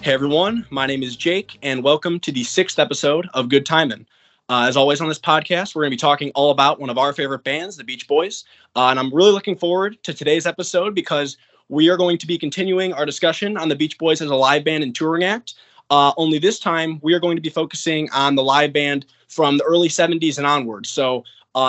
Hey everyone, my name is Jake, and welcome to the sixth episode of Good Timin. As always on this podcast, we're going to be talking all about one of our favorite bands, the Beach Boys. And I'm really looking forward to today's episode because we are going to be continuing our discussion on the Beach Boys as a live band and touring act. Only this time, we are going to be focusing on the live band from the early 70s and onwards. So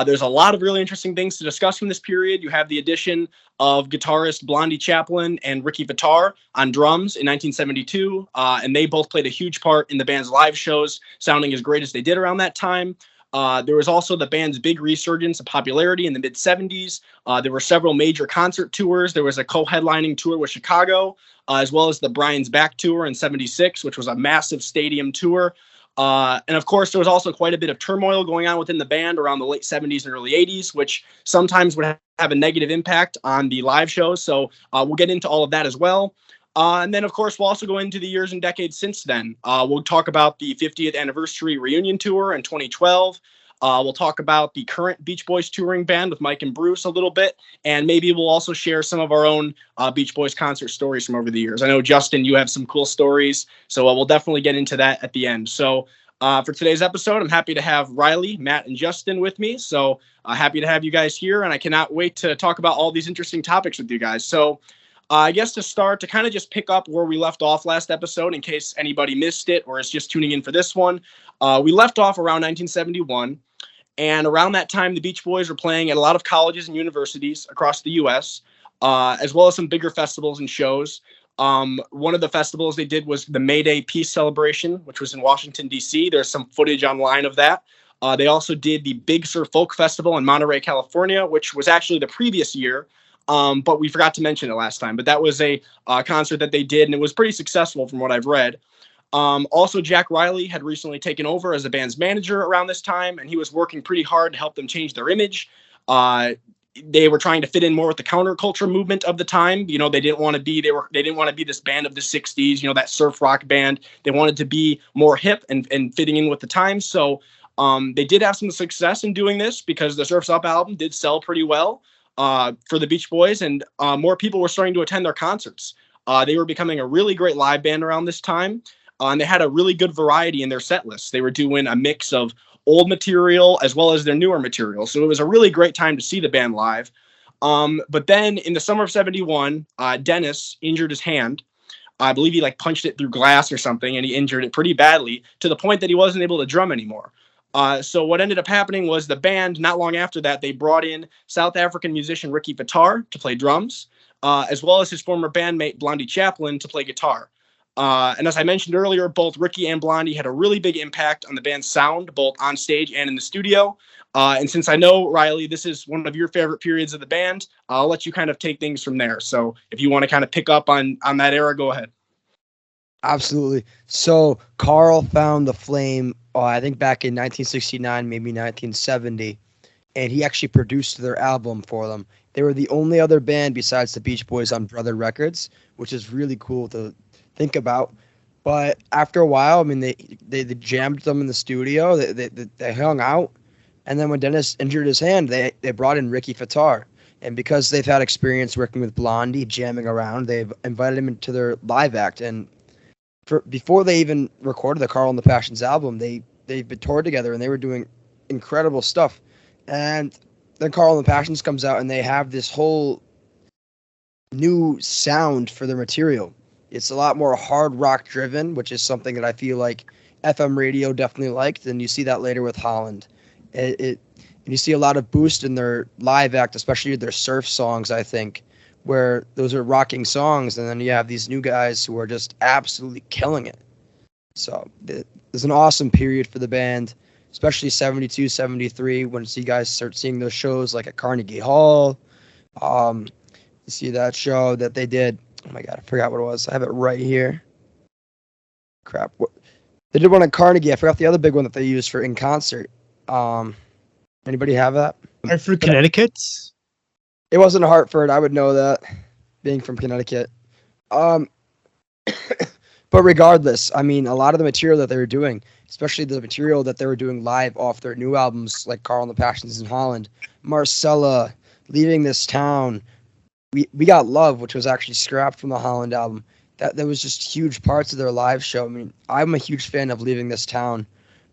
there's a lot of really interesting things to discuss from this period. You have the addition of guitarist Blondie Chaplin and Ricky Vittar on drums in 1972, and they both played a huge part in the band's live shows, sounding as great as they did around that time. There was also the band's big resurgence of popularity in the mid-70s. There were several major concert tours. There was a co-headlining tour with Chicago, as well as the Brian's Back Tour in 76, which was a massive stadium tour. And of course, there was also quite a bit of turmoil going on within the band around the late 70s and early 80s, which sometimes would have a negative impact on the live shows. So we'll get into all of that as well. And then, of course, we'll also go into the years and decades since then. We'll talk about the 50th anniversary reunion tour in 2012. We'll talk about the current Beach Boys touring band with Mike and Bruce a little bit. And maybe we'll also share some of our own Beach Boys concert stories from over the years. I know, Justin, you have some cool stories, so we'll definitely get into that at the end. So for today's episode, I'm happy to have Reilly, Matt, and Justin with me. So happy to have you guys here, and I cannot wait to talk about all these interesting topics with you guys. So I guess to start, to kind of just pick up where we left off last episode, in case anybody missed it or is just tuning in for this one, we left off around 1971. And around that time, the Beach Boys were playing at a lot of colleges and universities across the U.S., as well as some bigger festivals and shows. One of the festivals they did was the May Day Peace Celebration, which was in Washington, D.C. There's some footage online of that. They also did the Big Sur Folk Festival in Monterey, California, which was actually the previous year, but we forgot to mention it last time. But that was a concert that they did, and it was pretty successful from what I've read. Also, Jack Reilly had recently taken over as the band's manager around this time, and he was working pretty hard to help them change their image. They were trying to fit in more with the counterculture movement of the time. You know, they didn't want to be this band of the 60s, you know, that surf rock band. They wanted to be more hip and fitting in with the times. So they did have some success in doing this because the Surf's Up album did sell pretty well for the Beach Boys, and more people were starting to attend their concerts. They were becoming a really great live band around this time. And they had a really good variety in their set lists. They were doing a mix of old material as well as their newer material. So it was a really great time to see the band live. But then in the summer of 71, Dennis injured his hand. I believe he punched it through glass or something, and he injured it pretty badly to the point that he wasn't able to drum anymore. So what ended up happening was the band, not long after that, they brought in South African musician Ricky Vittar to play drums, as well as his former bandmate Blondie Chaplin to play guitar. And as I mentioned earlier, both Ricky and Blondie had a really big impact on the band's sound, both on stage and in the studio. And since I know, Reilly, this is one of your favorite periods of the band, I'll let you kind of take things from there. So if you want to kind of pick up on that era, go ahead. Absolutely. So Carl found the flame, I think back in 1969, maybe 1970, and he actually produced their album for them. They were the only other band besides the Beach Boys on Brother Records, which is really cool to think about. But after a while, I mean, they jammed them in the studio. They hung out, and then when Dennis injured his hand, they brought in Ricky Vittar, and because they've had experience working with Blondie, jamming around, they've invited him into their live act. And before they even recorded the Carl and the Passions album, they've been toured together, and they were doing incredible stuff. And then Carl and the Passions comes out, and they have this whole new sound for their material. It's a lot more hard rock driven, which is something that I feel like FM radio definitely liked, and you see that later with Holland. And you see a lot of boost in their live act, especially their surf songs, I think, where those are rocking songs, and then you have these new guys who are just absolutely killing it. So there's an awesome period for the band, especially 72, 73, when you guys start seeing those shows like at Carnegie Hall. You see that show that they did. Oh my God, I forgot what it was. I have it right here. Crap. They did one at Carnegie. I forgot the other big one that they used for in concert. Anybody have that? Hartford, Connecticut? It wasn't Hartford. I would know that, being from Connecticut. But regardless, I mean, a lot of the material that they were doing, especially the material that they were doing live off their new albums, like Carl and the Passions in Holland, Marcella, Leaving This Town, We Got Love, which was actually scrapped from the Holland album. that was just huge parts of their live show. I mean, I'm a huge fan of Leaving This Town,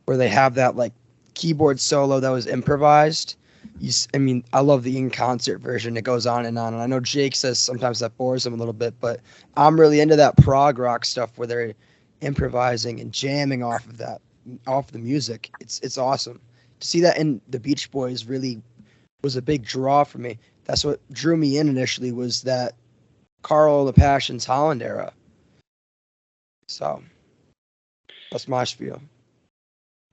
where they have that like keyboard solo that was improvised. I mean, I love the in concert version. It goes on, and I know Jake says sometimes that bores him a little bit, but I'm really into that prog rock stuff where they're improvising and jamming off the music. It's awesome to see that. In the Beach Boys really was a big draw for me. That's what drew me in initially, was that Carl and the Passions Holland era. So that's my spiel.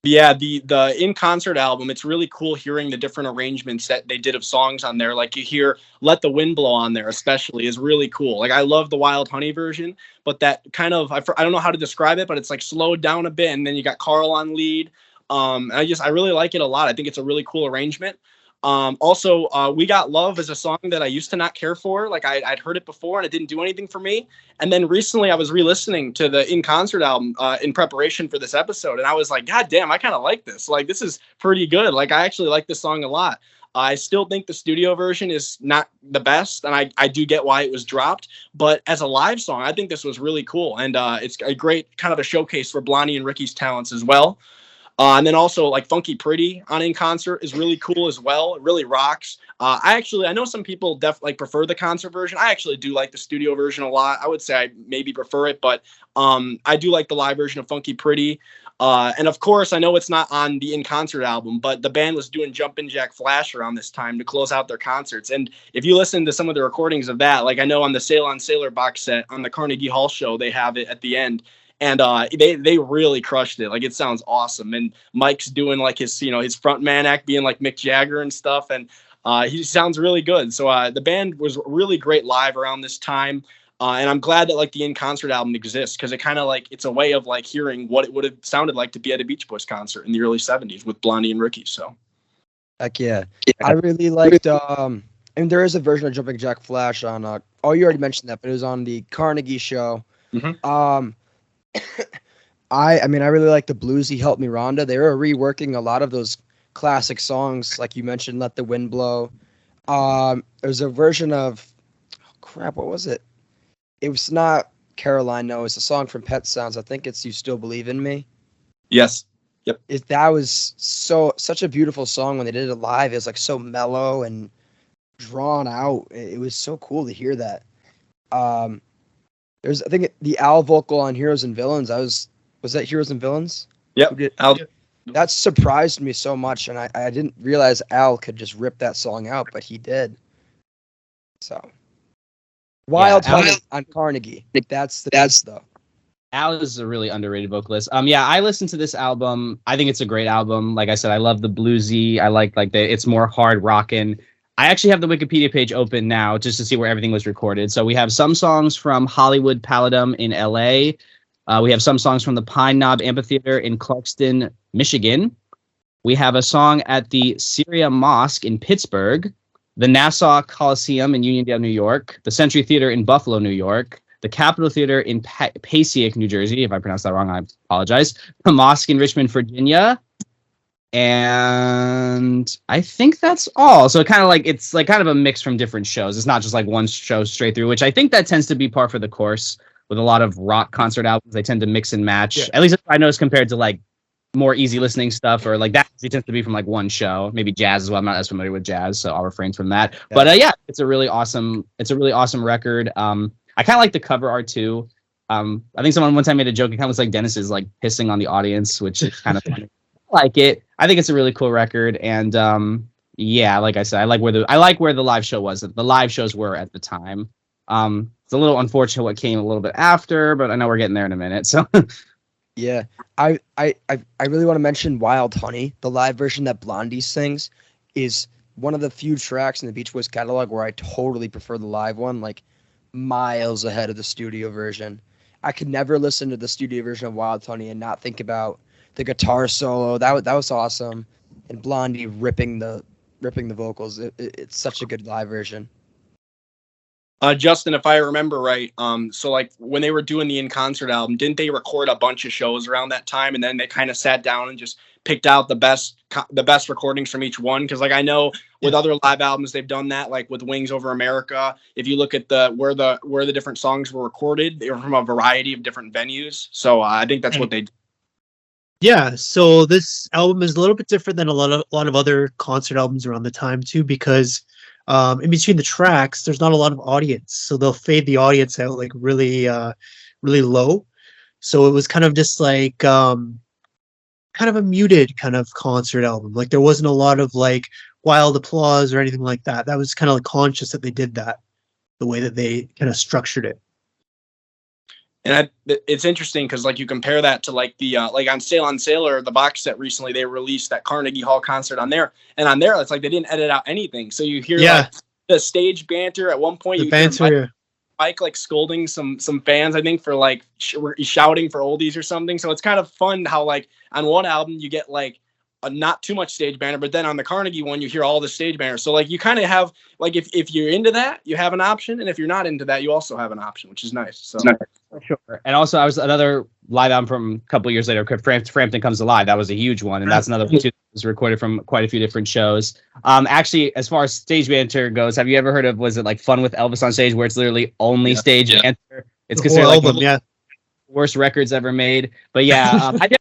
Yeah, the in concert album, it's really cool hearing the different arrangements that they did of songs on there. Like you hear Let the Wind Blow on there, especially, is really cool. Like I love the Wild Honey version, but that kind of, I don't know how to describe it, but it's like slowed down a bit, and then you got Carl on lead. I really like it a lot. I think it's a really cool arrangement. Also, We Got Love is a song that I used to not care for. Like I'd heard it before and it didn't do anything for me. And then recently I was re-listening to the In Concert album in preparation for this episode. And I was like, God damn, I kind of like this. Like, this is pretty good. Like, I actually like this song a lot. I still think the studio version is not the best, and I do get why it was dropped. But as a live song, I think this was really cool. And it's a great kind of a showcase for Blondie and Ricky's talents as well. And then also like Funky Pretty on In Concert is really cool as well. It really rocks. I know some people definitely prefer the concert version. I actually do like the studio version a lot. I would say I maybe prefer it, but I do like the live version of Funky Pretty. And of course, I know it's not on the In Concert album, but the band was doing Jumpin' Jack Flash around this time to close out their concerts. And if you listen to some of the recordings of that, like I know on the Sail on Sailor box set on the Carnegie Hall show, they have it at the end. And they really crushed it. Like, it sounds awesome. And Mike's doing like his front man act, being like Mick Jagger and stuff. And he sounds really good. So the band was really great live around this time. And I'm glad that like the In Concert album exists, because it kind of like, it's a way of like hearing what it would have sounded like to be at a Beach Boys concert in the early 70s with Blondie and Ricky. So heck yeah. I really liked and there is a version of Jumping Jack Flash on you already mentioned that, but it was on the Carnegie show. Mm-hmm. I mean, I really like the Bluesy Help Me Rhonda. They were reworking a lot of those classic songs, like you mentioned, Let the Wind Blow. There's a version of, what was it? It was not Caroline, no. It's a song from Pet Sounds. I think it's You Still Believe in Me. Yes. Yep. That was such a beautiful song when they did it live. It was like so mellow and drawn out. It was so cool to hear that. I think the Al vocal on Heroes and Villains. Was that Heroes and Villains? Yep. That surprised me so much, and I didn't realize Al could just rip that song out, but he did. So, Wild Honey on Carnegie. That's though. Al is a really underrated vocalist. I listened to this album. I think it's a great album. Like I said, I love the bluesy. I like it's more hard rockin'. I actually have the Wikipedia page open now just to see where everything was recorded. So we have some songs from Hollywood Palladium in LA. We have some songs from the Pine Knob Amphitheater in Clarkston, Michigan. We have a song at the Syria Mosque in Pittsburgh, the Nassau Coliseum in Uniondale, New York, the Century Theater in Buffalo, New York, the Capitol Theater in Passaic, New Jersey. If I pronounced that wrong, I apologize. The Mosque in Richmond, Virginia. And I think that's all. So it's kind of a mix from different shows. It's not just like one show straight through, which I think that tends to be par for the course with a lot of rock concert albums. They tend to mix and match. Yeah. At least I noticed compared to like more easy listening stuff, or like that it tends to be from like one show. Maybe jazz as well. I'm not as familiar with jazz, so I'll refrain from that. Yeah. But it's a really awesome record. I kind of like the cover art too. I think someone one time made a joke. It kind of looks like Dennis is like pissing on the audience, which is kind of funny. I like it. I think it's a really cool record, and like I said, I like where the live show was. The live shows were at the time. It's a little unfortunate what came a little bit after, but I know we're getting there in a minute. So yeah, I really want to mention Wild Honey. The live version that Blondie sings is one of the few tracks in the Beach Boys catalog where I totally prefer the live one, like miles ahead of the studio version. I could never listen to the studio version of Wild Honey and not think about the guitar solo. That was awesome, and Blondie ripping the vocals. It's such a good live version. Justin, if I remember right, so like when they were doing the in concert album, didn't they record a bunch of shows around that time, and then they kind of sat down and just picked out the best recordings from each one? Because like I know with other live albums they've done that, like with Wings Over America. If you look at where the different songs were recorded, they were from a variety of different venues. So I think that's what they did. Yeah, so this album is a little bit different than a lot of other concert albums around the time too, because in between the tracks, there's not a lot of audience, so they'll fade the audience out like really low. So it was kind of just like kind of a muted kind of concert album. Like there wasn't a lot of like wild applause or anything like that. That was kind of like conscious that they did that, the way that they kind of structured it. And it's interesting because like you compare that to like the like on Sail on Sailor, the box set recently, they released that Carnegie Hall concert on there, and on there it's like they didn't edit out anything, so you hear like the stage banter at one point. The banter, Mike like scolding some fans, I think, for like shouting for oldies or something. So it's kind of fun how like on one album you get like not too much stage banter, but then on the Carnegie one you hear all the stage banter. So like you kind of have like if you're into that, you have an option, and if you're not into that, you also have an option, which is nice. So sure. And also I was another live album from a couple of years later, Frampton Comes Alive. That was a huge one, and that's another one too that was recorded from quite a few different shows. Actually, as far as stage banter goes, have you ever heard of, was it like Fun with Elvis on Stage, where it's literally only stage banter? It's considered like album, the worst records ever made. But yeah, I definitely,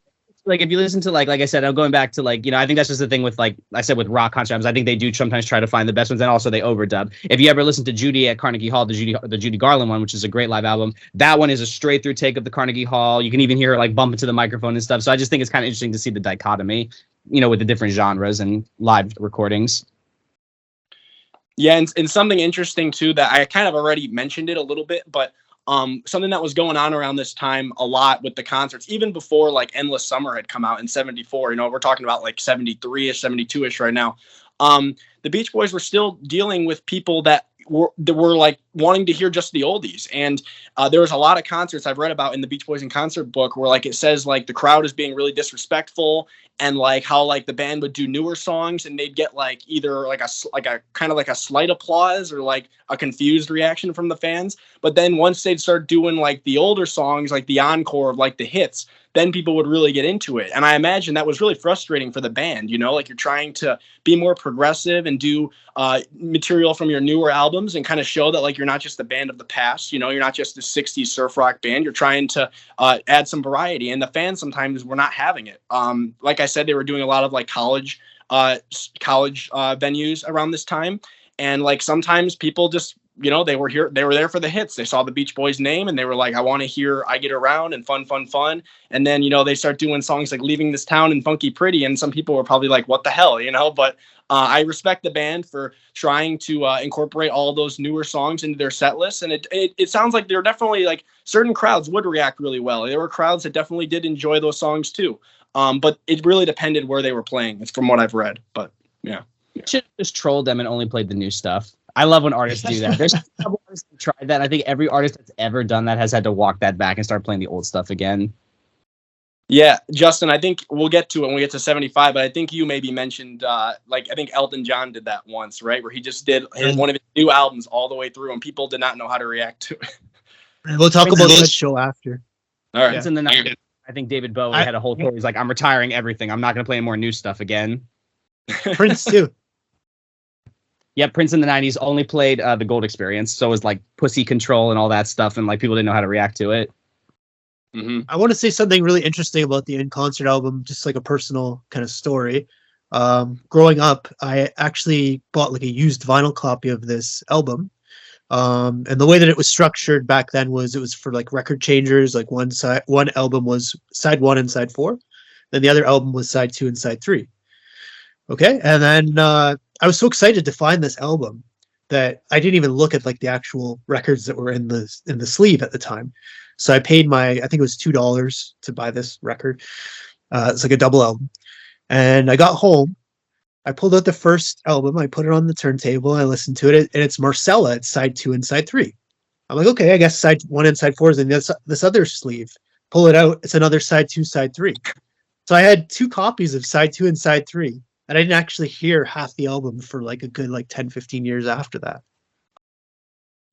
like if you listen to like I said, I'm going back to like, I think that's just the thing with like I said with rock concert albums. I think they do sometimes try to find the best ones, and also they overdub. If you ever listen to Judy at Carnegie Hall, the Judy Garland one, which is a great live album, that one is a straight through take of the Carnegie Hall. You can even hear her like bump into the microphone and stuff. So I just think it's kind of interesting to see the dichotomy, with the different genres and live recordings. Yeah, and something interesting too that I kind of already mentioned it a little bit, but something that was going on around this time a lot with the concerts, even before like Endless Summer had come out in 74, we're talking about like 73-ish, 72-ish right now. The Beach Boys were still dealing with people that were like wanting to hear just the oldies. And there was a lot of concerts I've read about in the Beach Boys in concert book where like it says like the crowd is being really disrespectful, and like how like the band would do newer songs and they'd get like either like a kind of like a slight applause or like a confused reaction from the fans. But then once they'd start doing like the older songs, like the encore of like the hits, then people would really get into it. And I imagine that was really frustrating for the band, like you're trying to be more progressive and do material from your newer albums and kind of show that like you're not just the band of the past, you're not just a 60s surf rock band. You're trying to add some variety, and the fans sometimes were not having it. Like I said, they were doing a lot of like college venues around this time, and like sometimes people just they were there for the hits. They saw the Beach Boys name and they were like, I want to hear I Get Around and Fun, Fun, Fun. And then, they start doing songs like Leaving This Town and Funky Pretty. And some people were probably like, what the hell, but I respect the band for trying to incorporate all those newer songs into their set list. And it sounds like they're definitely like certain crowds would react really well. There were crowds that definitely did enjoy those songs too. But it really depended where they were playing. It's from what I've read, but yeah. You should have just trolled them and only played the new stuff. I love when artists do that. There's a couple artists that tried that. I think every artist that's ever done that has had to walk that back and start playing the old stuff again. Yeah, Justin, I think we'll get to it when we get to 75, but I think you maybe mentioned, I think Elton John did that once, right? Where he just did one of his new albums all the way through and people did not know how to react to it. We'll talk about that show after. All right. It's in the 90s. I think David Bowie had a whole tour. He's like, I'm retiring everything. I'm not going to play any more new stuff again. Prince too. Yeah, Prince in the 90s only played the Gold Experience. So it was like Pussy Control and all that stuff. And like people didn't know how to react to it. Mm-hmm. I want to say something really interesting about the In Concert album, just like a personal kind of story. Growing up, I actually bought like a used vinyl copy of this album. And the way that it was structured back then was it was for like record changers. Like one album was side 1 and side 4. Then the other album was side 2 and side 3. Okay. And then I was so excited to find this album that I didn't even look at like the actual records that were in the sleeve at the time. So I paid I think it was $2 to buy this record. It's like a double album. And I got home. I pulled out the first album. I put it on the turntable. I listened to it. And it's Marcella. It's side 2 and side 3. I'm like, okay, I guess side 1 and side 4 is in this other sleeve. Pull it out. It's another side 2, side 3. So I had 2 copies of side 2 and side 3. And I didn't actually hear half the album for like a good 10, 15 years after that.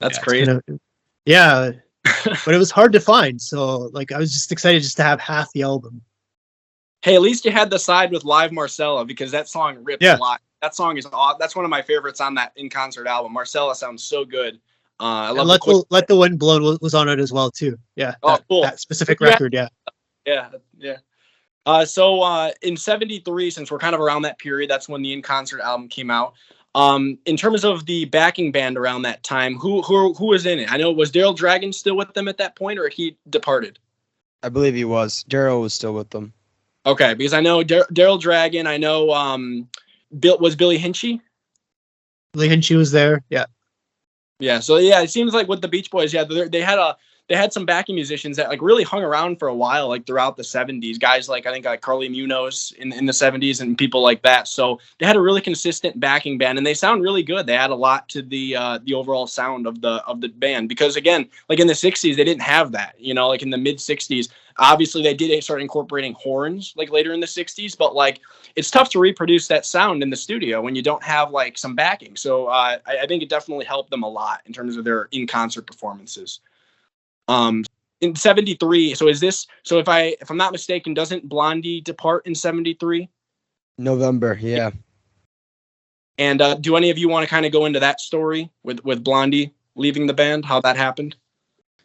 That's it's crazy. yeah, but it was hard to find. So like I was just excited just to have half the album. Hey, at least you had the side with Live Marcella, because that song rips Yeah. a lot. That song is that's one of my favorites on that in concert album. Marcella sounds so good. I love And Let the Wind Blow was on it as well too. Yeah, cool. that specific Yeah. record. Yeah. So in '73, since we're kind of around that period, that's when the in concert album came out. In terms of the backing band around that time, who was in it? I know, was Daryl Dragon still with them at that point, or he departed? I believe he was. Daryl was still with them. Okay, because I know Daryl Dragon. I know was Billy Hinchy. Billy Hinchy was there. Yeah. Yeah. So yeah, it seems like with the Beach Boys, yeah, they had some backing musicians that like really hung around for a while, like throughout the '70s. Guys like I think like Carly Munoz in the '70s and people like that. So they had a really consistent backing band, and they sound really good. They add a lot to the overall sound of the band, because again, like in the '60s, they didn't have that. You know, like in the mid '60s, obviously they did start incorporating horns like later in the '60s, but like it's tough to reproduce that sound in the studio when you don't have like some backing. So I think it definitely helped them a lot in terms of their in concert performances. In '73, so if I'm not mistaken, doesn't Blondie depart in '73? November, yeah. And do any of you want to kind of go into that story with Blondie leaving the band, how that happened?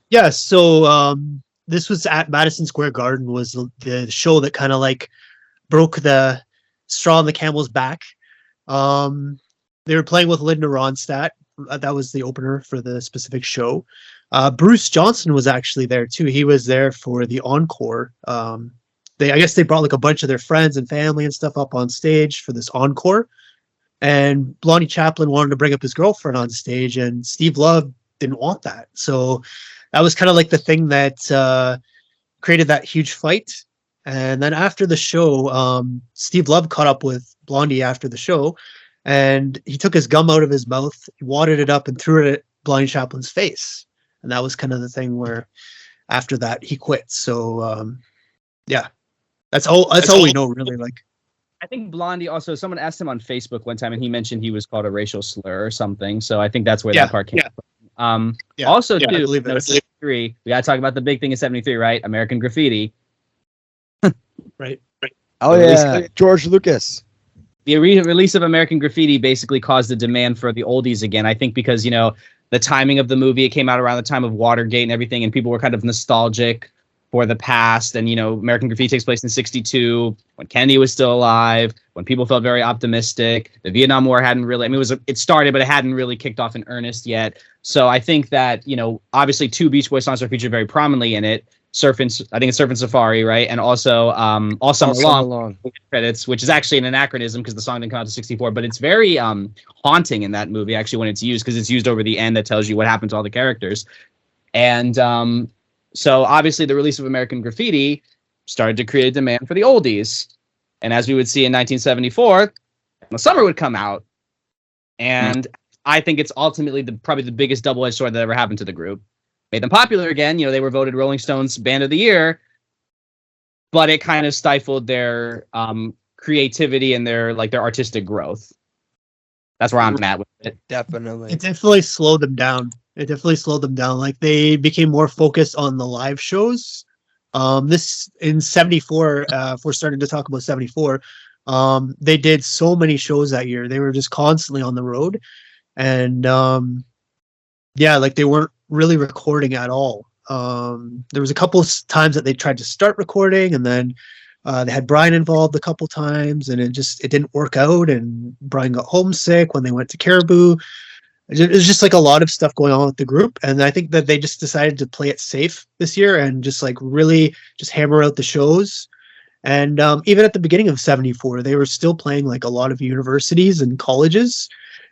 Yeah. So this was at Madison Square Garden, was the show that kind of like broke the straw on the camel's back. They were playing with Linda Ronstadt. That was the opener for the specific show. Bruce Johnson was actually there too. He was there for the encore. I guess they brought like a bunch of their friends and family and stuff up on stage for this encore. And Blondie Chaplin wanted to bring up his girlfriend on stage, and Steve Love didn't want that. So that was kind of like the thing that created that huge fight. And then after the show, Steve Love caught up with Blondie after the show, and he took his gum out of his mouth, he wadded it up, and threw it at Blondie Chaplin's face. And that was kind of the thing where after that he quit. So yeah, that's all we know really. Like, I think Blondie also, someone asked him on Facebook one time and he mentioned he was called a racial slur or something. So I think that's where that part came from. Also too, I believe it. 73, we gotta talk about the big thing in '73, right? American Graffiti. Right. Oh yeah, George Lucas. The release of American Graffiti basically caused the demand for the oldies again. I think because, the timing of the movie, it came out around the time of Watergate and everything, and people were kind of nostalgic for the past. And, American Graffiti takes place in '62, when Kennedy was still alive, when people felt very optimistic. The Vietnam War hadn't really, it started, but it hadn't really kicked off in earnest yet. So I think that, obviously two Beach Boys songs are featured very prominently in it. I think it's Surf and Safari, right? And also All Summer Long credits, which is actually an anachronism because the song didn't come out to '64, but it's very haunting in that movie actually when it's used, because it's used over the end that tells you what happened to all the characters. And so obviously the release of American Graffiti started to create a demand for the oldies. And as we would see in 1974, the summer would come out. And I think it's ultimately probably the biggest double-edged sword that ever happened to the group. Made them popular again. They were voted Rolling Stones Band of the Year, but it kind of stifled their creativity and their artistic growth. That's where I'm at with it. Definitely. It definitely slowed them down. Like they became more focused on the live shows. This in '74, if we're starting to talk about '74, they did so many shows that year. They were just constantly on the road. And like they weren't really recording at all. There was a couple of times that they tried to start recording, and then they had Brian involved a couple times, and it didn't work out, and Brian got homesick when they went to Caribou. It was just like a lot of stuff going on with the group, and I think that they just decided to play it safe this year and just like really just hammer out the shows. And even at the beginning of '74, they were still playing like a lot of universities and colleges.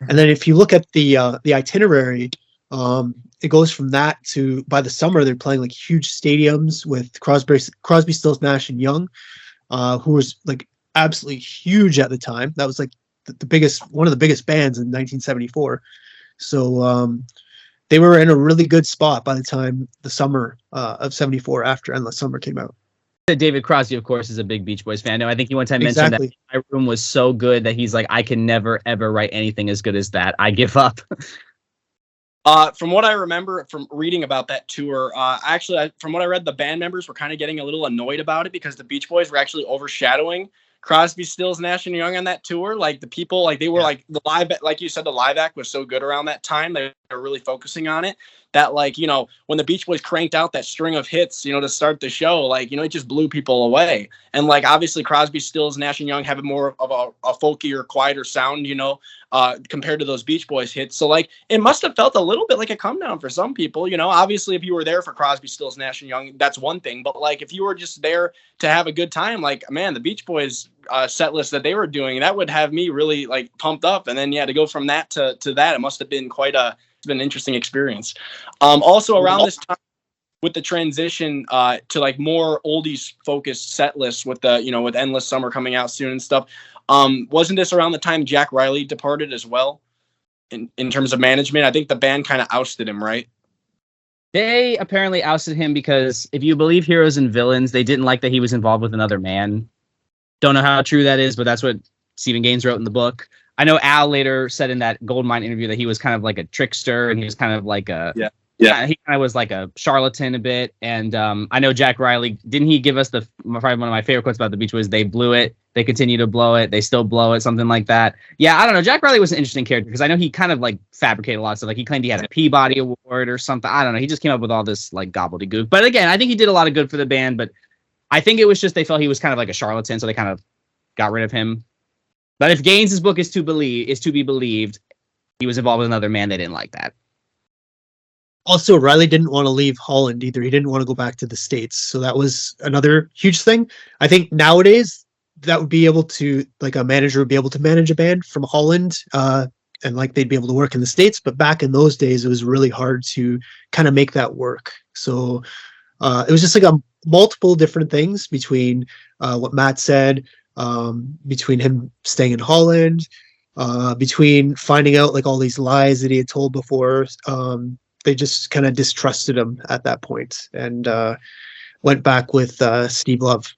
And then if you look at the itinerary, it goes from that to, by the summer, they're playing like huge stadiums with Crosby, Stills, Nash and Young, who was like absolutely huge at the time. That was like one of the biggest bands in 1974. So they were in a really good spot by the time the summer of '74, after Endless Summer came out. David Crosby, of course, is a big Beach Boys fan. No, I think he one time mentioned that My Room was so good that he's like, I can never, ever write anything as good as that. I give up. From what I remember from reading about that tour, from what I read, the band members were kind of getting a little annoyed about it because the Beach Boys were actually overshadowing Crosby, Stills, Nash and Young on that tour. Like the people, like they were like the live, like you said, the live act was so good around that time. They were really focusing on it. That like, you know, when the Beach Boys cranked out that string of hits, you know, to start the show, like, you know, it just blew people away. And like obviously Crosby, Stills, Nash and Young have a more of a folkier, quieter sound, you know, compared to those Beach Boys hits. So like it must have felt a little bit like a come down for some people, you know. Obviously, if you were there for Crosby, Stills, Nash and Young, that's one thing. But like if you were just there to have a good time, like man, the Beach Boys set list that they were doing, that would have me really like pumped up. And then yeah, to go from that to that, it must have been it's been an interesting experience. Also around this time, with the transition to like more oldies focused set lists with the, you know, with Endless Summer coming out soon and stuff. Wasn't this around the time Jack Reilly departed as well in terms of management? I think the band kind of ousted him, right? They apparently ousted him because if you believe Heroes and Villains, they didn't like that he was involved with another man. Don't know how true that is, but that's what Stephen Gaines wrote in the book. I know Al later said in that Goldmine interview that he was kind of like a trickster and he was kind of like he kind of was like a charlatan a bit. And I know Jack Reilly, didn't he give us probably one of my favorite quotes about the Beach Boys? They blew it. They continue to blow it. They still blow it. Something like that. Yeah, I don't know. Jack Reilly was an interesting character because I know he kind of like fabricated a lot of stuff. Like he claimed he had a Peabody Award or something. I don't know. He just came up with all this like gobbledygook. But again, I think he did a lot of good for the band. But I think it was just they felt he was kind of like a charlatan, so they kind of got rid of him. But if Gaines' book is to be believed, he was involved with another man. They didn't like that. Also, Reilly didn't want to leave Holland either. He didn't want to go back to the States. So that was another huge thing. I think nowadays that would be able to, like a manager would be able to manage a band from Holland and like they'd be able to work in the States. But back in those days, it was really hard to kind of make that work. So it was just like a multiple different things between what Matt said, between him staying in Holland, between finding out like all these lies that he had told before. They just kind of distrusted him at that point and went back with Steve Love.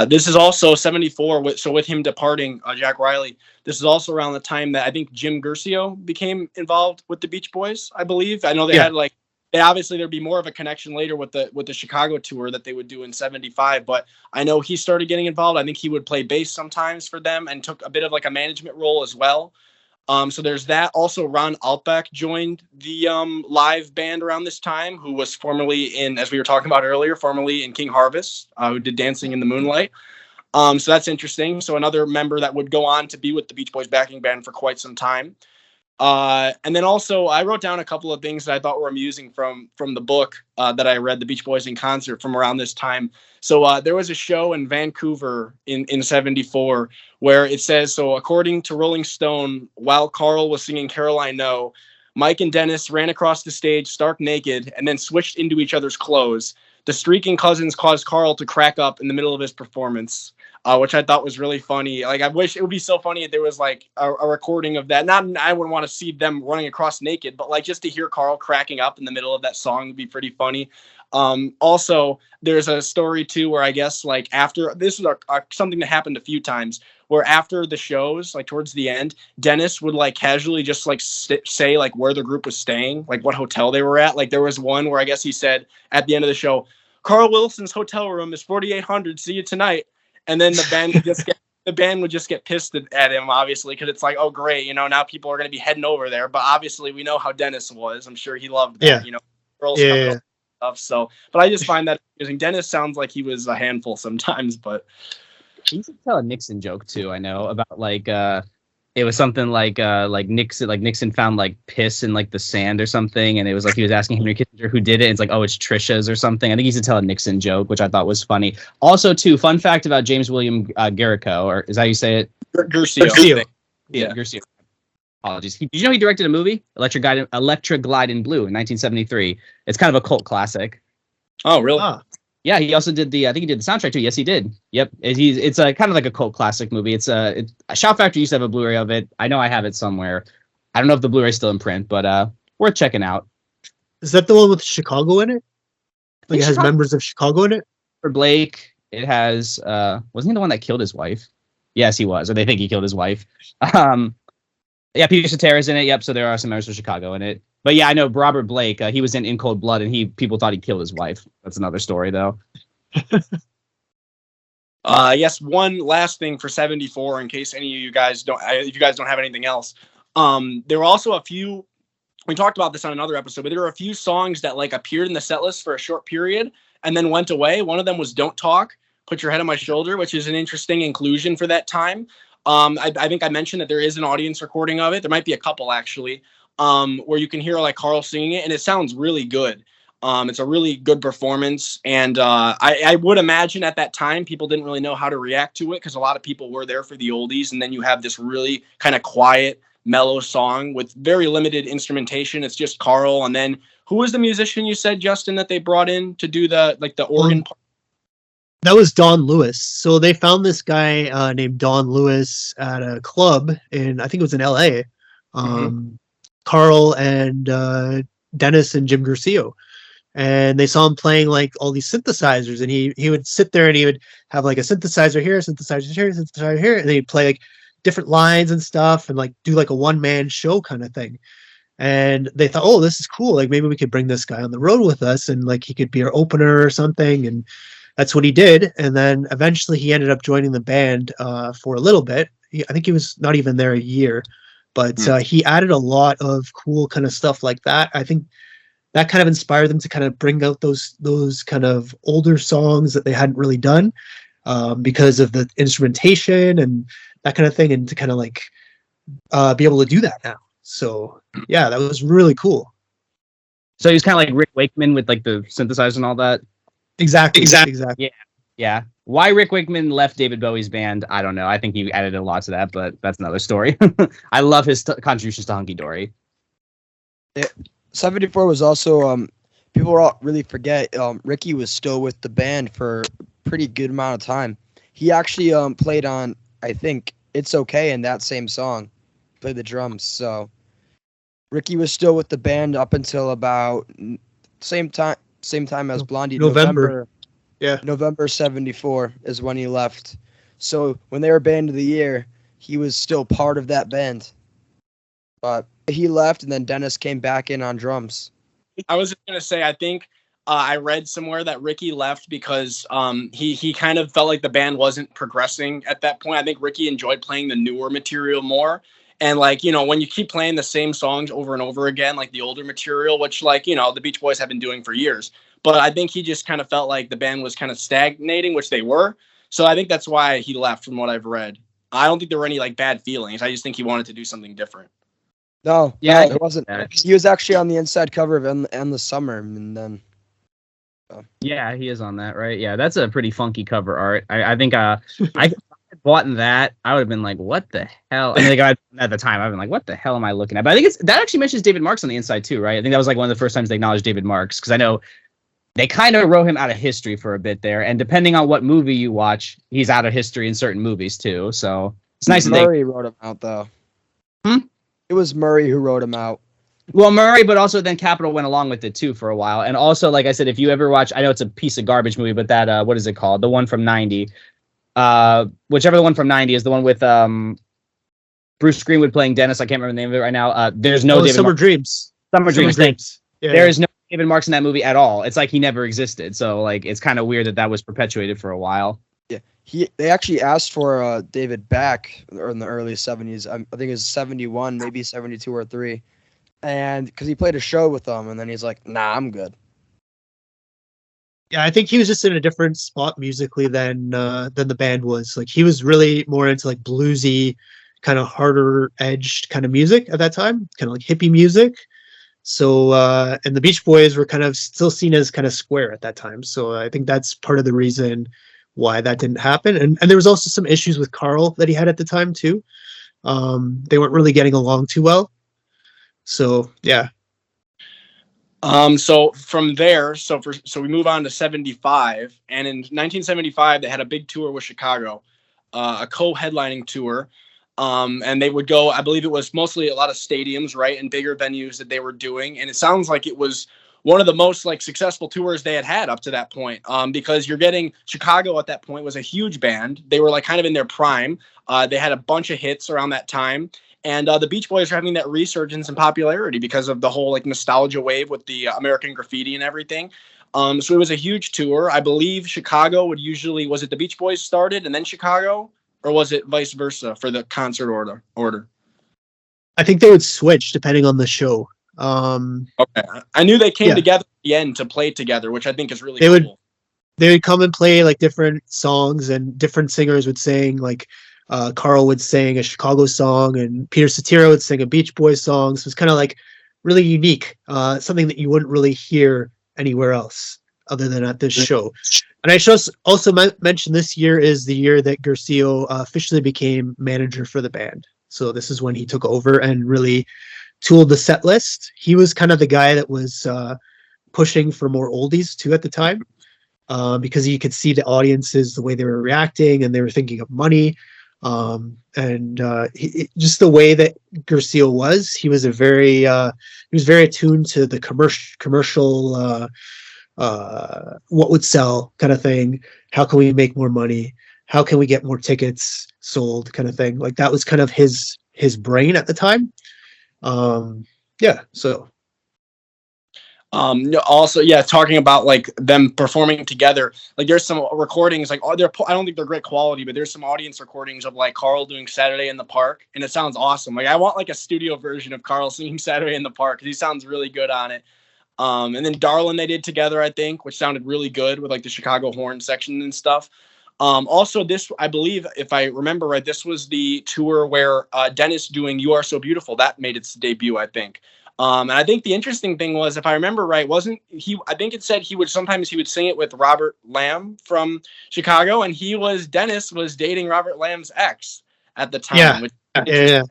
This is also 74. So with him departing, Jack Reilly, this is also around the time that I think Jim Guercio became involved with the Beach Boys, I believe. I know they had like, obviously there'd be more of a connection later with the Chicago tour that they would do in 75, but I know he started getting involved. I think he would play bass sometimes for them and took a bit of like a management role as well. So there's that. Also, Ron Altbach joined the live band around this time, who was formerly in, as we were talking about earlier, formerly in King Harvest, who did Dancing in the Moonlight. So that's interesting. So another member that would go on to be with the Beach Boys backing band for quite some time. And then also I wrote down a couple of things that I thought were amusing from the book that I read, The Beach Boys in Concert, from around this time. So there was a show in Vancouver in 74 where it says, so according to Rolling Stone, while Carl was singing Caroline No, Mike and Dennis ran across the stage stark naked and then switched into each other's clothes. The streaking cousins caused Carl to crack up in the middle of his performance. Which I thought was really funny. Like, I wish it would be so funny if there was like a recording of that. Not, I wouldn't want to see them running across naked, but like just to hear Carl cracking up in the middle of that song would be pretty funny. Also, there's a story too where I guess like after this is something that happened a few times where after the shows, like towards the end, Dennis would like casually just like say like where the group was staying, like what hotel they were at. Like there was one where I guess he said at the end of the show, Carl Wilson's hotel room is 4800. See you tonight. And then the band would just get pissed at him, obviously, because it's like, oh great, you know, now people are going to be heading over there. But obviously, we know how Dennis was. I'm sure he loved that, you know, girls coming over and stuff. So, but I just find that amusing. Dennis sounds like he was a handful sometimes, but he used to tell a Nixon joke too. I know about like it was something like Nixon found like piss in like the sand or something, and it was like he was asking Henry Kissinger who did it. And it's like, oh, it's Trisha's or something. I think he used to tell a Nixon joke, which I thought was funny. Also, too, fun fact about James William Garrico, or is that how you say it? Guercio. Yeah, Guercio. Apologies. Did you know he directed a movie, Electric Glide in Blue, in 1973? It's kind of a cult classic. Oh, really? Yeah, he also did I think he did the soundtrack too. Yes, he did. Yep. It's a kind of like a cult classic movie. It's Shout Factory used to have a Blu-ray of it. I know I have it somewhere. I don't know if the Blu-ray's still in print, but worth checking out. Is that the one with Chicago in it? Like it has members of Chicago in it? For Blake, it has wasn't he the one that killed his wife? Yes, he was, or they think he killed his wife. Yeah, Peter Cetera's in it. Yep. So there are some members of Chicago in it. But yeah, I know Robert Blake. He was in Cold Blood, and people thought he killed his wife. That's another story, though. Yes, one last thing for 74, in case any of you guys don't, if you guys don't have anything else. There were also a few, we talked about this on another episode, but there were a few songs that like appeared in the set list for a short period and then went away. One of them was Don't Talk, Put Your Head on My Shoulder, which is an interesting inclusion for that time. I think I mentioned that there is an audience recording of it. There might be a couple actually, where you can hear like Carl singing it, and it sounds really good. It's a really good performance, and I would imagine at that time people didn't really know how to react to it because a lot of people were there for the oldies, and then you have this really kind of quiet, mellow song with very limited instrumentation. It's just Carl, and then who was the musician you said, Justin, that they brought in to do the organ part? That was Don Lewis. So they found this guy named Don Lewis at a club in, I think it was in LA. Carl and Dennis and Jim Garcia. And they saw him playing like all these synthesizers, and he would sit there and he would have like a synthesizer here, synthesizer here, synthesizer here, and he'd play like different lines and stuff and like do like a one-man show kind of thing. And they thought, oh, this is cool. Like maybe we could bring this guy on the road with us and like he could be our opener or something. And that's what he did. And then eventually he ended up joining the band for a little bit. I think he was not even there a year, but he added a lot of cool kind of stuff like that. I think that kind of inspired them to kind of bring out those kind of older songs that they hadn't really done because of the instrumentation and that kind of thing, and to kind of like be able to do that now. So yeah, that was really cool. So he was kind of like Rick Wakeman with like the synthesizer and all that. Exactly. Yeah. Why Rick Wakeman left David Bowie's band, I don't know. I think he added a lot to that, but that's another story. I love his contributions to Hunky Dory. 74 was also people really forget Ricky was still with the band for a pretty good amount of time. He actually played on, I think, It's Okay in that same song, played the drums. So Ricky was still with the band up until about same time as Blondie. November. November 74 is when he left. So when they were Band of the Year, he was still part of that band. But he left, and then Dennis came back in on drums. I was just going to say, I think I read somewhere that Ricky left because he kind of felt like the band wasn't progressing at that point. I think Ricky enjoyed playing the newer material more. And, like, you know, when you keep playing the same songs over and over again, like the older material, which, like, you know, the Beach Boys have been doing for years. But I think he just kind of felt like the band was kind of stagnating, which they were. So I think that's why he left, from what I've read. I don't think there were any, like, bad feelings. I just think he wanted to do something different. No, it wasn't. He was actually on the inside cover of End the Summer, and then. Yeah, he is on that, right? Yeah, that's a pretty funky cover art. I think I bought that, I would have been like, what the hell? I mean, like, at the time, I've been like, what the hell am I looking at? But I think that actually mentions David Marks on the inside too, right? I think that was like one of the first times they acknowledged David Marks, because I know they kind of wrote him out of history for a bit there, and depending on what movie you watch, he's out of history in certain movies too. So it's nice. Murray wrote him out though. It was Murray who wrote him out. Well, Murray, but also then Capitol went along with it too for a while. And also, like I said, if you ever watch, I know it's a piece of garbage movie, but that what is it called? The one from '90. Whichever the one from '90 is, the one with Bruce Greenwood playing Dennis. I can't remember the name of it right now. There's no David Summer Marks. Dreams. Summer Dreams. Yeah, there is no David Marks in that movie at all. It's like he never existed. So like it's kind of weird that was perpetuated for a while. Yeah, they actually asked for David back in the early '70s. I think it was '71, maybe '72 or '3, and because he played a show with them, and then he's like, "Nah, I'm good." Yeah, I think he was just in a different spot musically than the band was. Like he was really more into like bluesy, kind of harder edged kind of music at that time, kind of like hippie music. So and the Beach Boys were kind of still seen as kind of square at that time. So I think that's part of the reason why that didn't happen. And there was also some issues with Carl that he had at the time too. They weren't really getting along too well. So yeah. So from there, so we move on to 75, and in 1975 they had a big tour with Chicago, a co-headlining tour, and they would go, I believe it was mostly a lot of stadiums, right, and bigger venues that they were doing, and it sounds like it was one of the most like successful tours they had up to that point, because you're getting Chicago at that point was a huge band. They were like kind of in their prime. They had a bunch of hits around that time. And the Beach Boys are having that resurgence in popularity because of the whole like nostalgia wave with the American Graffiti and everything. So it was a huge tour. I believe Chicago would usually, was it the Beach Boys started and then Chicago, or was it vice versa for the concert order? I think they would switch depending on the show. Okay, I knew they came together at the end to play together, which I think is really cool. They would come and play like different songs, and different singers would sing. Like Carl would sing a Chicago song, and Peter Cetera would sing a Beach Boys song. So it's kind of like really unique, something that you wouldn't really hear anywhere else other than at this show. And I should also mention this year is the year that Garcia officially became manager for the band. So this is when he took over and really tooled the set list. He was kind of the guy that was pushing for more oldies too at the time, because you could see the audiences, the way they were reacting, and they were thinking of money. Just the way that Garcia was, he was very attuned to the commercial what would sell kind of thing. How can we make more money? How can we get more tickets sold kind of thing? Like that was kind of his brain at the time. Also, talking about like them performing together, like there's some recordings, like I don't think they're great quality, but there's some audience recordings of like Carl doing Saturday in the Park, and it sounds awesome. Like I want like a studio version of Carl singing Saturday in the Park, because he sounds really good on it. And then Darlin' they did together, I think, which sounded really good with like the Chicago horn section and stuff. Also, this, I believe, if I remember right, this was the tour where Dennis doing You Are So Beautiful, that made its debut, I think. And I think the interesting thing was, if I remember right, I think it said he would sing it with Robert Lamb from Chicago, and Dennis was dating Robert Lamb's ex at the time. Yeah.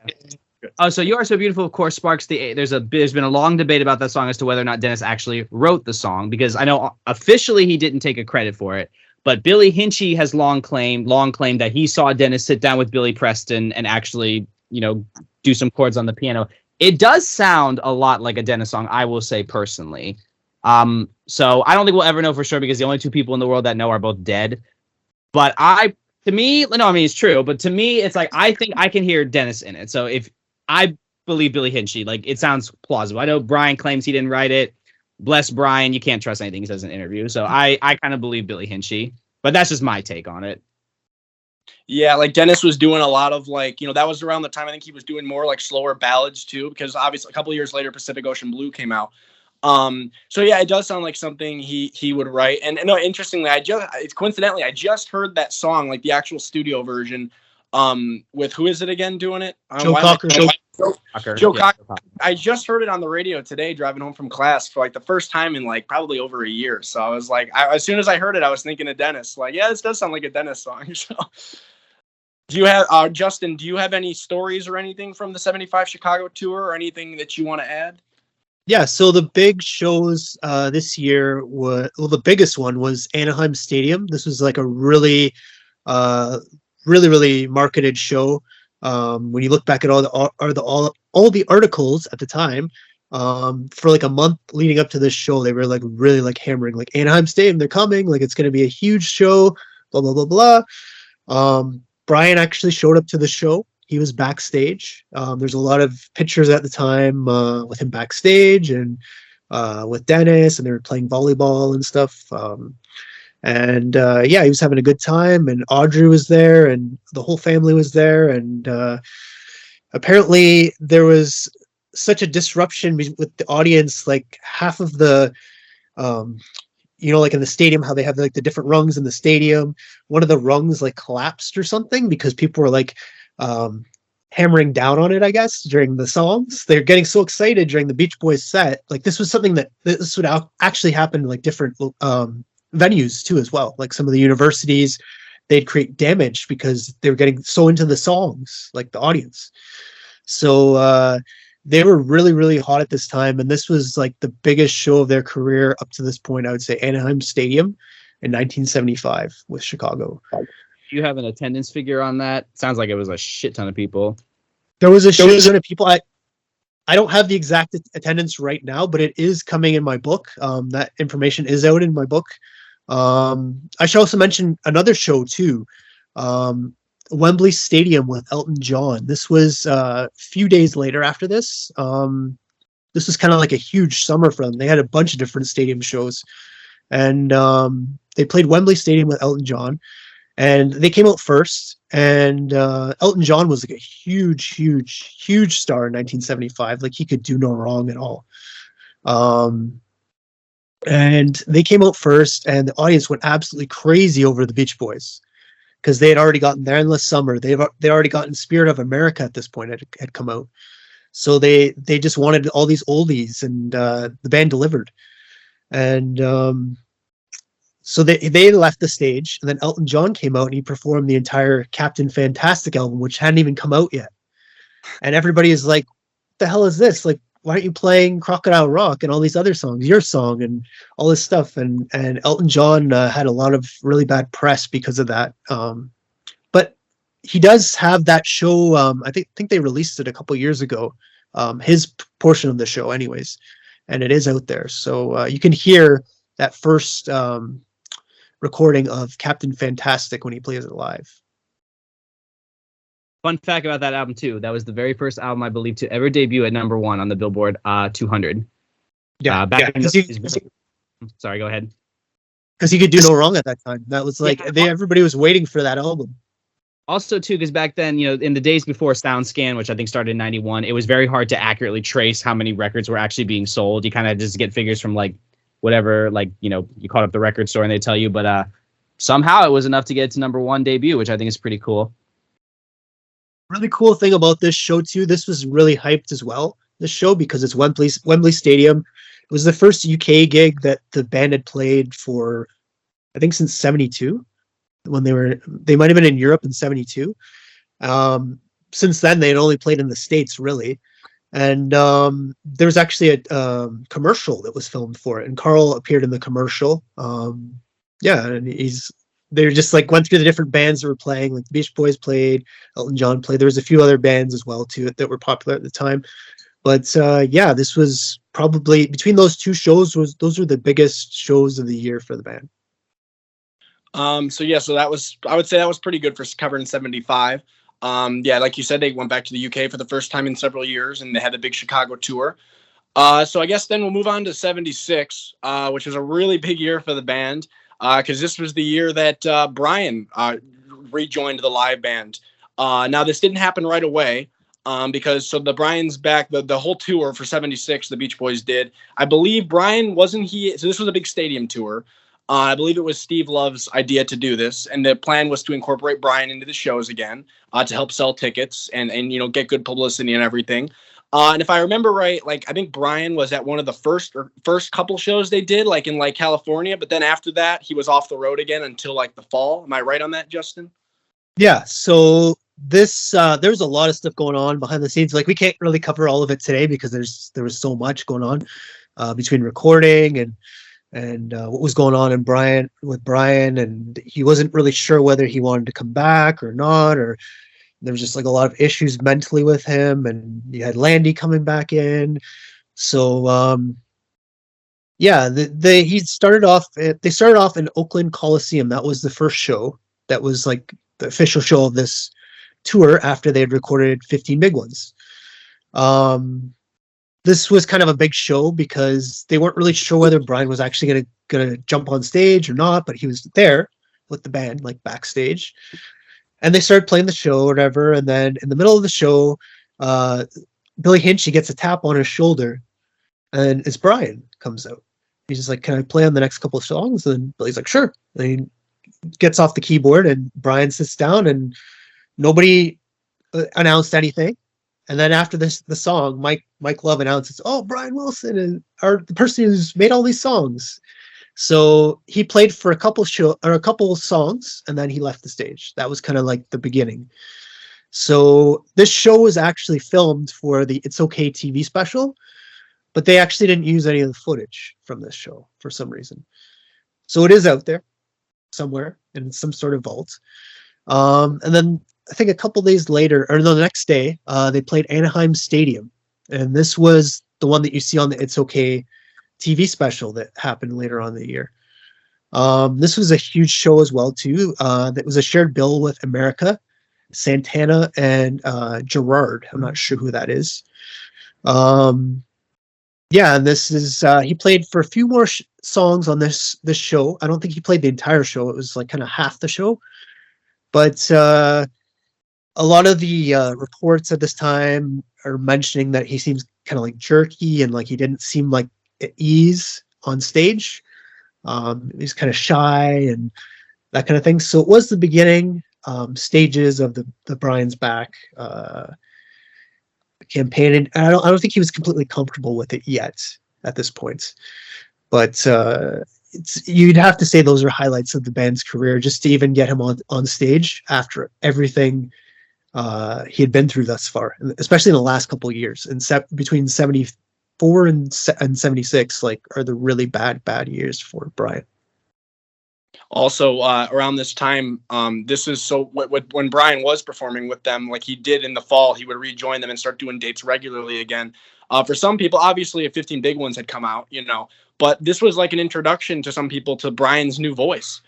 Oh, so You Are So Beautiful, of course, sparks there's been a long debate about that song as to whether or not Dennis actually wrote the song, because I know officially he didn't take a credit for it, but Billy Hinchy has long claimed that he saw Dennis sit down with Billy Preston and actually, do some chords on the piano. It does sound a lot like a Dennis song, I will say personally. So I don't think we'll ever know for sure, because the only two people in the world that know are both dead. But it's true. But to me, it's like, I think I can hear Dennis in it. So if I believe Billy Hinchy, like it sounds plausible. I know Brian claims he didn't write it. Bless Brian. You can't trust anything he says in an interview. So I kind of believe Billy Hinchy, but that's just my take on it. Yeah, like Dennis was doing a lot of like, that was around the time I think he was doing more like slower ballads too, because obviously a couple of years later Pacific Ocean Blue came out. So yeah, it does sound like something he would write. And no, interestingly, I just heard that song, like the actual studio version, with who is it again doing it? Joe Cocker. Joe Cocker. I just heard it on the radio today, driving home from class for like the first time in like probably over a year. So I was like, as soon as I heard it, I was thinking of Dennis. Like, yeah, this does sound like a Dennis song. So, do you have Justin? Do you have any stories or anything from the '75 Chicago tour, or anything that you want to add? Yeah, so the big shows this year the biggest one was Anaheim Stadium. This was like a really marketed show. When you look back at all the articles at the time, for like a month leading up to this show, they were like really like hammering like Anaheim Stadium, they're coming, like it's going to be a huge show, blah blah blah blah. Brian actually showed up to the show. He was backstage. There's a lot of pictures at the time with him backstage and with Dennis, and they were playing volleyball and stuff. He was having a good time, and Audrey was there, and the whole family was there. And apparently there was such a disruption with the audience, like half of the, like in the stadium, how they have like the different rungs in the stadium. One of the rungs like collapsed or something because people were like hammering down on it, I guess, during the songs. They're getting so excited during the Beach Boys set. Like this was something that this would actually happen in like different venues too as well. Like some of the universities, they'd create damage because they were getting so into the songs, like the audience. So they were really, really hot at this time. And this was like the biggest show of their career up to this point, I would say, Anaheim Stadium in 1975 with Chicago. Do you have an attendance figure on that? Sounds like it was a shit ton of people. There was a shit ton of people. I don't have the exact attendance right now, but it is coming in my book. That information is out in my book. I should also mention another show too. Wembley Stadium with Elton John. This was a few days later after this. This was kind of like a huge summer for them. They had a bunch of different stadium shows, and they played Wembley Stadium with Elton John, and they came out first. And Elton John was like a huge star in 1975. Like he could do no wrong at all. And they came out first, and the audience went absolutely crazy over the Beach Boys because they had already gotten "There Endless Summer." They already gotten "Spirit of America" at this point had come out, so they just wanted all these oldies, and the band delivered. And so they left the stage, and then Elton John came out and he performed the entire Captain Fantastic album, which hadn't even come out yet. And everybody is like, "What the hell is this? Like, why aren't you playing Crocodile Rock and all these other songs, your song and all this stuff?" And Elton John had a lot of really bad press because of that. But he does have that show. I think they released it a couple years ago. His portion of the show, anyways, and it is out there, so you can hear that first recording of Captain Fantastic when he plays it live. Fun fact about that album too: that was the very first album, I believe, to ever debut at #1 on the Billboard 200. Sorry, go ahead. Because he could do no wrong at that time. That was like everybody was waiting for that album. Also, too, because back then, in the days before SoundScan, which I think started in '91, it was very hard to accurately trace how many records were actually being sold. You kind of just get figures from like whatever, like you called up the record store and they tell you. But somehow it was enough to get to #1 debut, which I think is pretty cool. Really cool thing about this show too, this was really hyped as well, this show, because it's Wembley Stadium. It was the first UK gig that the band had played for, I think, since 72, when they might have been in Europe in 72. Since then they had only played in the States, really. And there was actually a commercial that was filmed for it, and Carl appeared in the commercial. And they just like went through the different bands that were playing. Like the Beach Boys played, Elton John played. There was a few other bands as well too that were popular at the time. But this was probably, between those two shows, those were the biggest shows of the year for the band. So that was, I would say that was pretty good for covering 75. Like you said, they went back to the UK for the first time in several years, and they had a big Chicago tour. So I guess then we'll move on to 76, which was a really big year for the band. Because this was the year that Brian rejoined the live band. Now, this didn't happen right away because the Brian's back, the whole tour for 76, the Beach Boys did. I believe Brian, so this was a big stadium tour. I believe it was Steve Love's idea to do this, and the plan was to incorporate Brian into the shows again to help sell tickets and get good publicity and everything. And if I remember right, like I think Brian was at one of the first couple shows they did, like in California, but then after that he was off the road again until like the fall. Am I right on that, Justin? Yeah. So this there's a lot of stuff going on behind the scenes. Like we can't really cover all of it today because there was so much going on between recording and what was going on with Brian, and he wasn't really sure whether he wanted to come back or not, or there was just like a lot of issues mentally with him, and you had Landy coming back in. So they started off in Oakland Coliseum. That was the first show. That was like the official show of this tour after they had recorded 15 Big Ones. This was kind of a big show because they weren't really sure whether Brian was actually gonna jump on stage or not, but he was there with the band, like backstage. And they started playing the show or whatever, and then in the middle of the show, Billy Hinchy gets a tap on his shoulder, and it's Brian comes out. He's just like, "Can I play on the next couple of songs?" And Billy's like, "Sure." And he gets off the keyboard, and Brian sits down, and nobody announced anything. And then after the song, Mike Love announces, "Oh, Brian Wilson, or the person who's made all these songs." So he played for a couple songs, and then he left the stage. That was kind of like the beginning. So this show was actually filmed for the It's Okay TV special, but they actually didn't use any of the footage from this show for some reason. So it is out there somewhere in some sort of vault. And then I think a couple days later, or no, the next day, they played Anaheim Stadium, and this was the one that you see on the It's Okay TV special that happened later on in the year. This was a huge show as well too. That was a shared bill with America, Santana, and Gerard. I'm not sure who that is. Yeah, and this is he played for a few more songs on this show. I don't think he played the entire show. It was like kind of half the show. But a lot of the reports at this time are mentioning that he seems kind of like jerky and like he didn't seem like at ease on stage. He's kind of shy and that kind of thing. So it was the beginning stages of the Brian's Back campaign, and I don't think he was completely comfortable with it yet at this point. But you'd have to say those are highlights of the band's career, just to even get him on stage after everything he had been through thus far, especially in the last couple of years. And between 74 and 76, like, are the really bad years for Brian. Also, around this time, this is so when Brian was performing with them, like he did in the fall, he would rejoin them and start doing dates regularly again. For some people, obviously, if 15 Big Ones had come out, but this was like an introduction to some people to Brian's new voice.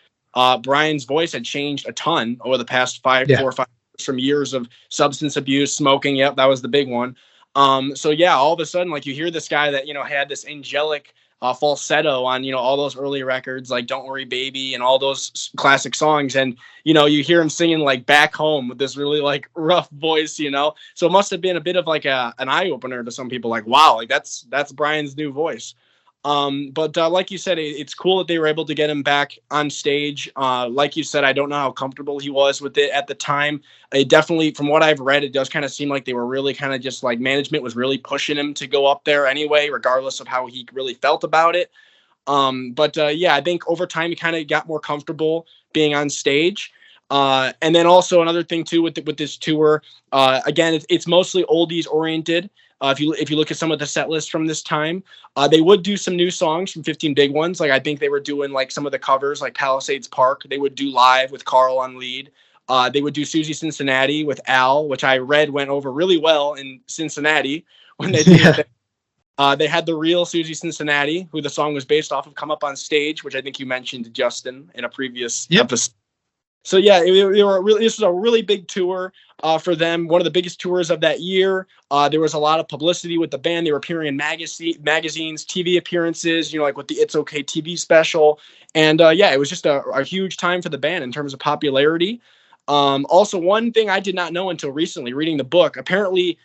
Brian's voice had changed a ton over the past 4 or 5 years, from years of substance abuse, smoking. Yep, that was the big one. So yeah, all of a sudden, like you hear this guy that had this angelic falsetto on all those early records like Don't Worry Baby and all those classic songs, and you hear him singing like Back Home with this really like rough voice, so it must have been a bit of like an eye-opener to some people, like, wow, like that's Brian's new voice. But like you said, it's cool that they were able to get him back on stage. Like you said, I don't know how comfortable he was with it at the time. It definitely, from what I've read, it does kind of seem like they were really kind of just like management was really pushing him to go up there anyway, regardless of how he really felt about it. But yeah, I think over time he kind of got more comfortable being on stage. And then also another thing too with this tour, again, it's mostly oldies oriented. If you look at some of the set lists from this time, they would do some new songs from 15 Big Ones. Like I think they were doing like some of the covers, like Palisades Park. They would do live with Carl on lead. They would do Susie Cincinnati with Al, which I read went over really well in Cincinnati when they did it. They had the real Susie Cincinnati, who the song was based off of, come up on stage, which I think you mentioned to Justin in a previous episode. So yeah, this was a really big tour for them. One of the biggest tours of that year. There was a lot of publicity with the band. They were appearing in magazines, TV appearances, like with the It's Okay TV special. And yeah, it was just a huge time for the band in terms of popularity. Also, one thing I did not know until recently, reading the book, apparently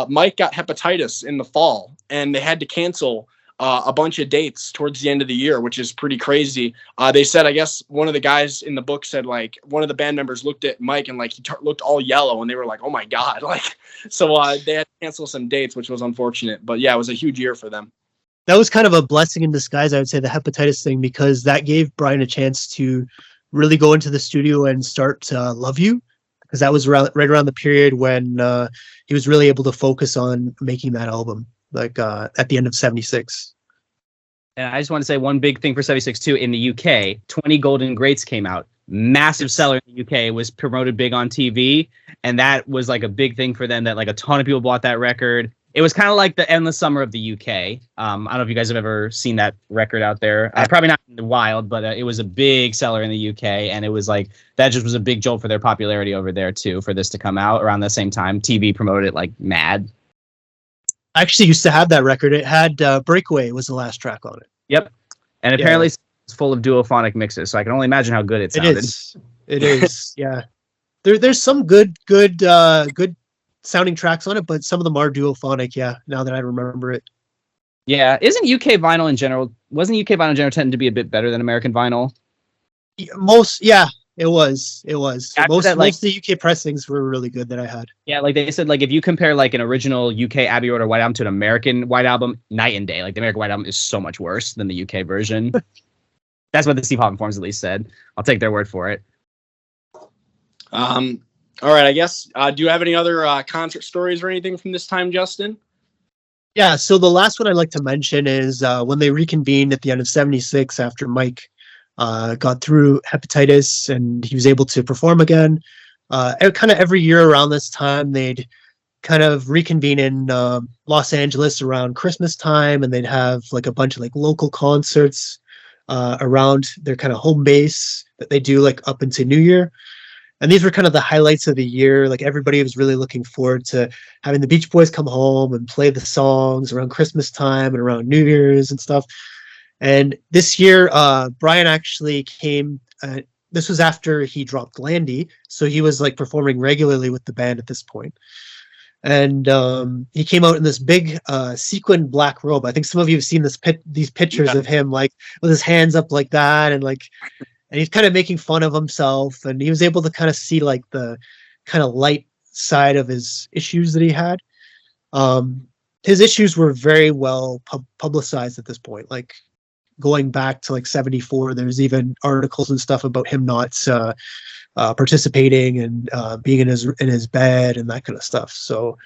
Mike got hepatitis in the fall, and they had to cancel a bunch of dates towards the end of the year, which is pretty crazy. They said, I guess one of the guys in the book said, like, one of the band members looked at Mike and like he looked all yellow, and they were like, oh my God. Like, so they had to cancel some dates, which was unfortunate, but yeah, it was a huge year for them. That was kind of a blessing in disguise, I would say, the hepatitis thing, because that gave Brian a chance to really go into the studio and start Love You, because that was right around the period when he was really able to focus on making that album, like at the end of 76. And I just want to say one big thing for 76 too. In the UK, 20 Golden Greats came out. Massive seller in the UK. It was promoted big on TV, and that was like a big thing for them, that like a ton of people bought that record. It was kind of like the Endless Summer of the UK. I don't know if you guys have ever seen that record out there. Probably not in the wild, but it was a big seller in the UK, and it was like that just was a big jolt for their popularity over there too, for this to come out around the same time. TV promoted it like mad. I actually used to have that record. It had Breakaway was the last track on it. Yep. And apparently it's full of duophonic mixes, so I can only imagine how good it sounded. It is. Yeah. There's some good sounding tracks on it, but some of them are duophonic, now that I remember it. Yeah. Wasn't UK vinyl in general tending to be a bit better than American vinyl? It was. Most of the UK pressings were really good that I had. Yeah, like they said, like if you compare like an original UK Abbey Road or White Album to an American White Album, night and day. Like the American White Album is so much worse than the UK version. That's what the Steve Hoffman forums at least said. I'll take their word for it. All right, I guess. Do you have any other concert stories or anything from this time, Justin? Yeah, so the last one I'd like to mention is when they reconvened at the end of 76 after Mike got through hepatitis and he was able to perform again. Kind of every year around this time, they'd kind of reconvene in Los Angeles around Christmas time, and they'd have like a bunch of like local concerts around their kind of home base that they do like up into New Year. And these were kind of the highlights of the year. Like everybody was really looking forward to having the Beach Boys come home and play the songs around Christmas time and around New Year's and stuff. And this year, Brian actually came. This was after he dropped Landy, so he was like performing regularly with the band at this point. And he came out in this big sequin black robe. I think some of you have seen these pictures of him like with his hands up like that, and he's kind of making fun of himself. And he was able to kind of see like the kind of light side of his issues that he had. His issues were very well publicized at this point. Like going back to like 74, there's even articles and stuff about him not participating and being in his bed and that kind of stuff. So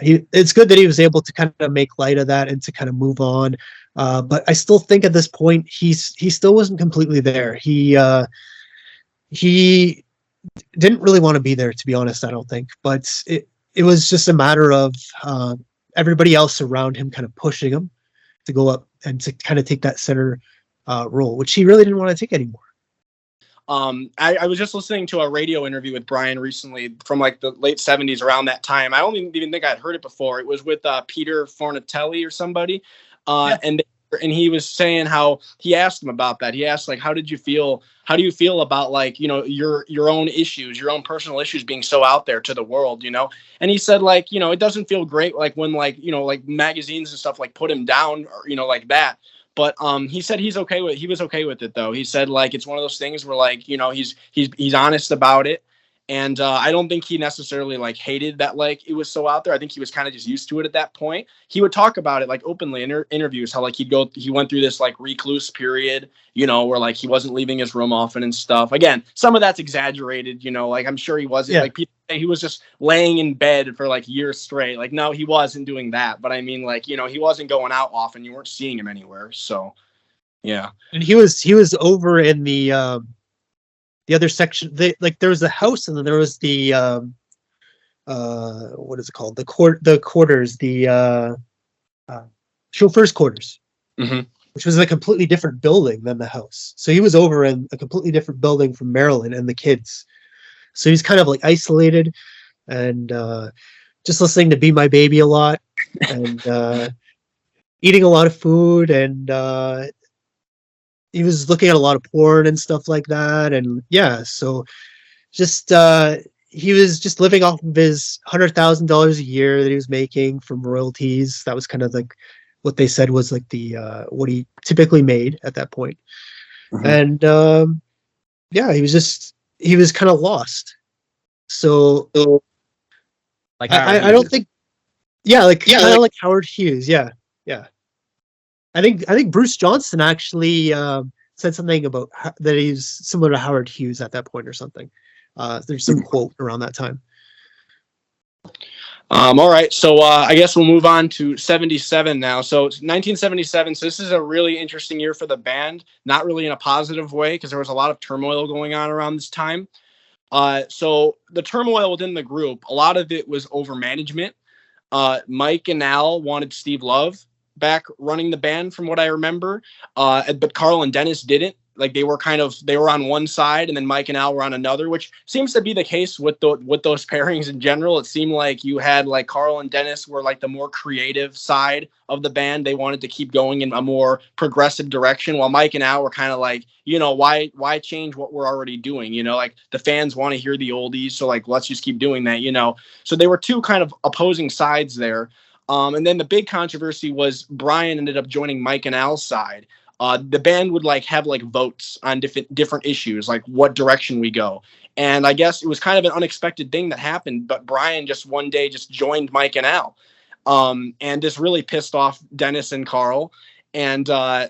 it's good that he was able to kind of make light of that and to kind of move on. But I still think at this point he still wasn't completely there. He didn't really want to be there, to be honest, I don't think. But it was just a matter of everybody else around him kind of pushing him to go up and to kind of take that center role, which he really didn't want to take anymore. I was just listening to a radio interview with Brian recently from like the late 70s, around that time. I don't even think I'd heard it before. It was with Peter Fornatelli or somebody. And he was saying how he asked him about that. He asked, like, how do you feel about, like, you know, your own issues, your own personal issues being so out there to the world, you know? And he said, like, you know, it doesn't feel great, like when, like, you know, like magazines and stuff like put him down, or, you know, like that. But he said he was okay with it, though. He said, like, it's one of those things where, like, you know, he's honest about it. And I don't think he necessarily like hated that, like, it was so out there. I think he was kind of just used to it at that point. He would talk about it like openly in interviews, how like he went through this like recluse period, you know, where like he wasn't leaving his room often and stuff. Again, some of that's exaggerated, you know, like I'm sure he wasn't like people say he was just laying in bed for like years straight. Like, no, he wasn't doing that. But I mean, like, you know, he wasn't going out often. You weren't seeing him anywhere. So, yeah. And he was over in the other section. Like there was the house, and then there was the what is it called? The quarters, the chauffeur's quarters, which was a completely different building than the house. So he was over in a completely different building from Maryland and the kids. So he's kind of like isolated and just listening to Be My Baby a lot and eating a lot of food, and he was looking at a lot of porn and stuff like that. And yeah, so just he was just living off of his $100,000 a year that he was making from royalties. That was kind of like what they said was like the what he typically made at that point. And yeah, he was kind of lost. So Like I don't think like Howard Hughes. Yeah. I think Bruce Johnston actually said something about that he's similar to Howard Hughes at that point or something. There's some quote around that time. All right, so I guess we'll move on to 77 now. So it's 1977. So this is a really interesting year for the band, not really in a positive way because there was a lot of turmoil going on around this time. So the turmoil within the group, a lot of it was over management. Mike and Al wanted Steve Love back running the band, from what I remember, but Carl and Dennis didn't. Like they were on one side, and then Mike and Al were on another, which seems to be the case with those pairings in general. It seemed like you had like Carl and Dennis were like the more creative side of the band. They wanted to keep going in a more progressive direction, while Mike and Al were kind of like, you know, why change what we're already doing? You know, like the fans want to hear the oldies, so like let's just keep doing that. You know, so they were two kind of opposing sides there. And then the big controversy was Brian ended up joining Mike and Al's side. The band would like have like votes on different issues, like what direction we go. And I guess it was kind of an unexpected thing that happened, but Brian just one day just joined Mike and Al. And this really pissed off Dennis and Carl. And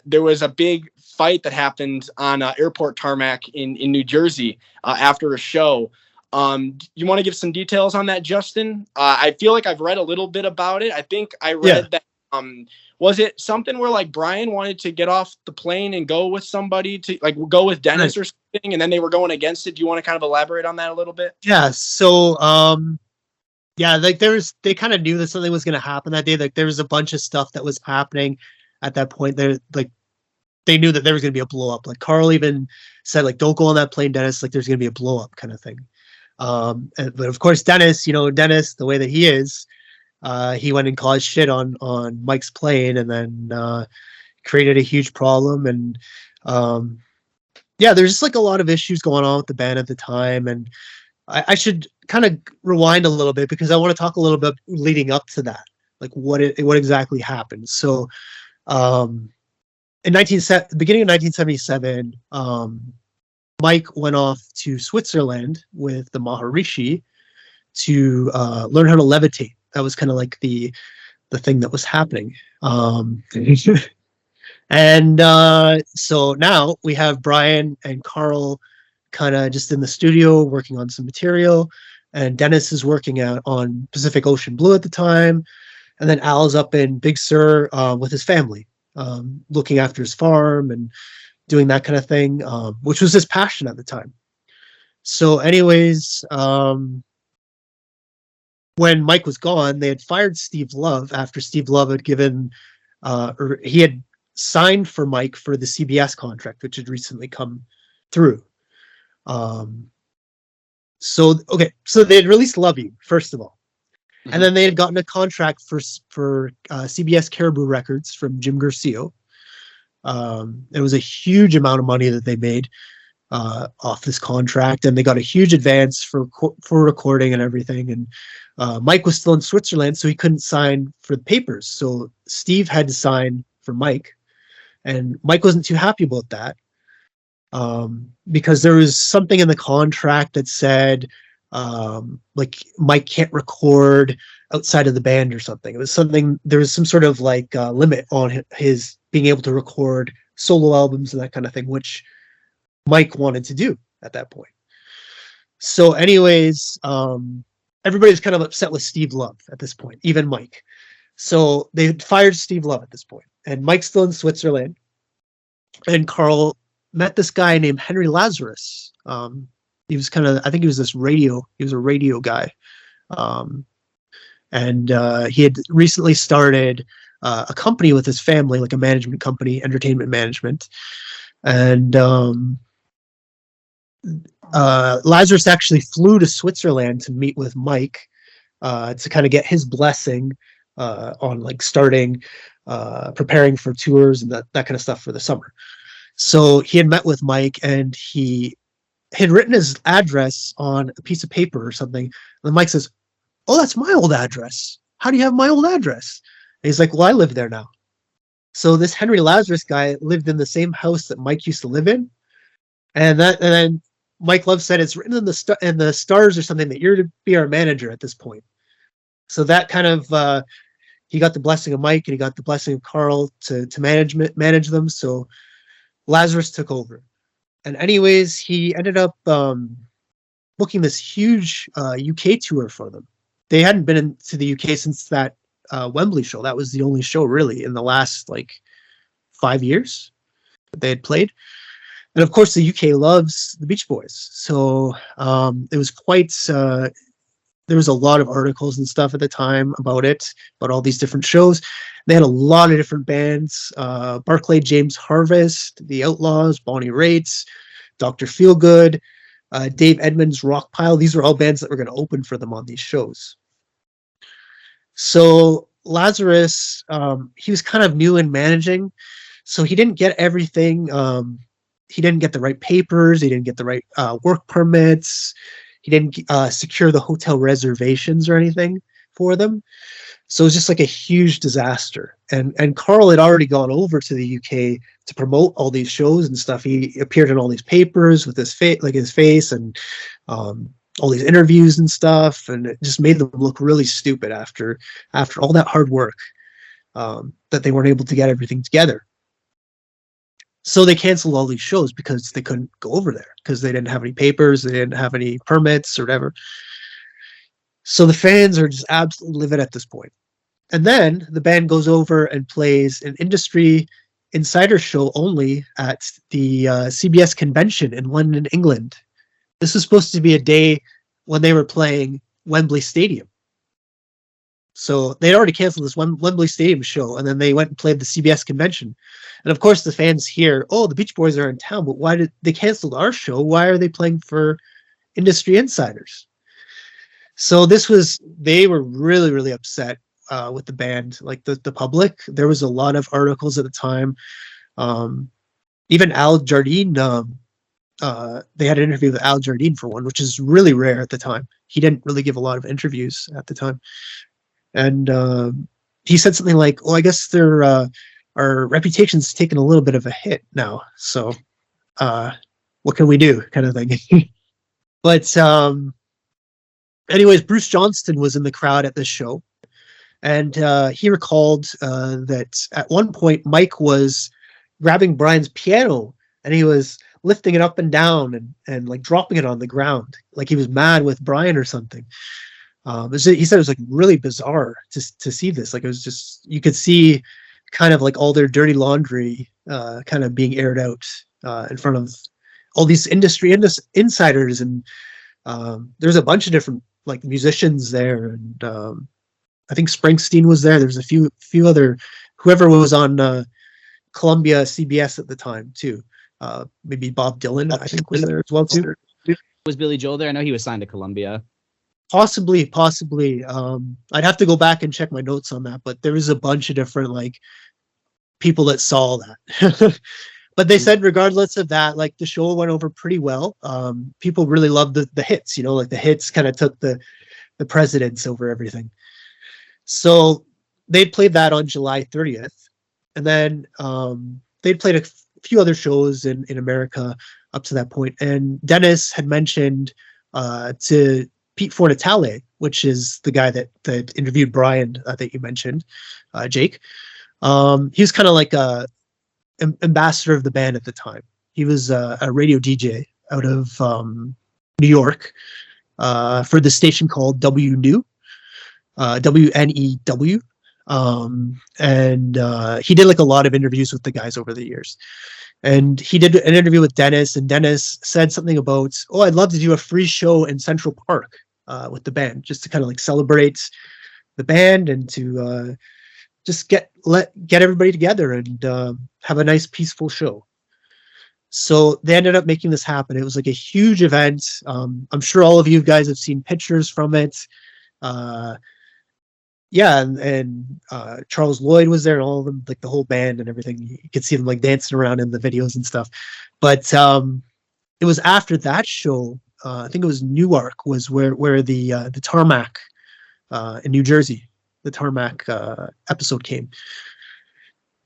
there was a big fight that happened on airport tarmac in New Jersey after a show. You want to give some details on that, Justin? I feel like I've read a little bit about it. I think I read that. Was it something where like Brian wanted to get off the plane and go with somebody to like go with Dennis or something, and then they were going against it? Do you want to kind of elaborate on that a little bit? Yeah. So, like they kind of knew that something was going to happen that day. Like there was a bunch of stuff that was happening at that point. They knew that there was going to be a blow up. Like Carl even said, like, don't go on that plane, Dennis. Like there's going to be a blow up kind of thing. But of course, Dennis, Dennis, the way that he is, he went and caused shit on Mike's playing, and then created a huge problem. And yeah, there's just like a lot of issues going on with the band at the time. And I should kind of rewind a little bit because I want to talk a little bit leading up to that, like what exactly happened. So in beginning of 1977, Mike went off to Switzerland with the Maharishi to learn how to levitate. That was kind of like the thing that was happening. And so now we have Brian and Carl kind of just in the studio working on some material, and Dennis is working out on Pacific Ocean Blue at the time, and then Al's up in Big Sur with his family, looking after his farm and doing that kind of thing, which was his passion at the time. So anyways, when Mike was gone, they had fired Steve Love after Steve Love had given, or he had signed for Mike for the CBS contract, which had recently come through. So they had released Love You, first of all. Mm-hmm. And then they had gotten a contract for CBS Caribou Records from Jim Garcia. It was a huge amount of money that they made off this contract, and they got a huge advance for recording and everything. And Mike was still in Switzerland, so he couldn't sign for the papers. So Steve had to sign for Mike, and Mike wasn't too happy about that because there was something in the contract that said like Mike can't record outside of the band or something. It was something, there was some sort of like limit on his being able to record solo albums and that kind of thing, which Mike wanted to do at that point. So anyways, everybody's kind of upset with Steve Love at this point, even Mike. So they fired Steve Love at this point, and Mike's still in Switzerland. And Carl met this guy named Henry Lazarus. He was I think he was a radio guy. And he had recently started a company with his family, like a management company, entertainment management. And Lazarus actually flew to Switzerland to meet with Mike to kind of get his blessing on like starting, preparing for tours and that kind of stuff for the summer. So he had met with Mike, and he had written his address on a piece of paper or something. And Mike says, "Oh, that's my old address. How do you have my old address?" And he's like, "Well, I live there now." So this Henry Lazarus guy lived in the same house that Mike used to live in. And then Mike Love said, "It's written in the stars or something that you're to be our manager at this point." So that kind of, he got the blessing of Mike, and he got the blessing of Carl to manage them. So Lazarus took over. And anyways, he ended up booking this huge UK tour for them. They hadn't been into the UK since that Wembley show. That was the only show really in the last like 5 years that they had played. And of course, the UK loves the Beach Boys. So it was quite, there was a lot of articles and stuff at the time about all these different shows. They had a lot of different bands, Barclay James Harvest, The Outlaws, Bonnie Raitt, Dr. Feelgood, Dave Edmunds' Rockpile. These were all bands that were going to open for them on these shows. So Lazarus, he was kind of new in managing, so he didn't get everything. He didn't get the right papers. He didn't get the right work permits. He didn't secure the hotel reservations or anything for them. So it was just like a huge disaster. And Carl had already gone over to the UK to promote all these shows and stuff. He appeared in all these papers with his face and all these interviews and stuff. And it just made them look really stupid after all that hard work that they weren't able to get everything together. So they canceled all these shows because they couldn't go over there because they didn't have any papers, they didn't have any permits or whatever. So the fans are just absolutely livid at this point. And then the band goes over and plays an industry insider show only at the CBS convention in London, England. This was supposed to be a day when they were playing Wembley Stadium. So they'd already canceled this Wembley Stadium show, and then they went and played the CBS convention. And of course, the fans hear, "Oh, the Beach Boys are in town, but why did they cancel our show? Why are they playing for industry insiders. So they were really, really upset with the band, like the public. There was a lot of articles at the time. Even Al Jardine, they had an interview with Al Jardine for one, which is really rare at the time. He didn't really give a lot of interviews at the time. And he said something like, "Oh, I guess our reputation's taken a little bit of a hit now. So what can we do?" kind of thing. But anyways, Bruce Johnston was in the crowd at this show. And he recalled that at one point, Mike was grabbing Brian's piano and he was lifting it up and down and like dropping it on the ground, like he was mad with Brian or something. He said it was like really bizarre to see this. Like it was just, you could see kind of like all their dirty laundry kind of being aired out in front of all these industry insiders. And there's a bunch of different like musicians there. And I think Springsteen was there. There's a few other, whoever was on Columbia CBS at the time too. Maybe Bob Dylan, I think, was there as well too. Was Billy Joel there? I know he was signed to Columbia. Possibly. I'd have to go back and check my notes on that, but there was a bunch of different like people that saw that. But they said regardless of that, like the show went over pretty well. People really loved the hits, like the hits kind of took the precedence over everything. So they'd played that on July 30th. And then they'd played a few other shows in America up to that point. And Dennis had mentioned to Pete Fornatale, which is the guy that interviewed Brian that you mentioned, Jake. He was kind of like a ambassador of the band at the time. He was a radio DJ out of New York for the station called WNEW. WNEW. And he did like a lot of interviews with the guys over the years. And he did an interview with Dennis, and Dennis said something about, "Oh, I'd love to do a free show in Central Park with the band, just to kind of like celebrate the band and to just get everybody together and have a nice peaceful show." So they ended up making this happen. It was like a huge event. I'm sure all of you guys have seen pictures from it. Yeah, and Charles Lloyd was there, and all of them, like the whole band and everything. You could see them like dancing around in the videos and stuff. But it was after that show. I think it was Newark was where the Tarmac in New Jersey, the Tarmac episode came.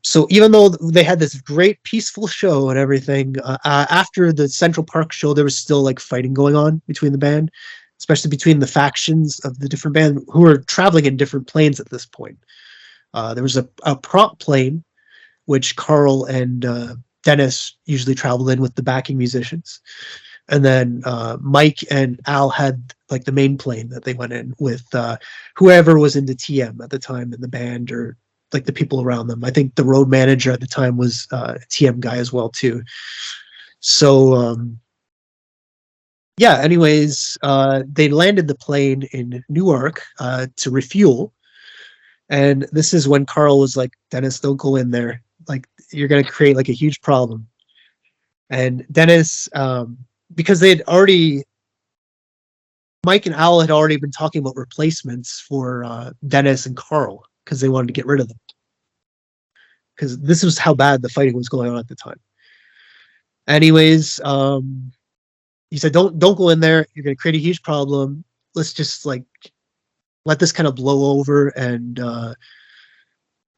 So even though they had this great peaceful show and everything, after the Central Park show, there was still like fighting going on between the band, especially between the factions of the different band who were traveling in different planes at this point. There was a prop plane, which Carl and Dennis usually traveled in with the backing musicians. And then Mike and Al had like the main plane that they went in with whoever was into TM at the time in the band, or like the people around them. I think the road manager at the time was a TM guy as well too. So yeah, anyways, they landed the plane in Newark to refuel. And this is when Carl was like, "Dennis, don't go in there. Like, you're going to create like a huge problem." And Dennis, because Mike and Al had already been talking about replacements for Dennis and Carl because they wanted to get rid of them. Because this was how bad the fighting was going on at the time. Anyways, he said, don't go in there. You're going to create a huge problem. Let's just like let this kind of blow over and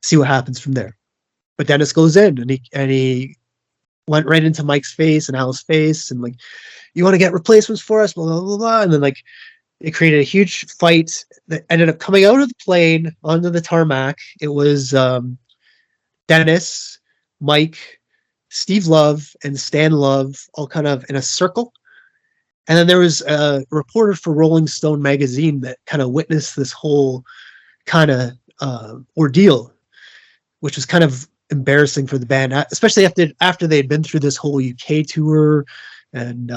see what happens from there. But Dennis goes in and he went right into Mike's face and Al's face and like, "You want to get replacements for us?" Blah, blah, blah, blah. And then like it created a huge fight that ended up coming out of the plane onto the tarmac. It was Dennis, Mike, Steve Love, and Stan Love all kind of in a circle. And then there was a reporter for Rolling Stone magazine that kind of witnessed this whole kind of ordeal, which was kind of embarrassing for the band, especially after they had been through this whole UK tour and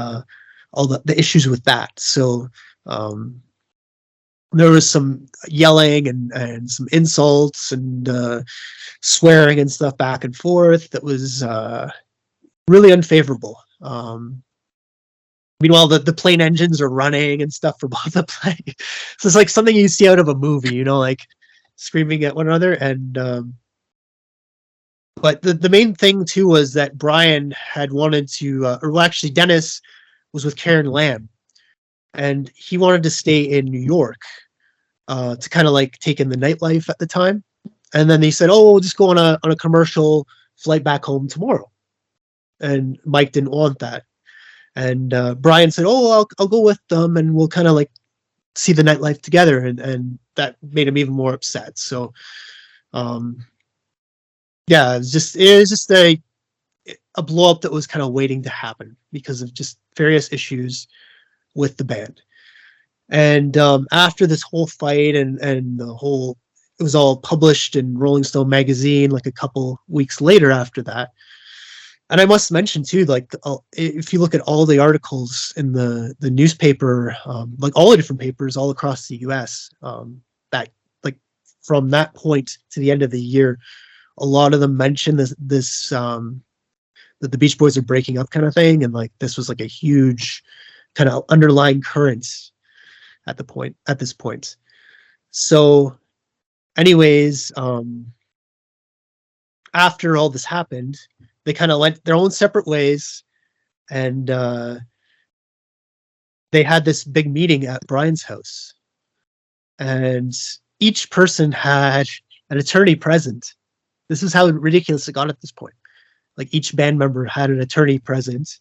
all the issues with that. So there was some yelling and some insults and swearing and stuff back and forth that was really unfavorable. Meanwhile, the plane engines are running and stuff from on the plane. So it's like something you see out of a movie, like screaming at one another. And but the main thing too was that Brian had wanted to, actually Dennis was with Karen Lamb, and he wanted to stay in New York to kind of like take in the nightlife at the time. And then they said, "Oh, we'll just go on a commercial flight back home tomorrow." And Mike didn't want that. And Brian said, "Oh, I'll go with them, and we'll kind of like see the nightlife together." And that made him even more upset. So, yeah, it was just a blow up that was kind of waiting to happen because of just various issues with the band. And after this whole fight and the whole, it was all published in Rolling Stone magazine like a couple weeks later after that. And I must mention too, like if you look at all the articles in the newspaper, like all the different papers all across the U.S., that like from that point to the end of the year, a lot of them mention this that the Beach Boys are breaking up kind of thing, and like this was like a huge kind of underlying current at this point. So, anyways, after all this happened, they kind of went their own separate ways, and they had this big meeting at Brian's house, and each person had an attorney present. This is how ridiculous it got at this point. Like each band member had an attorney present,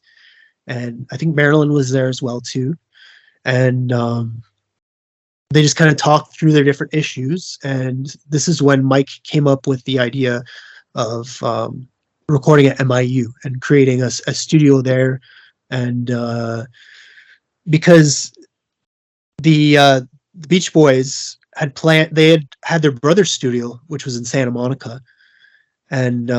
and I think Marilyn was there as well too. And they just kind of talked through their different issues. And this is when Mike came up with the idea of recording at MIU and creating a studio there. And because the Beach Boys had their brother's studio, which was in Santa Monica. And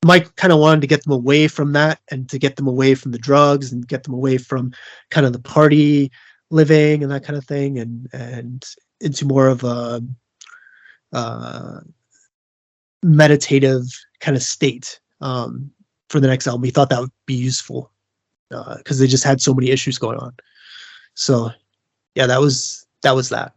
Mike kind of wanted to get them away from that and to get them away from the drugs and get them away from kind of the party living and that kind of thing, and into more of a meditative kind of state for the next album. He thought that would be useful because they just had so many issues going on. So yeah, that was that.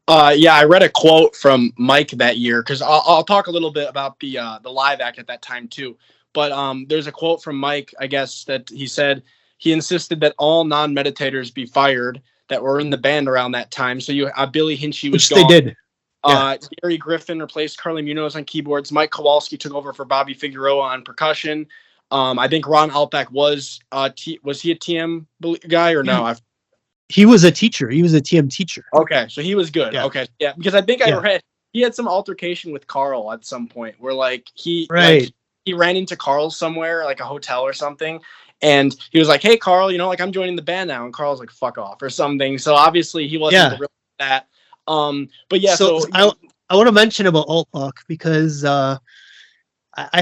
Yeah, I read a quote from Mike that year because I'll talk a little bit about the live act at that time too. But there's a quote from Mike, I guess, that he said he insisted that all non-meditators be fired that were in the band around that time. So Billy Hinchy was gone. They did. Yeah. Gary Griffin replaced Carly Munoz on keyboards. Mike Kowalski took over for Bobby Figueroa on percussion. I think Ron Altbeck was he a TM guy or no? He was a teacher. He was a TM teacher. Okay, so he was good. Yeah. Okay, yeah, because I think I read he had some altercation with Carl at some point where like he ran into Carl somewhere, like a hotel or something, and he was like, "Hey, Carl, like I'm joining the band now," and Carl's like, "Fuck off" or something. So obviously he wasn't real that. But yeah, so I want to mention about Altbach because I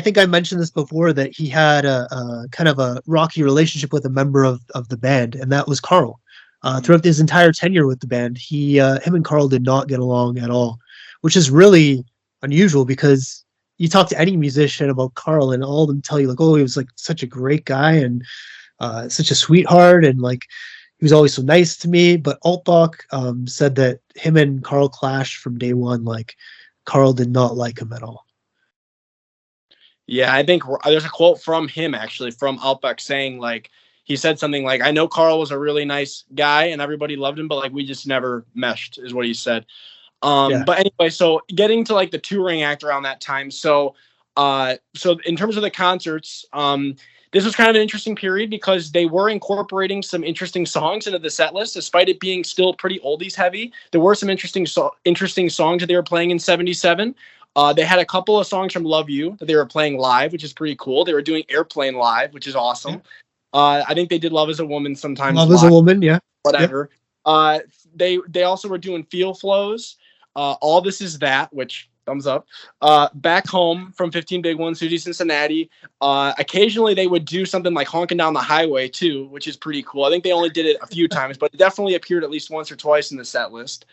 think I mentioned this before that he had a kind of a rocky relationship with a member of the band, and that was Carl. Throughout his entire tenure with the band, him and Carl did not get along at all, which is really unusual because you talk to any musician about Carl and all of them tell you like, oh, he was like such a great guy and such a sweetheart and like he was always so nice to me. But Altbach said that him and Carl clashed from day one. Like Carl did not like him at all. Yeah, I think there's a quote from him actually from Altbach saying like, he said something like, "I know Carl was a really nice guy and everybody loved him, but like we just never meshed," is what he said. But anyway, so getting to like the touring act around that time. So in terms of the concerts, this was kind of an interesting period because they were incorporating some interesting songs into the set list, despite it being still pretty oldies heavy. There were some interesting songs that they were playing in '77. They had a couple of songs from Love You that they were playing live, which is pretty cool. They were doing Airplane live, which is awesome. Yeah. I think they did Love as a Woman sometimes. Love as a Woman, yeah. Whatever. Yeah. They also were doing Feel Flows. All This Is That, which thumbs up. Back Home from 15 Big Ones, Susie Cincinnati. Occasionally they would do something like Honking Down the Highway too, which is pretty cool. I think they only did it a few times, but it definitely appeared at least once or twice in the set list.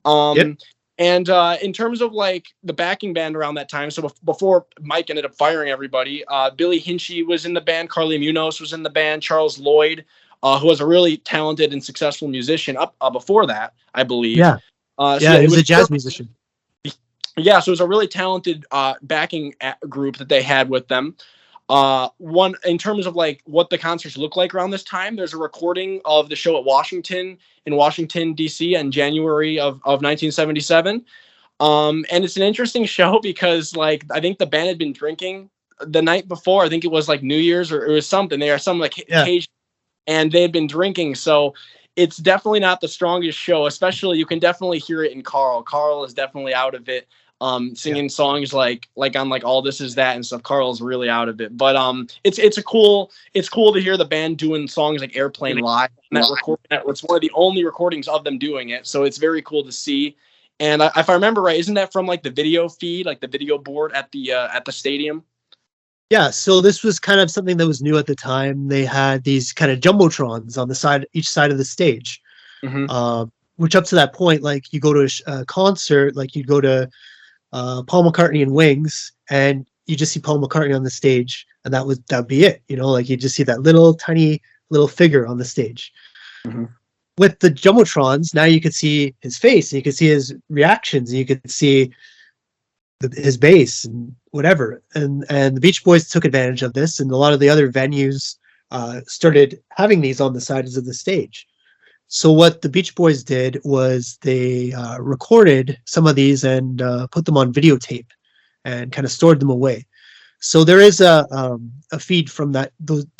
And And in terms of like the backing band around that time, so before Mike ended up firing everybody, Billy Hinchy was in the band, Carly Munoz was in the band, Charles Lloyd, who was a really talented and successful musician up before that, I believe. Yeah. So yeah, he was a jazz musician. Yeah, so it was a really talented backing group that they had with them. One in terms of like what the concerts look like around this time, there's a recording of the show at Washington in Washington D.C. in January of 1977. And it's an interesting show because like I think the band had been drinking the night before. I think it was like New Year's or it was something. They are some like occasion, and they had been drinking, so it's definitely not the strongest show. Especially you can definitely hear it in Carl. Carl is definitely out of it. Singing songs like on like All This Is That and stuff. Carl's really out of it, but it's cool to hear the band doing songs like Airplane live. And it's one of the only recordings of them doing it, so it's very cool to see. And if I remember right, isn't that from like the video feed, like the video board at the stadium? Yeah, so this was kind of something that was new at the time. They had these kind of jumbotrons on the side, each side of the stage, which up to that point, like you go to a concert, like you go to Paul McCartney and Wings, and you just see Paul McCartney on the stage, and that'd be it. You know, like you just see that little tiny little figure on the stage. With the jumbotrons, now you could see his face, and you could see his reactions, and you could see his bass and whatever. And the Beach Boys took advantage of this, and a lot of the other venues started having these on the sides of the stage. So what the Beach Boys did was they recorded some of these and put them on videotape and kind of stored them away. So there is a feed from the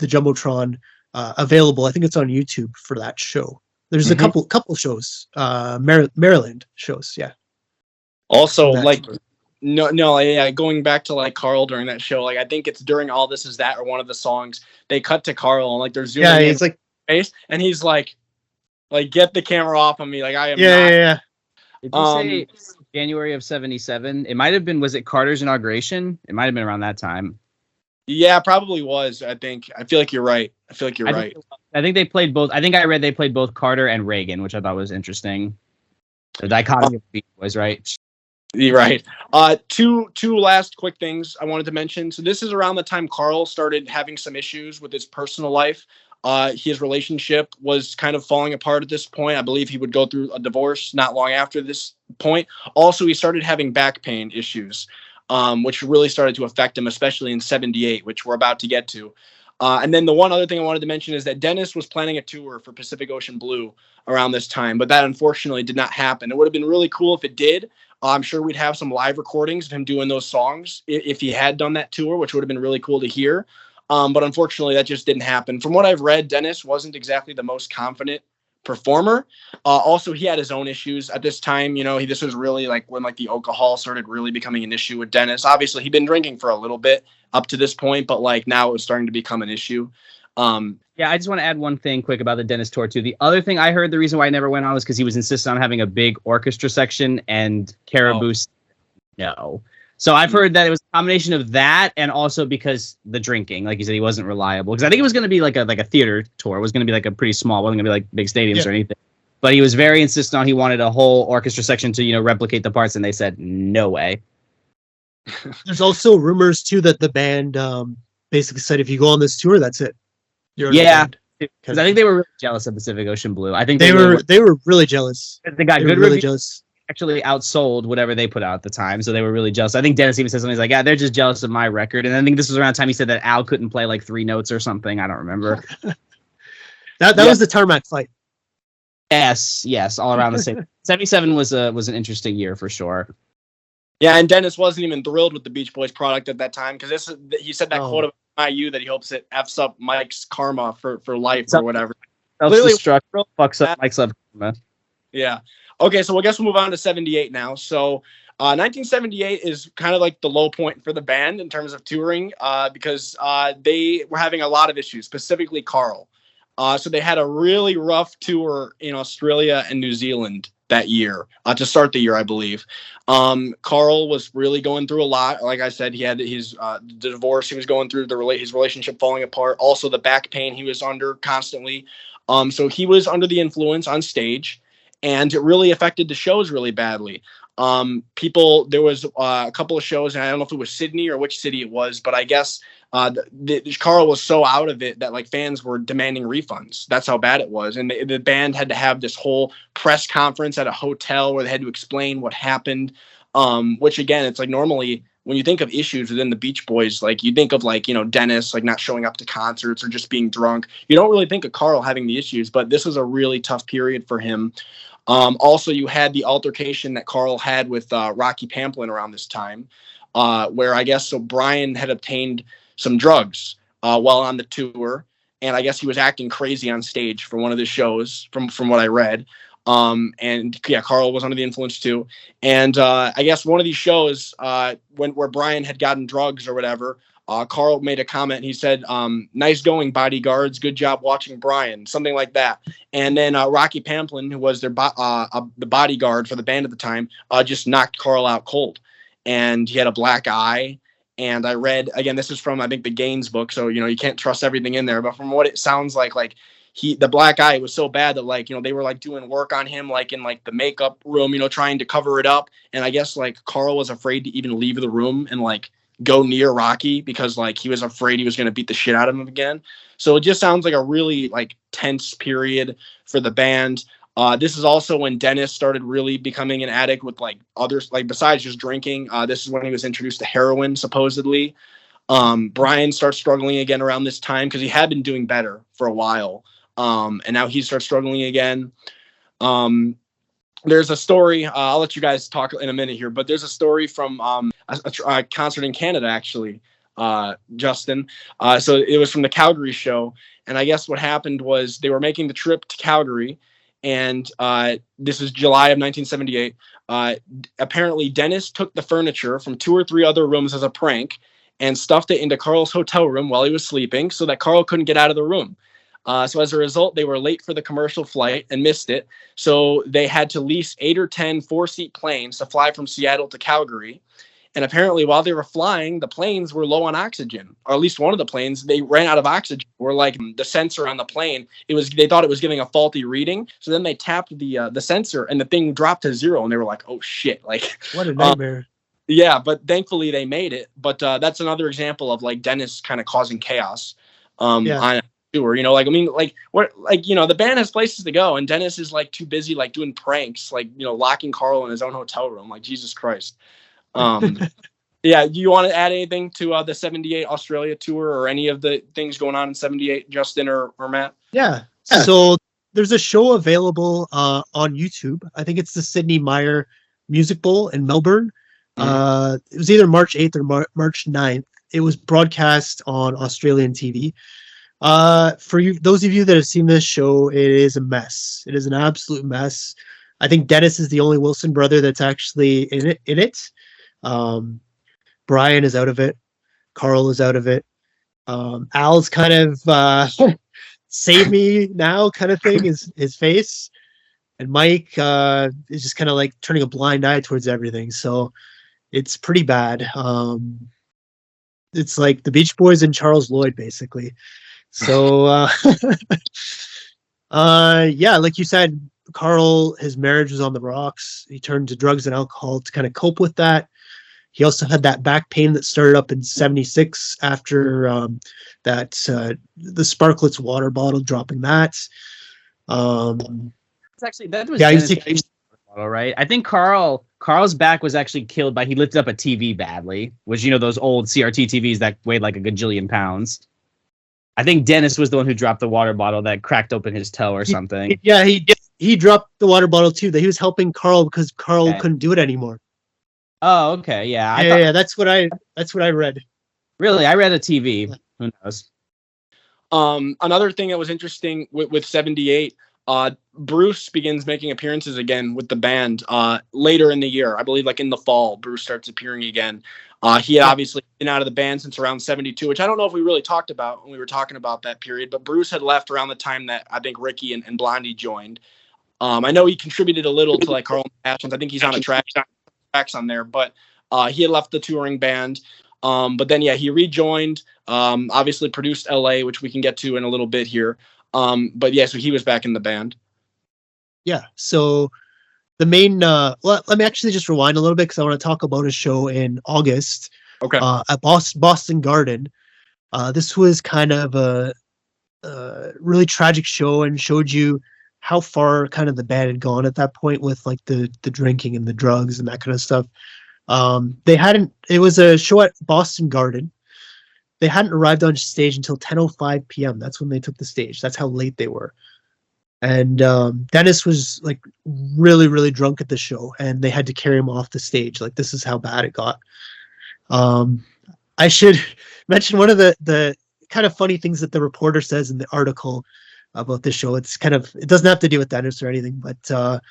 Jumbotron available. I think it's on YouTube for that show. There's a couple shows, Maryland shows, yeah. Also, like yeah, going back to like Carl during that show, like I think it's during All This Is That or one of the songs, they cut to Carl and like they're zooming in it's like face, and he's like get the camera off of me, like I am not. Yeah. Did you say January of 77? It might have been, was it Carter's inauguration? It might have been around that time. Yeah, probably was. I feel like you're right. I think they played both. I think I read they played both Carter and Reagan, which I thought was interesting. The dichotomy of the Beach Boys, right? You're right. Two last quick things I wanted to mention. So this is around the time Carl started having some issues with his personal life. His relationship was kind of falling apart at this point. I believe he would go through a divorce not long after this point. Also, he started having back pain issues, which really started to affect him, especially in 78, which we're about to get to. And then the one other thing I wanted to mention is that Dennis was planning a tour for Pacific Ocean Blue around this time, but that unfortunately did not happen. It would have been really cool if it did. I'm sure we'd have some live recordings of him doing those songs if he had done that tour, which would have been really cool to hear. But unfortunately, that just didn't happen. From what I've read, Dennis wasn't exactly the most confident performer. Also, he had his own issues at this time. You know, this was really like when like the alcohol started really becoming an issue with Dennis. Obviously, he'd been drinking for a little bit up to this point, but like now it was starting to become an issue. Yeah, I just want to add one thing quick about the Dennis tour too. The other thing I heard, the reason why I never went on was because he was insisting on having a big orchestra section, and Caribou no. So I've heard that it was a combination of that and also because the drinking, like you said, he wasn't reliable. Because I think it was going to be like a theater tour. It was going to be like a pretty small, wasn't going to be like big stadiums or anything. But he was very insistent on he wanted a whole orchestra section to, replicate the parts, and they said no way. There's also rumors too that the band basically said if you go on this tour, that's it. Because I think they were really jealous of Pacific Ocean Blue. I think they were really jealous. They got good reviews. Jealous. Actually outsold whatever they put out at the time, so they were really jealous. I think Dennis even said something like, "Yeah, they're just jealous of my record." And I think this was around the time he said that Al couldn't play like 3 notes or something. I don't remember. that was the tarmac fight. Yes, all around the same. 77 was an interesting year for sure. Yeah, and Dennis wasn't even thrilled with the Beach Boys product at that time because he said that quote about IU that he hopes it f's up Mike's karma for life or whatever. Self-destruct fucks up Mike's love karma. Yeah. Okay, so I guess we'll move on to 78 now. So 1978 is kind of like the low point for the band in terms of touring because they were having a lot of issues, specifically Carl. So they had a really rough tour in Australia and New Zealand that year to start the year, I believe. Carl was really going through a lot. Like I said, he had his the divorce. He was going through his relationship falling apart. Also, the back pain he was under constantly. So he was under the influence on stage. and it really affected the shows really badly. There was a couple of shows, and I don't know if it was Sydney or which city it was, but I guess Carl was so out of it that like fans were demanding refunds. That's how bad it was. And the band had to have this whole press conference at a hotel where they had to explain what happened. Which again, it's like normally when you think of issues within the Beach Boys, like you think of like, Dennis, like not showing up to concerts or just being drunk. You don't really think of Carl having the issues, but this was a really tough period for him. Also, you had the altercation that Carl had with Rocky Pamplin around this time, where I guess so Brian had obtained some drugs while on the tour, and I guess he was acting crazy on stage for one of the shows, from what I read. And yeah, Carl was under the influence too. And I guess one of these shows, where Brian had gotten drugs or whatever, Carl made a comment. And he said, "Nice going, bodyguards. Good job watching Brian," something like that. And then Rocky Pamplin, who was their the bodyguard for the band at the time, just knocked Carl out cold, and he had a black eye. And I read, again, this is from, I think, the Gaines book, so you can't trust everything in there, but from what it sounds like the black eye was so bad that like they were like doing work on him like in like the makeup room, trying to cover it up. And I guess like Carl was afraid to even leave the room and like go near Rocky because like he was afraid he was going to beat the shit out of him again. So it just sounds like a really like tense period for the band. This is also when Dennis started really becoming an addict with like others, like besides just drinking. This is when he was introduced to heroin, supposedly. Brian starts struggling again around this time because he had been doing better for a while. And now he starts struggling again. There's a story, I'll let you guys talk in a minute here, but there's a story from a concert in Canada, actually, Justin. So it was from the Calgary show. And I guess what happened was they were making the trip to Calgary. And this is July of 1978. Apparently, Dennis took the furniture from 2 or 3 other rooms as a prank and stuffed it into Carl's hotel room while he was sleeping so that Carl couldn't get out of the room. So as a result, they were late for the commercial flight and missed it. So they had to lease 8 or 10 4-seat planes to fly from Seattle to Calgary. And apparently while they were flying, the planes were low on oxygen, or at least one of the planes, they ran out of oxygen, or like the sensor on the plane, they thought it was giving a faulty reading. So then they tapped the sensor and the thing dropped to 0. And they were like, oh shit. Like, what a nightmare. Yeah, but thankfully they made it. But that's another example of like Dennis kind of causing chaos on tour. The band has places to go, and Dennis is like too busy like doing pranks, like locking Carl in his own hotel room. Like Jesus Christ. Yeah, do you want to add anything to the 78 Australia tour or any of the things going on in 78, Justin or Matt? Yeah. So there's a show available on YouTube. I think it's the Sydney Meyer Music Bowl in Melbourne. It was either March 8th or March 9th. It was broadcast on Australian TV. For you, those of you that have seen this show, it is a mess. It is an absolute mess. I think Dennis is the only Wilson brother that's actually in it. Brian is out of it. Carl is out of it. Al's kind of save me now kind of thing is his face. And Mike is just kind of like turning a blind eye towards everything. So it's pretty bad. It's like the Beach Boys and Charles Lloyd, basically. So, yeah, like you said, Carl, his marriage was on the rocks. He turned to drugs and alcohol to kind of cope with that. He also had that back pain that started up in 76 after the Sparklets water bottle, dropping that. It's actually, that was Dennis' bottle, right? I think Carl's back was actually killed by, he lifted up a TV badly, which, those old CRT TVs that weighed like a gajillion pounds. I think Dennis was the one who dropped the water bottle that cracked open his toe or something. He dropped the water bottle too. That he was helping Carl because Carl couldn't do it anymore. Oh, okay, yeah. Yeah, that's what I read. Really, I read a TV. Who knows? Another thing that was interesting with 78, Bruce begins making appearances again with the band later in the year. I believe like in the fall, Bruce starts appearing again. He had obviously been out of the band since around 72, which I don't know if we really talked about when we were talking about that period, but Bruce had left around the time that I think Ricky and Blondie joined. I know he contributed a little to like Carl Passions. I think he's on a tracks on there, but he had left the touring band. But then, yeah, he rejoined, obviously produced LA, which we can get to in a little bit here. But yeah, so he was back in the band. Yeah. So the main let me actually just rewind a little bit because I want to talk about a show in August Okay. at Boston Garden. This was kind of a really tragic show and showed you how far kind of the band had gone at that point with like the drinking and the drugs and that kind of stuff. They hadn't. It was a show at Boston Garden. They hadn't arrived on stage until 10:05 p.m. That's when they took the stage. That's how late they were. And Dennis was like really, really drunk at the show, and they had to carry him off the stage. Like this is how bad it got. Um, I should mention one of the kind of funny things that the reporter says in the article about this show. It's kind of, it doesn't have to do with Dennis or anything, but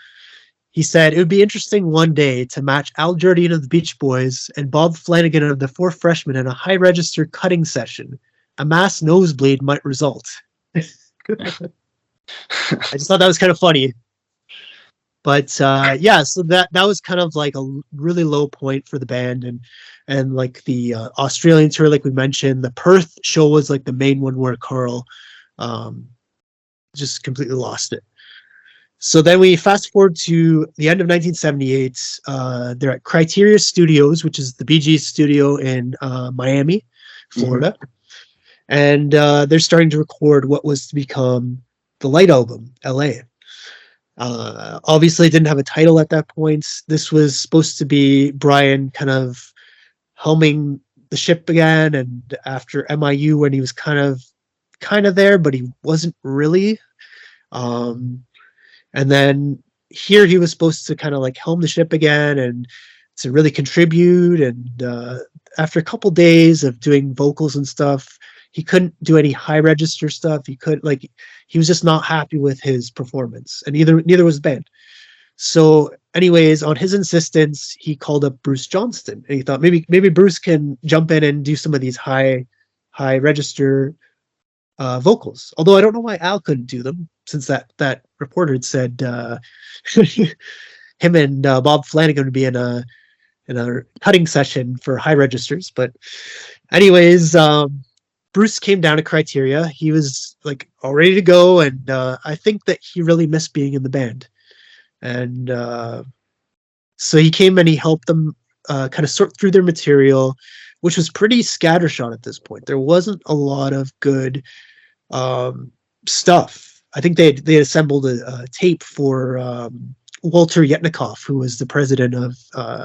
he said it would be interesting one day to match Al Jardine of the Beach Boys and Bob Flanagan of the Four Freshmen in a high register cutting session. A mass nosebleed might result. I just thought that was kind of funny. But yeah, so that was kind of like a really low point for the band, and like the Australian tour, like we mentioned, the Perth show was like the main one where Carl just completely lost it. So then we fast forward to the end of 1978. They're at Criteria Studios, which is the Bee Gees studio in Miami, Florida, and they're starting to record what was to become the Light album, LA. Obviously, it didn't have a title at that point. This was supposed to be Brian kind of helming the ship again, and after MIU when he was kind of there, but he wasn't really. And then here he was supposed to kind of like helm the ship again and to really contribute. And after a couple days of doing vocals and stuff, he couldn't do any high register stuff. He was just not happy with his performance, and neither was the band. So anyways, on his insistence, he called up Bruce Johnston, and he thought maybe Bruce can jump in and do some of these high register vocals. Although I don't know why Al couldn't do them, since that reporter had said him and Bob Flanagan would be in a cutting session for high registers. But anyways, Bruce came down to Criteria. He was like all ready to go, and I think that he really missed being in the band. And so he came and he helped them kind of sort through their material, which was pretty scattershot at this point. There wasn't a lot of good stuff. I think they assembled a tape for Walter Yetnikoff, who was the president of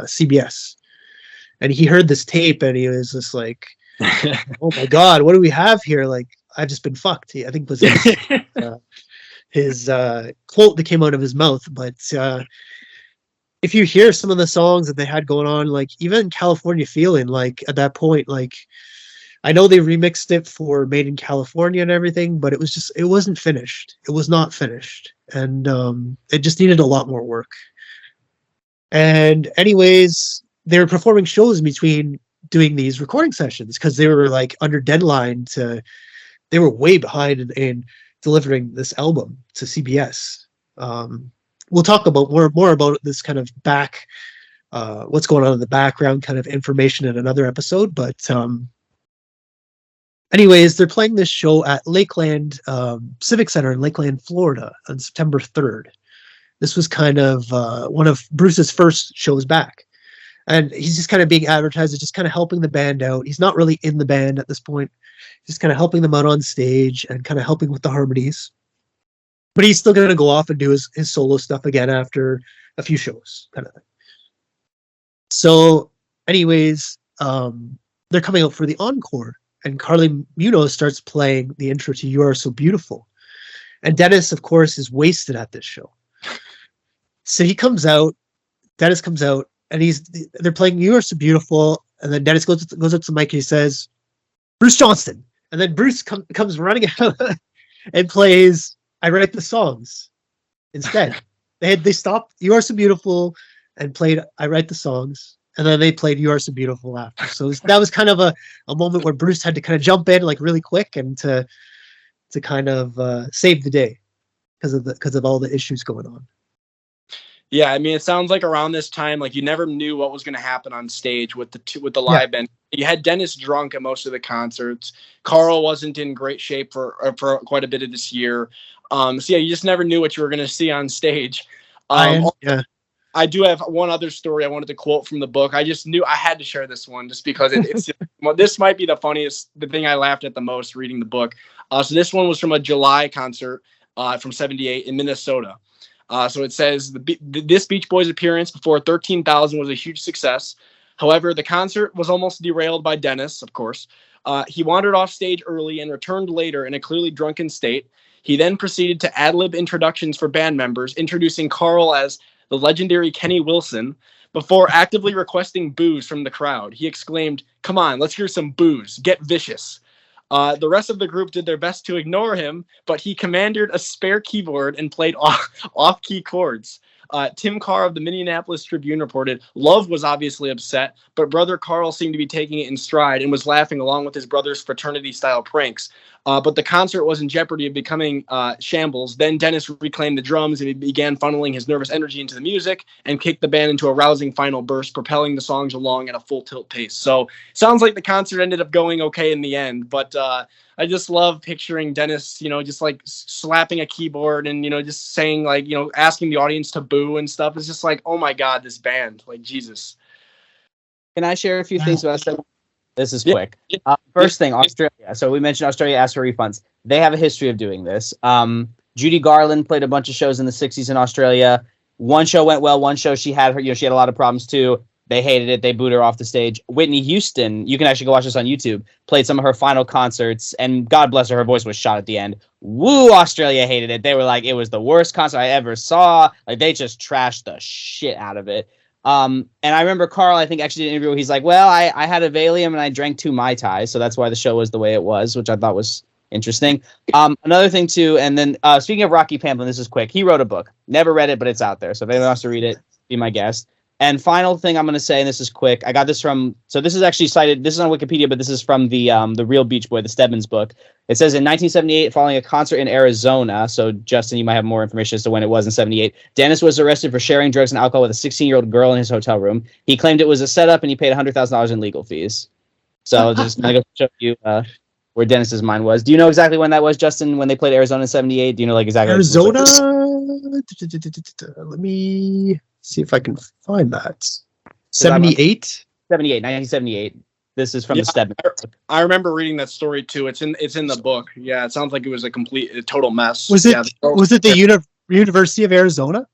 CBS, and he heard this tape and he was just like, "Oh my God, what do we have here? Like, I've just been fucked." I think was his quote that came out of his mouth. But if you hear some of the songs that they had going on, like even California Feeling, like at that point, like I know they remixed it for Made in California and everything, but it wasn't finished. It was not finished. And it just needed a lot more work. And anyways, they were performing shows between doing these recording sessions because they were like under deadline they were way behind in delivering this album to CBS. We'll talk about more about this kind of what's going on in the background kind of information in another episode. But anyways, they're playing this show at Lakeland Civic Center in Lakeland, Florida on September 3rd. This was kind of one of Bruce's first shows back. And he's just kind of being advertised as just kind of helping the band out. He's not really in the band at this point. He's just kind of helping them out on stage and kind of helping with the harmonies. But he's still going to go off and do his solo stuff again after a few shows, kind of thing. So anyways, they're coming out for the encore. And Carly Munoz starts playing the intro to You Are So Beautiful. And Dennis, of course, is wasted at this show. So Dennis comes out, and they're playing You Are So Beautiful, and then Dennis goes up to the mic and he says, "Bruce Johnston." And then Bruce comes running out and plays I Write the Songs instead. They stopped You Are So Beautiful and played I Write the Songs. And then they played You Are So Beautiful after. So that was kind of a moment where Bruce had to kind of jump in like really quick and to kind of save the day because of all the issues going on. Yeah, I mean, it sounds like around this time, like you never knew what was going to happen on stage with the Yeah. live band. You had Dennis drunk at most of the concerts. Carl wasn't in great shape for quite a bit of this year. So yeah, you just never knew what you were going to see on stage. Yeah. I do have one other story I wanted to quote from the book. I just knew I had to share this one just because it's well, this might be the thing I laughed at the most reading the book. So this one was from a July concert from '78 in Minnesota. So it says this Beach Boys appearance before 13,000 was a huge success. However, the concert was almost derailed by Dennis, of course. He wandered off stage early and returned later in a clearly drunken state. He then proceeded to ad-lib introductions for band members, introducing Carl as the legendary Kenny Wilson. Before actively requesting booze from the crowd, he exclaimed, "Come on, let's hear some booze. Get vicious." The rest of the group did their best to ignore him, but he commanded a spare keyboard and played off-key chords. Tim Carr of the Minneapolis Tribune reported, Love was obviously upset, but brother Carl seemed to be taking it in stride and was laughing along with his brother's fraternity-style pranks. But the concert was in jeopardy of becoming shambles. Then Dennis reclaimed the drums and he began funneling his nervous energy into the music and kicked the band into a rousing final burst, propelling the songs along at a full tilt pace. So sounds like the concert ended up going okay in the end, but I just love picturing Dennis, just like slapping a keyboard and, just saying like, asking the audience to boo and stuff. It's just like, oh my God, this band, like Jesus. Can I share a few things about that? This is Yeah. quick. First thing, Australia. So we mentioned Australia asked for refunds. They have a history of doing this. Judy Garland played a bunch of shows in the 60s in Australia. One show went well. One show she had a lot of problems too. They hated it. They booed her off the stage. Whitney Houston, you can actually go watch this on YouTube, played some of her final concerts, and God bless her, her voice was shot at the end. Woo, Australia hated it. They were like, it was the worst concert I ever saw. Like, they just trashed the shit out of it. And I remember Carl, I think, actually did an interview where he's like, well, I had a Valium and I drank 2 Mai Tais, so that's why the show was the way it was, which I thought was interesting. Another thing, too, and then speaking of Rocky Pamplin, this is quick. He wrote a book. Never read it, but it's out there. So if anyone wants to read it, be my guest. And final thing I'm going to say, and this is quick, I got this from, so this is actually cited, this is on Wikipedia, but this is from the real Beach Boy, the Stebbins book. It says in 1978, following a concert in Arizona, so Justin, you might have more information as to when it was in 78, Dennis was arrested for sharing drugs and alcohol with a 16-year-old girl in his hotel room. He claimed it was a setup, and he paid $100,000 in legal fees. So just going to show you where Dennis's mind was. Do you know exactly when that was, Justin, when they played Arizona in 78? Do you know like exactly? Arizona? Let me see if I can find that. 78? 1978. This is from the Stebbins book. I remember reading that story too. It's in the book. Yeah, it sounds like it was a total mess. Was it the University of Arizona?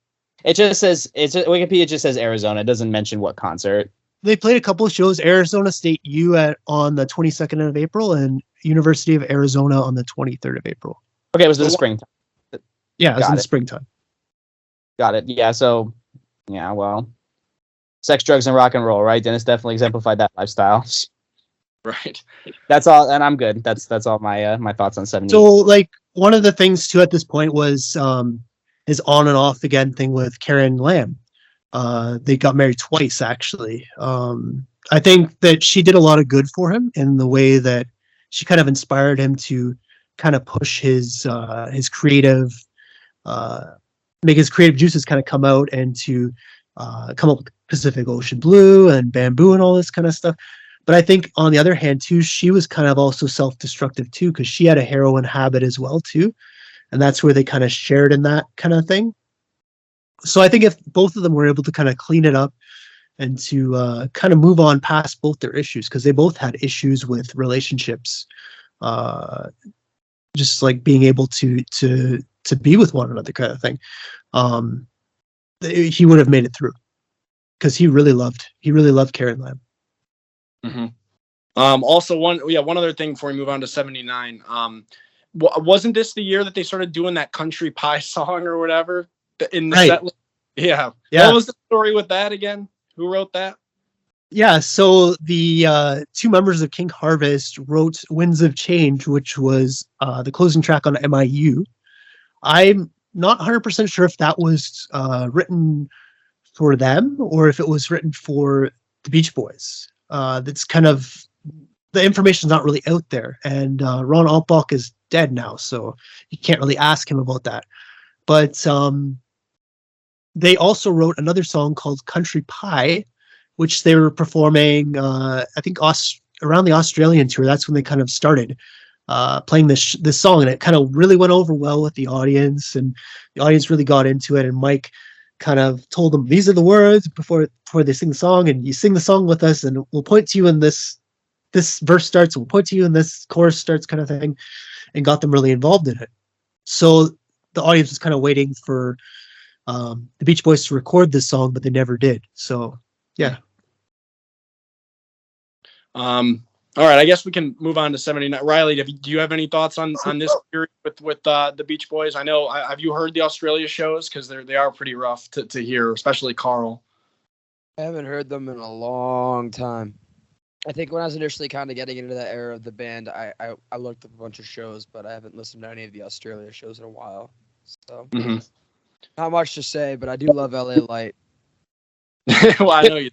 It just says Wikipedia just says Arizona. It doesn't mention what concert. They played a couple of shows, Arizona State U on the 22nd of April and University of Arizona on the 23rd of April. Okay, it was in the springtime. Yeah, it was in the springtime. Got it. Yeah, so yeah, well, sex, drugs, and rock and roll, right? Dennis definitely exemplified that lifestyle. Right. That's all, and I'm good. That's all my my thoughts on 70. So, like, one of the things too at this point was his on and off again thing with Karen Lamb. They got married twice, actually. I think that she did a lot of good for him in the way that she kind of inspired him to kind of push his creative, make his creative juices kind of come out and to come up with Pacific Ocean Blue and Bamboo and all this kind of stuff. But I think on the other hand too, she was kind of also self-destructive too, because she had a heroin habit as well too. And that's where they kind of shared in that kind of thing. So I think if both of them were able to kind of clean it up and to kind of move on past both their issues, because they both had issues with relationships, just like being able to be with one another kind of thing, he would have made it through because he really loved Karen Lamb. Mm-hmm. Also, one other thing before we move on to 79. Wasn't this the year that they started doing that country pie song or whatever in the set list? Yeah. What was the story with that again? Who wrote that? Yeah, so the 2 members of King Harvest wrote Winds of Change, which was the closing track on MIU. I'm not 100% sure if that was written for them or if it was written for the Beach Boys. That's kind of, the information's not really out there. And Ron Altbach is dead now, so you can't really ask him about that. But they also wrote another song called Country Pie, which they were performing, I think, around the Australian tour. That's when they kind of started playing this song, and it kind of really went over well with the audience, and the audience really got into it. And Mike kind of told them, these are the words before they sing the song, and you sing the song with us, and we'll point to you in this verse starts, we'll point to you in this chorus starts, kind of thing, and got them really involved in it. So the audience was kind of waiting for the Beach Boys to record this song, but they never did. So yeah. All right, I guess we can move on to 79. Reilly, do you have any thoughts on this period with the Beach Boys? I know, have you heard the Australia shows? Because they are pretty rough to hear, especially Carl. I haven't heard them in a long time. I think when I was initially kind of getting into that era of the band, I looked up a bunch of shows, but I haven't listened to any of the Australia shows in a while. So not much to say, but I do love LA Light. Well, I know you.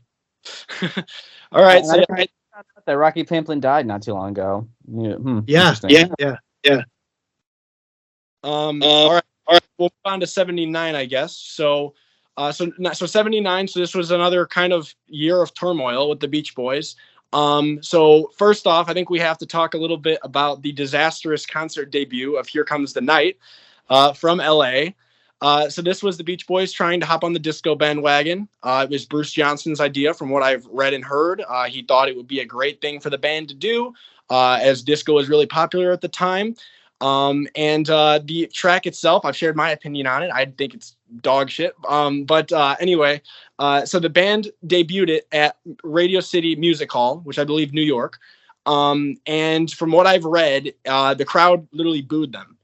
All right, so that Rocky Pamplin died not too long ago. Yeah. All right. We'll move on to 79, I guess. So 79. So this was another kind of year of turmoil with the Beach Boys. So first off, I think we have to talk a little bit about the disastrous concert debut of "Here Comes the Night" from LA. So this was the Beach Boys trying to hop on the disco bandwagon. It was Bruce Johnston's idea, from what I've read and heard. He thought it would be a great thing for the band to do, as disco was really popular at the time. And the track itself, I've shared my opinion on it. I think it's dog shit. But anyway, so the band debuted it at Radio City Music Hall, which I believe New York. And from what I've read, the crowd literally booed them.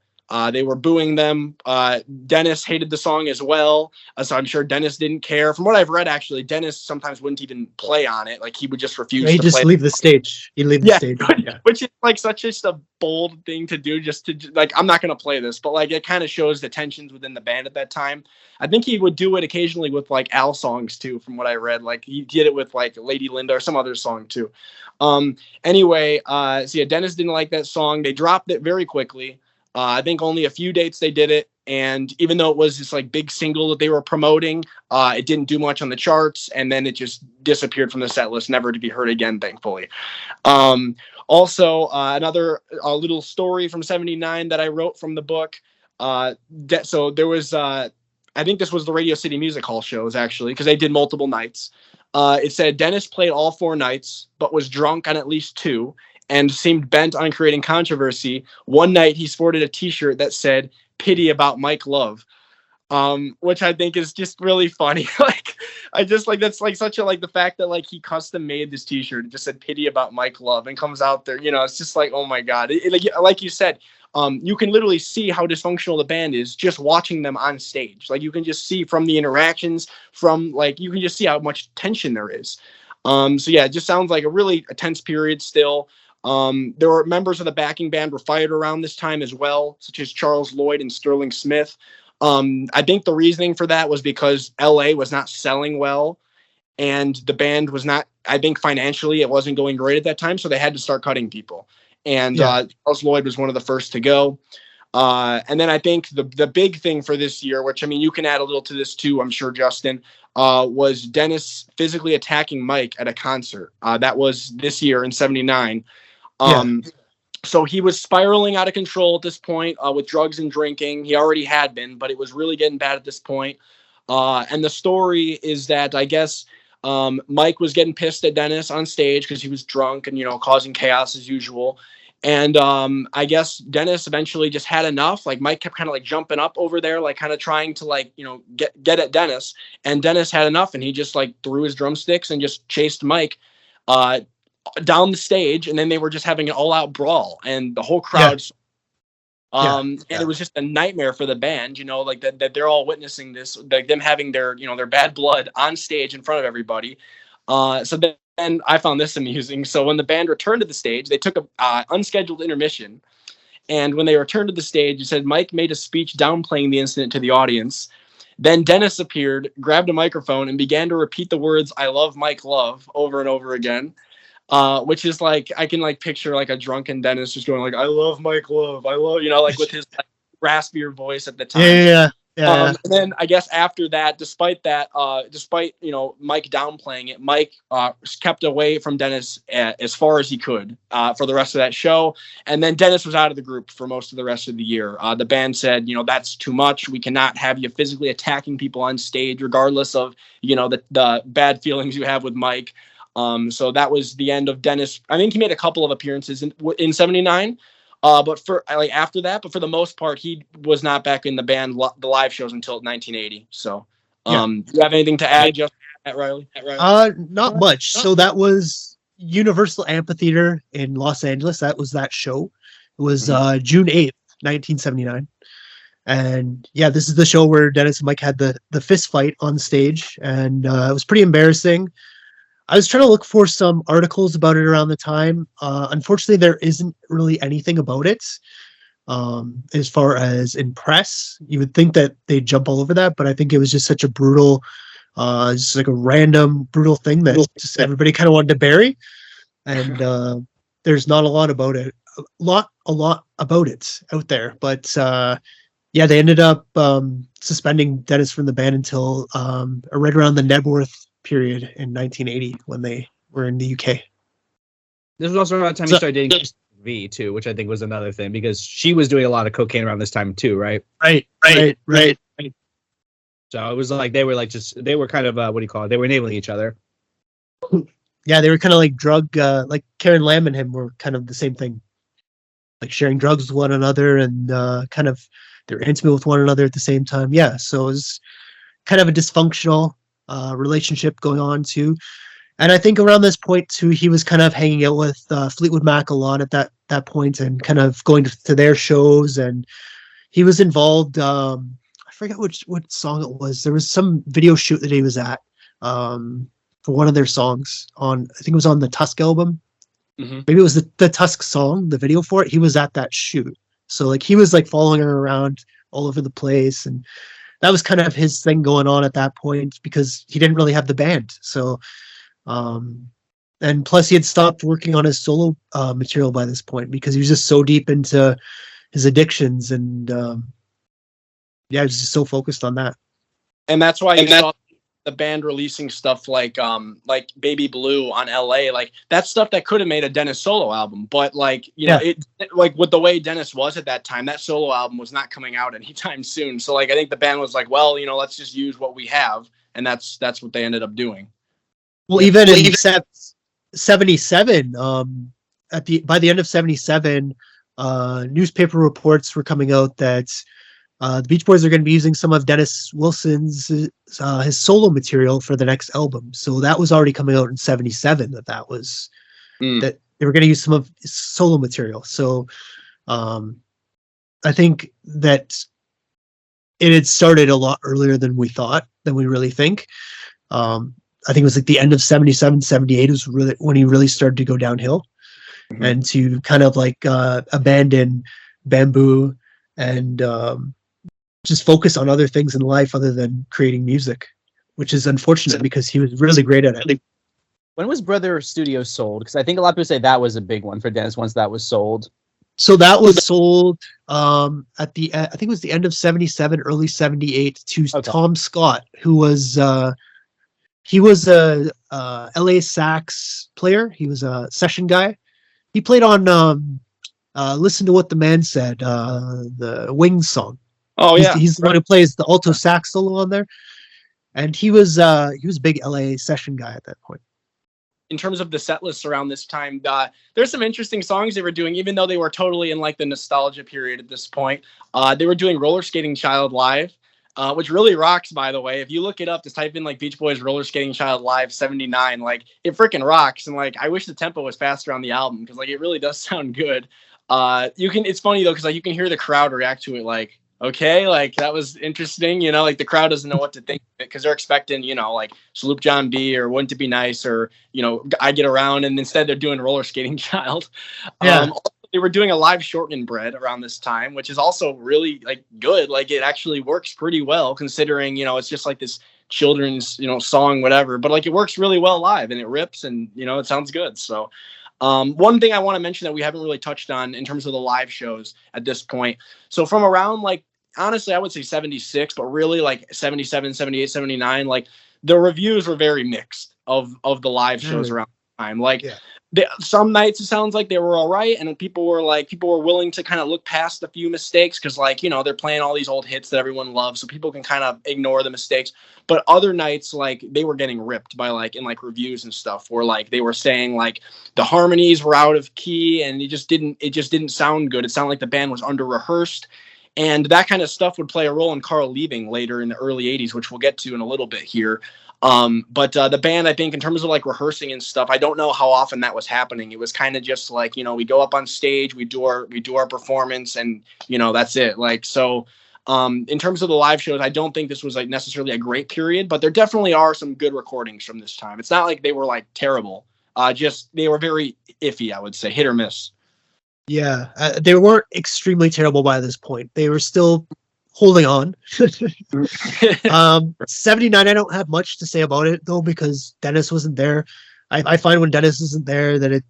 They were booing them. Dennis hated the song as well. So I'm sure Dennis didn't care. From what I've read, actually, Dennis sometimes wouldn't even play on it. Like, he would just refuse He'd to just play. leave the stage. He'd leave the stage. Yeah. Which is like such a bold thing to do, just to like, I'm not going to play this, but like, it kind of shows the tensions within the band at that time. I think he would do it occasionally with like Al songs too, from what I read. Like, he did it with like Lady Linda or some other song too. Anyway, so yeah, Dennis didn't like that song. They dropped it very quickly. I think only a few dates they did it. And even though it was this like big single that they were promoting, it didn't do much on the charts. And then it just disappeared from the set list, never to be heard again, thankfully. Also, another little story from 79 that I wrote from the book. So there was, I think this was the Radio City Music Hall shows, actually, because they did multiple nights. It said Dennis played all 4 nights, but was drunk on at least 2. And seemed bent on creating controversy. One night he sported a t-shirt that said "Pity about Mike Love," which I think is just really funny. Like, I just like, that's like such a, like, the fact that like he custom made this t-shirt, it just said "Pity about Mike Love," and comes out there, it's just like, oh my God. Like you said, you can literally see how dysfunctional the band is just watching them on stage. Like, you can just see from the interactions, you can just see how much tension there is. So yeah, it just sounds like a tense period still. There were members of the backing band were fired around this time as well, such as Charles Lloyd and Sterling Smith. I think the reasoning for that was because LA was not selling well, and the band was not, I think financially it wasn't going great at that time, so they had to start cutting people. And Charles Lloyd was one of the first to go. And then I think the big thing for this year, which, I mean, you can add a little to this too, I'm sure, Justin, was Dennis physically attacking Mike at a concert. That was this year in 79. So he was spiraling out of control at this point, with drugs and drinking. He already had been, but it was really getting bad at this point. And the story is that, I guess, Mike was getting pissed at Dennis on stage because he was drunk and, causing chaos as usual. And I guess Dennis eventually just had enough. Like, Mike kept kind of like jumping up over there, like kind of trying to like, get at Dennis. And Dennis had enough, and he just like threw his drumsticks and just chased Mike down the stage, and then they were just having an all-out brawl, and the whole crowd and it was just a nightmare for the band, like that they're all witnessing this, like them having their their bad blood on stage in front of everybody. So then I found this amusing. So when the band returned to the stage, they took a unscheduled intermission, and when they returned to the stage, it said Mike made a speech downplaying the incident to the audience. Then Dennis appeared, grabbed a microphone, and began to repeat the words "I love Mike Love" over and over again. Which is like, I can like picture like a drunken Dennis just going like, "I love Mike Love, I love," like with his like raspier voice at the time. Yeah. Yeah. And then I guess after that, despite Mike downplaying it, Mike kept away from Dennis as far as he could for the rest of that show. And then Dennis was out of the group for most of the rest of the year. The band said, that's too much. We cannot have you physically attacking people on stage, regardless of the bad feelings you have with Mike. So that was the end of Dennis. I think he made a couple of appearances in '79. But after that, but for the most part, he was not back in the band, the live shows until 1980. So, do you have anything to add, just at Reilly? Not much. So that was Universal Amphitheater in Los Angeles. That was that show. It was June 8th, 1979. And yeah, this is the show where Dennis and Mike had the fist fight on stage, and it was pretty embarrassing. I was trying to look for some articles about it around the time. Unfortunately, there isn't really anything about it. As far as in press, you would think that they'd jump all over that, but I think it was just such a brutal, just like a random brutal thing that just everybody kind of wanted to bury. And there's not a lot about it, a lot about it out there. But yeah, they ended up suspending Dennis from the band until right around the Nebworth period in 1980 when they were in the UK. This was also around the time he started dating V too, which I think was another thing because she was doing a lot of cocaine around this time too, right? Right. So it was like they were kind of what do you call it? They were enabling each other. Yeah, they were kind of like drug, like Karen Lamb and him were kind of the same thing, like sharing drugs with one another and kind of they're intimate with one another at the same time. Yeah, so it was kind of a dysfunctional relationship going on too. And I think around this point too, he was kind of hanging out with Fleetwood Mac a lot at that point and kind of going to their shows. And he was involved. I forget what song it was. There was some video shoot that he was at for one of their songs on. I think it was on the Tusk album. Mm-hmm. Maybe it was the Tusk song, the video for it. He was at that shoot, so like he was like following her around all over the place, and that was kind of his thing going on at that point because he didn't really have the band. So, and plus he had stopped working on his solo material by this point because he was just so deep into his addictions and yeah, he was just so focused on that. And that's why you saw the band releasing stuff like Baby Blue on LA, like that's stuff that could have made a Dennis solo album, but like it like with the way Dennis was at that time, that solo album was not coming out anytime soon. So like I think the band was like, well, let's just use what we have, and that's what they ended up doing. Well, even in 77, by the end of 77, newspaper reports were coming out that the Beach Boys are going to be using some of Dennis Wilson's his solo material for the next album. So that was already coming out in 77. That was that they were going to use some of his solo material. So I think that it had started a lot earlier than we really think. I think it was like the end of 77, 78 was really when he really started to go downhill and to kind of like abandon Bamboo and just focus on other things in life other than creating music, which is unfortunate because he was really great at it. When was Brother Studio sold? Because I think a lot of people say that was a big one for Dennis once that was sold. So that was sold at the I think it was the end of 77, early 78 to Tom Scott, who was he was a LA sax player. He was a session guy. He played on Listen to What the Man Said, the Wings song. Oh yeah, he's the one who plays the alto sax solo on there, and he was a big LA session guy at that point. In terms of the set lists around this time, there's some interesting songs they were doing, even though they were totally in like the nostalgia period at this point. They were doing Roller Skating Child live, which really rocks, by the way. If you look it up, just type in like Beach Boys Roller Skating Child live 79, like it freaking rocks. And like I wish the tempo was faster on the album because like it really does sound good. It's funny though because like you can hear the crowd react to it like, okay, like that was interesting, like the crowd doesn't know what to think because they're expecting, like Sloop John B or Wouldn't It Be Nice or, I Get Around, and instead they're doing Roller Skating Child. Yeah. They were doing a live Shortland Bread around this time, which is also really like good. Like it actually works pretty well considering, it's just like this children's, song, whatever, but like it works really well live and it rips and, it sounds good. So one thing I want to mention that we haven't really touched on in terms of the live shows at this point. So from around like honestly, I would say 76, but really like 77, 78, 79. Like the reviews were very mixed of the live shows around the time. Like Yeah. some nights it sounds like they were all right, and people were willing to kind of look past a few mistakes because, like, you know, they're playing all these old hits that everyone loves, so people can kind of ignore the mistakes. But other nights, like, they were getting ripped by, like, in like reviews and stuff, where like they were saying like the harmonies were out of key and it just didn't sound good. It sounded like the band was under rehearsed. And that kind of stuff would play a role in Carl leaving later in the early 80s, which we'll get to in a little bit here. But the band, I think, in terms of like rehearsing and stuff, I don't know how often that was happening. It was kind of just like, you know, we go up on stage, we do our performance, and, you know, that's it. Like, so in terms of the live shows, I don't think this was like necessarily a great period, but there definitely are some good recordings from this time. It's not like they were like terrible. Just they were very iffy, I would say, hit or miss. Yeah, they weren't extremely terrible by this point. They were still holding on. 79, I don't have much to say about it, though, because Dennis wasn't there. I find when Dennis isn't there that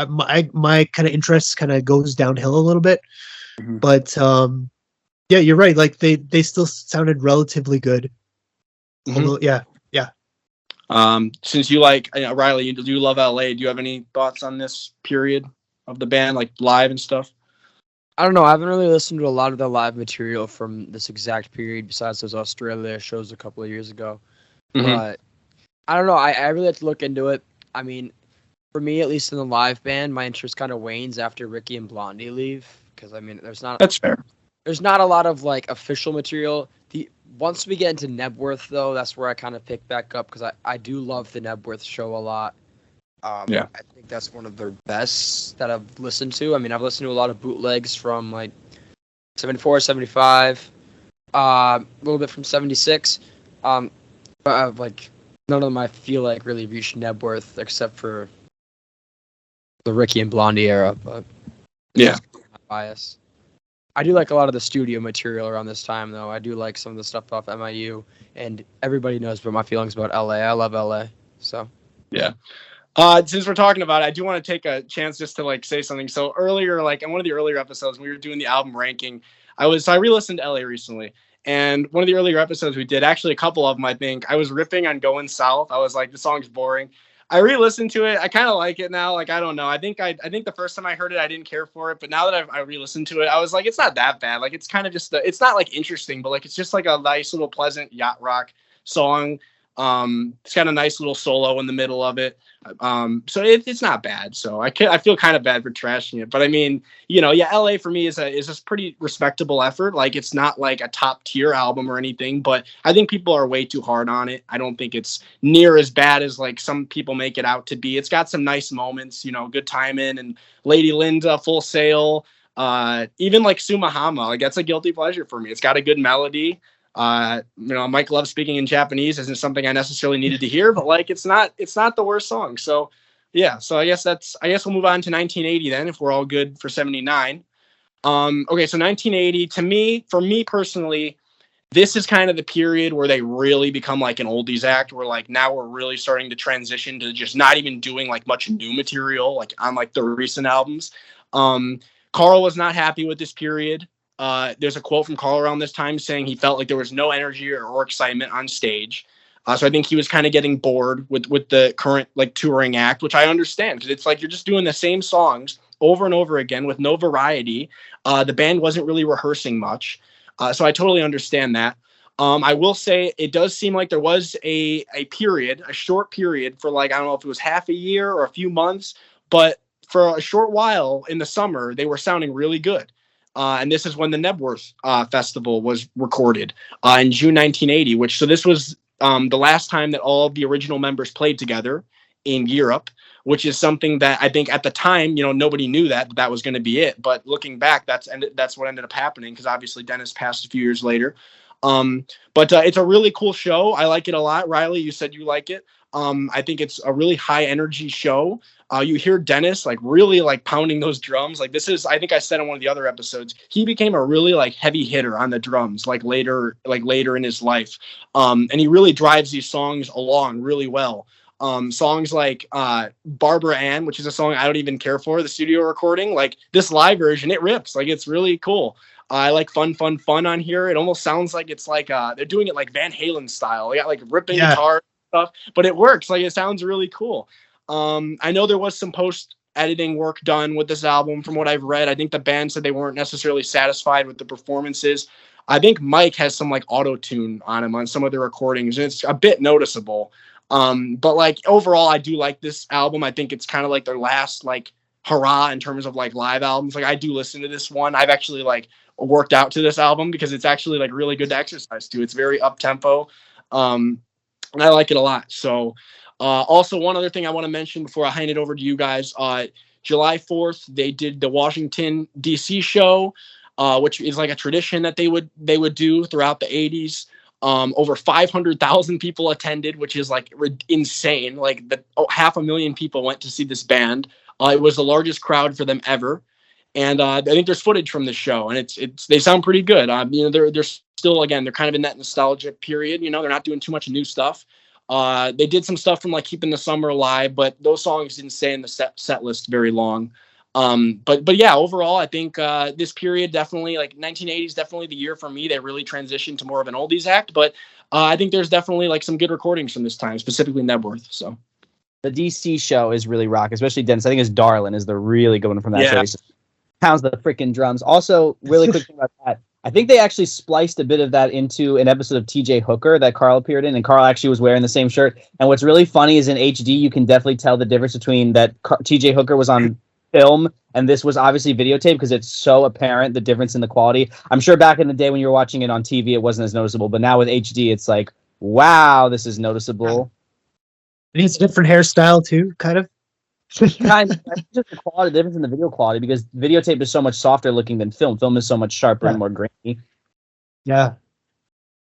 my kind of interest kind of goes downhill a little bit. Mhm. But yeah, you're right. Like they still sounded relatively good. Mhm. Although, yeah. Since you like, Reilly, you love LA, do you have any thoughts on this period of the band, like live and stuff? I don't know. I haven't really listened to a lot of the live material from this exact period besides those Australia shows a couple of years ago. Mhm. But I don't know. I really have to look into it. I mean, for me, at least in the live band, my interest kind of wanes after Ricky and Blondie leave. Because, I mean, That's fair. there's not a lot of, like, official material. Once we get into Nebworth, though, that's where I kind of pick back up because I do love the Nebworth show a lot. Yeah. I think that's one of their best that I've listened to. I mean, I've listened to a lot of bootlegs from, like, 74, 75, a little bit from 76. But, like, none of them I feel like really reached Nebworth except for the Ricky and Blondie era. But Yeah. my bias. I do like a lot of the studio material around this time, though. I do like some of the stuff off MIU, and everybody knows about my feelings about LA. I love LA, so. Yeah. Since we're talking about it, I do want to take a chance just to like say something. So earlier, like in one of the earlier episodes, we were doing the album ranking. I re-listened to LA recently, and one of the earlier episodes we did, actually a couple of them, I think, I was ripping on Going South. I was like, the song's boring. I re-listened to it. I kind of like it now. Like, I don't know. I think the first time I heard it, I didn't care for it. But now that I re-listened to it, I was like, it's not that bad. Like, it's kind of just, it's not like interesting, but like, it's just like a nice little pleasant yacht rock song. It's got a nice little solo in the middle of it. So it's not bad. So I feel kind of bad for trashing it, but I mean, you know, yeah, LA for me is a pretty respectable effort. Like, it's not like a top tier album or anything, but I think people are way too hard on it. I don't think it's near as bad as like some people make it out to be. It's got some nice moments, you know, Good Timin' and Lady Linda, Full Sail. Even like Sumahama, like that's a guilty pleasure for me. It's got a good melody. You know, Mike loves speaking in Japanese isn't something I necessarily needed to hear, but like it's not the worst song. So yeah, so I guess we'll move on to 1980 then, if we're all good for 79. Okay, so 1980, for me personally, this is kind of the period where they really become like an oldies act, where like now we're really starting to transition to just not even doing like much new material like on like the recent albums. Carl was not happy with this period. There's a quote from Carl around this time saying he felt like there was no energy or excitement on stage. So I think he was kind of getting bored with the current like touring act, which I understand because it's like you're just doing the same songs over and over again with no variety. The band wasn't really rehearsing much. So I totally understand that. I will say it does seem like there was a short period for like, I don't know if it was half a year or a few months, but for a short while in the summer, they were sounding really good. And this is when the Nebworth Festival was recorded in June 1980, so this was the last time that all of the original members played together in Europe, which is something that I think at the time, you know, nobody knew that was going to be it. But looking back, that's what ended up happening because obviously Dennis passed a few years later. But it's a really cool show. I like it a lot. Reilly, you said you like it. I think it's a really high energy show. You hear Dennis like really like pounding those drums. Like this is, I think I said in one of the other episodes, he became a really like heavy hitter on the drums like later in his life. And he really drives these songs along really well. Songs like Barbara Ann, which is a song I don't even care for, the studio recording, like this live version, it rips. Like it's really cool. I like fun on here. It almost sounds like it's like they're doing it like Van Halen style. They got like ripping guitar stuff, but it works. Like it sounds really cool. I know there was some post editing work done with this album from what I've read. I think the band said they weren't necessarily satisfied with the performances. I think Mike has some like auto tune on him on some of the recordings, and it's a bit noticeable. But like overall, I do like this album. I think it's kind of like their last like hurrah in terms of like live albums. Like I do listen to this one. I've actually like worked out to this album because it's actually like really good to exercise to. It's very up tempo. And I like it a lot. So also one other thing I want to mention before I hand it over to you guys, July 4th, they did the Washington DC show, which is like a tradition that they would do throughout the 80s. Over 500,000 people attended, which is like insane. Like 500,000 people went to see this band. It was the largest crowd for them ever. And I think there's footage from the show, and they sound pretty good. They're still, again, they're kind of in that nostalgic period. They're not doing too much new stuff. They did some stuff from like Keeping the Summer Alive, but those songs didn't stay in the set list very long. But yeah, overall, I think this period definitely, like 1980s, definitely the year for me. They really transitioned to more of an oldies act, but I think there's definitely like some good recordings from this time, specifically Nebworth. So the DC show is really rock, especially Dennis. I think his Darlin' is the really good one from that show. He just pounds the freaking drums. Also, really quick thing about that. I think they actually spliced a bit of that into an episode of TJ Hooker that Carl appeared in, and Carl actually was wearing the same shirt. And what's really funny is in HD, you can definitely tell the difference between that TJ Hooker was on film and this was obviously videotape because it's so apparent the difference in the quality. I'm sure back in the day when you were watching it on TV, it wasn't as noticeable, but now with HD, it's like, wow, this is noticeable. And it's a different hairstyle too, kind of. Kind of. Just the quality, the difference in the video quality, because videotape is so much softer looking than film. Film is so much sharper and more grainy. Yeah.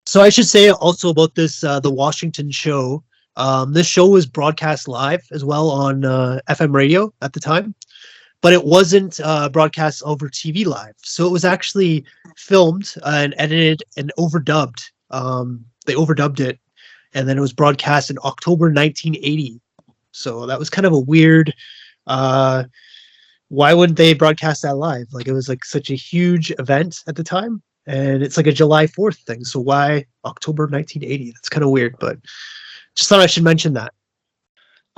So I should say also about this, the Washington show. This show was broadcast live as well on FM radio at the time, but it wasn't broadcast over TV live. So it was actually filmed and edited and overdubbed. They overdubbed it, and then it was broadcast in October 1980. So that was kind of a weird. Why wouldn't they broadcast that live? Like it was like such a huge event at the time, and it's like a July 4th thing. So why October 1980? That's kind of weird, but just thought I should mention that.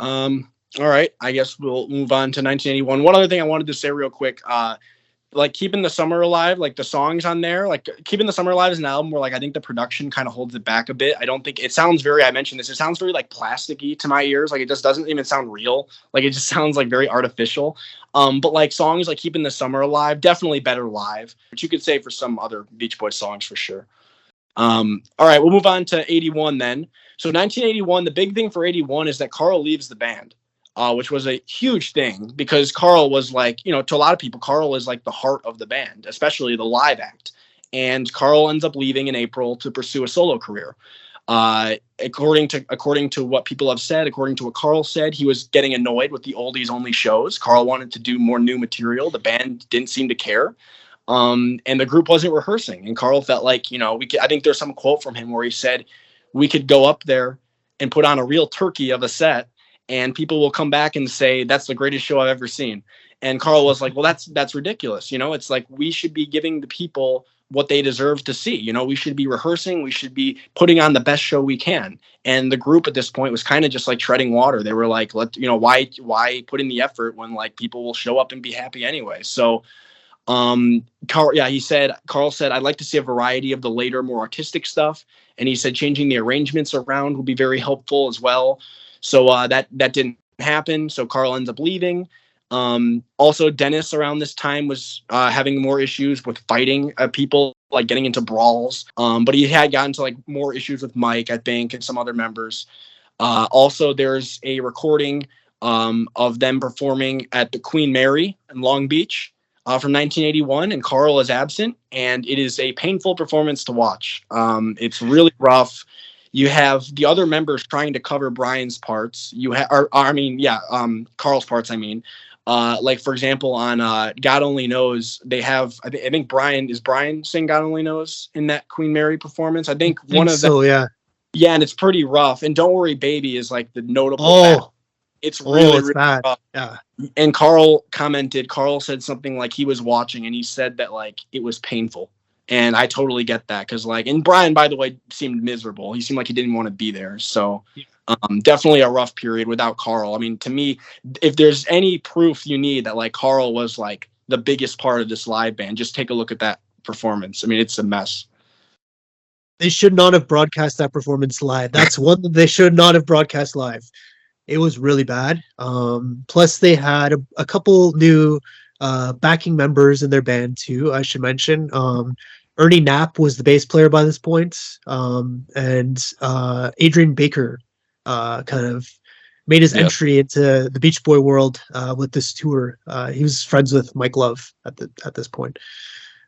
All right, I guess we'll move on to 1981. One other thing I wanted to say real quick, like Keeping the Summer Alive, like the songs on there, like Keeping the Summer Alive is an album where like I think the production kind of holds it back a bit. I don't think it sounds very, I mentioned this, it sounds very like plasticky to my ears. Like it just doesn't even sound real. Like it just sounds like very artificial. But like songs like Keeping the Summer Alive, definitely better live, which you could say for some other Beach Boys songs for sure. All right, we'll move on to 81 then. So 1981, the big thing for 81 is that Carl leaves the band. Which was a huge thing because Carl was like, to a lot of people, Carl is like the heart of the band, especially the live act. And Carl ends up leaving in April to pursue a solo career. According to what people have said, according to what Carl said, he was getting annoyed with the oldies only shows. Carl wanted to do more new material. The band didn't seem to care. And the group wasn't rehearsing. And Carl felt like, I think there's some quote from him where he said, we could go up there and put on a real turkey of a set, and people will come back and say, that's the greatest show I've ever seen. And Carl was like, well, that's ridiculous. It's like we should be giving the people what they deserve to see. We should be rehearsing. We should be putting on the best show we can. And the group at this point was kind of just like treading water. They were like, why put in the effort when like people will show up and be happy anyway? So Carl said, I'd like to see a variety of the later, more artistic stuff. And he said changing the arrangements around would be very helpful as well. So that didn't happen. So Carl ends up leaving. Also, Dennis around this time was having more issues with fighting people, like getting into brawls. But he had gotten to like more issues with Mike, I think, and some other members. Also, there's a recording of them performing at the Queen Mary in Long Beach from 1981, and Carl is absent, and it is a painful performance to watch. It's really rough. You have the other members trying to cover Brian's parts. Carl's parts. Like for example, on God Only Knows, they have. I think Brian sing God Only Knows in that Queen Mary performance. I think one of them. Yeah. Yeah, and it's pretty rough. And Don't Worry Baby is like the notable. It's really, it's really bad. rough. Yeah. And Carl said something like he was watching and he said that like it was painful. And I totally get that because like, and Brian, by the way, seemed miserable. He seemed like he didn't want to be there. So definitely a rough period without Carl. I mean, to me, if there's any proof you need that like Carl was like the biggest part of this live band, just take a look at that performance. I mean, it's a mess. They should not have broadcast that performance live. That's one that they should not have broadcast live. It was really bad. Plus, they had a couple new backing members in their band too. I should mention. Ernie Knapp was the bass player by this point, and Adrian Baker kind of made his entry into the Beach Boy world with this tour. He was friends with Mike Love at this point,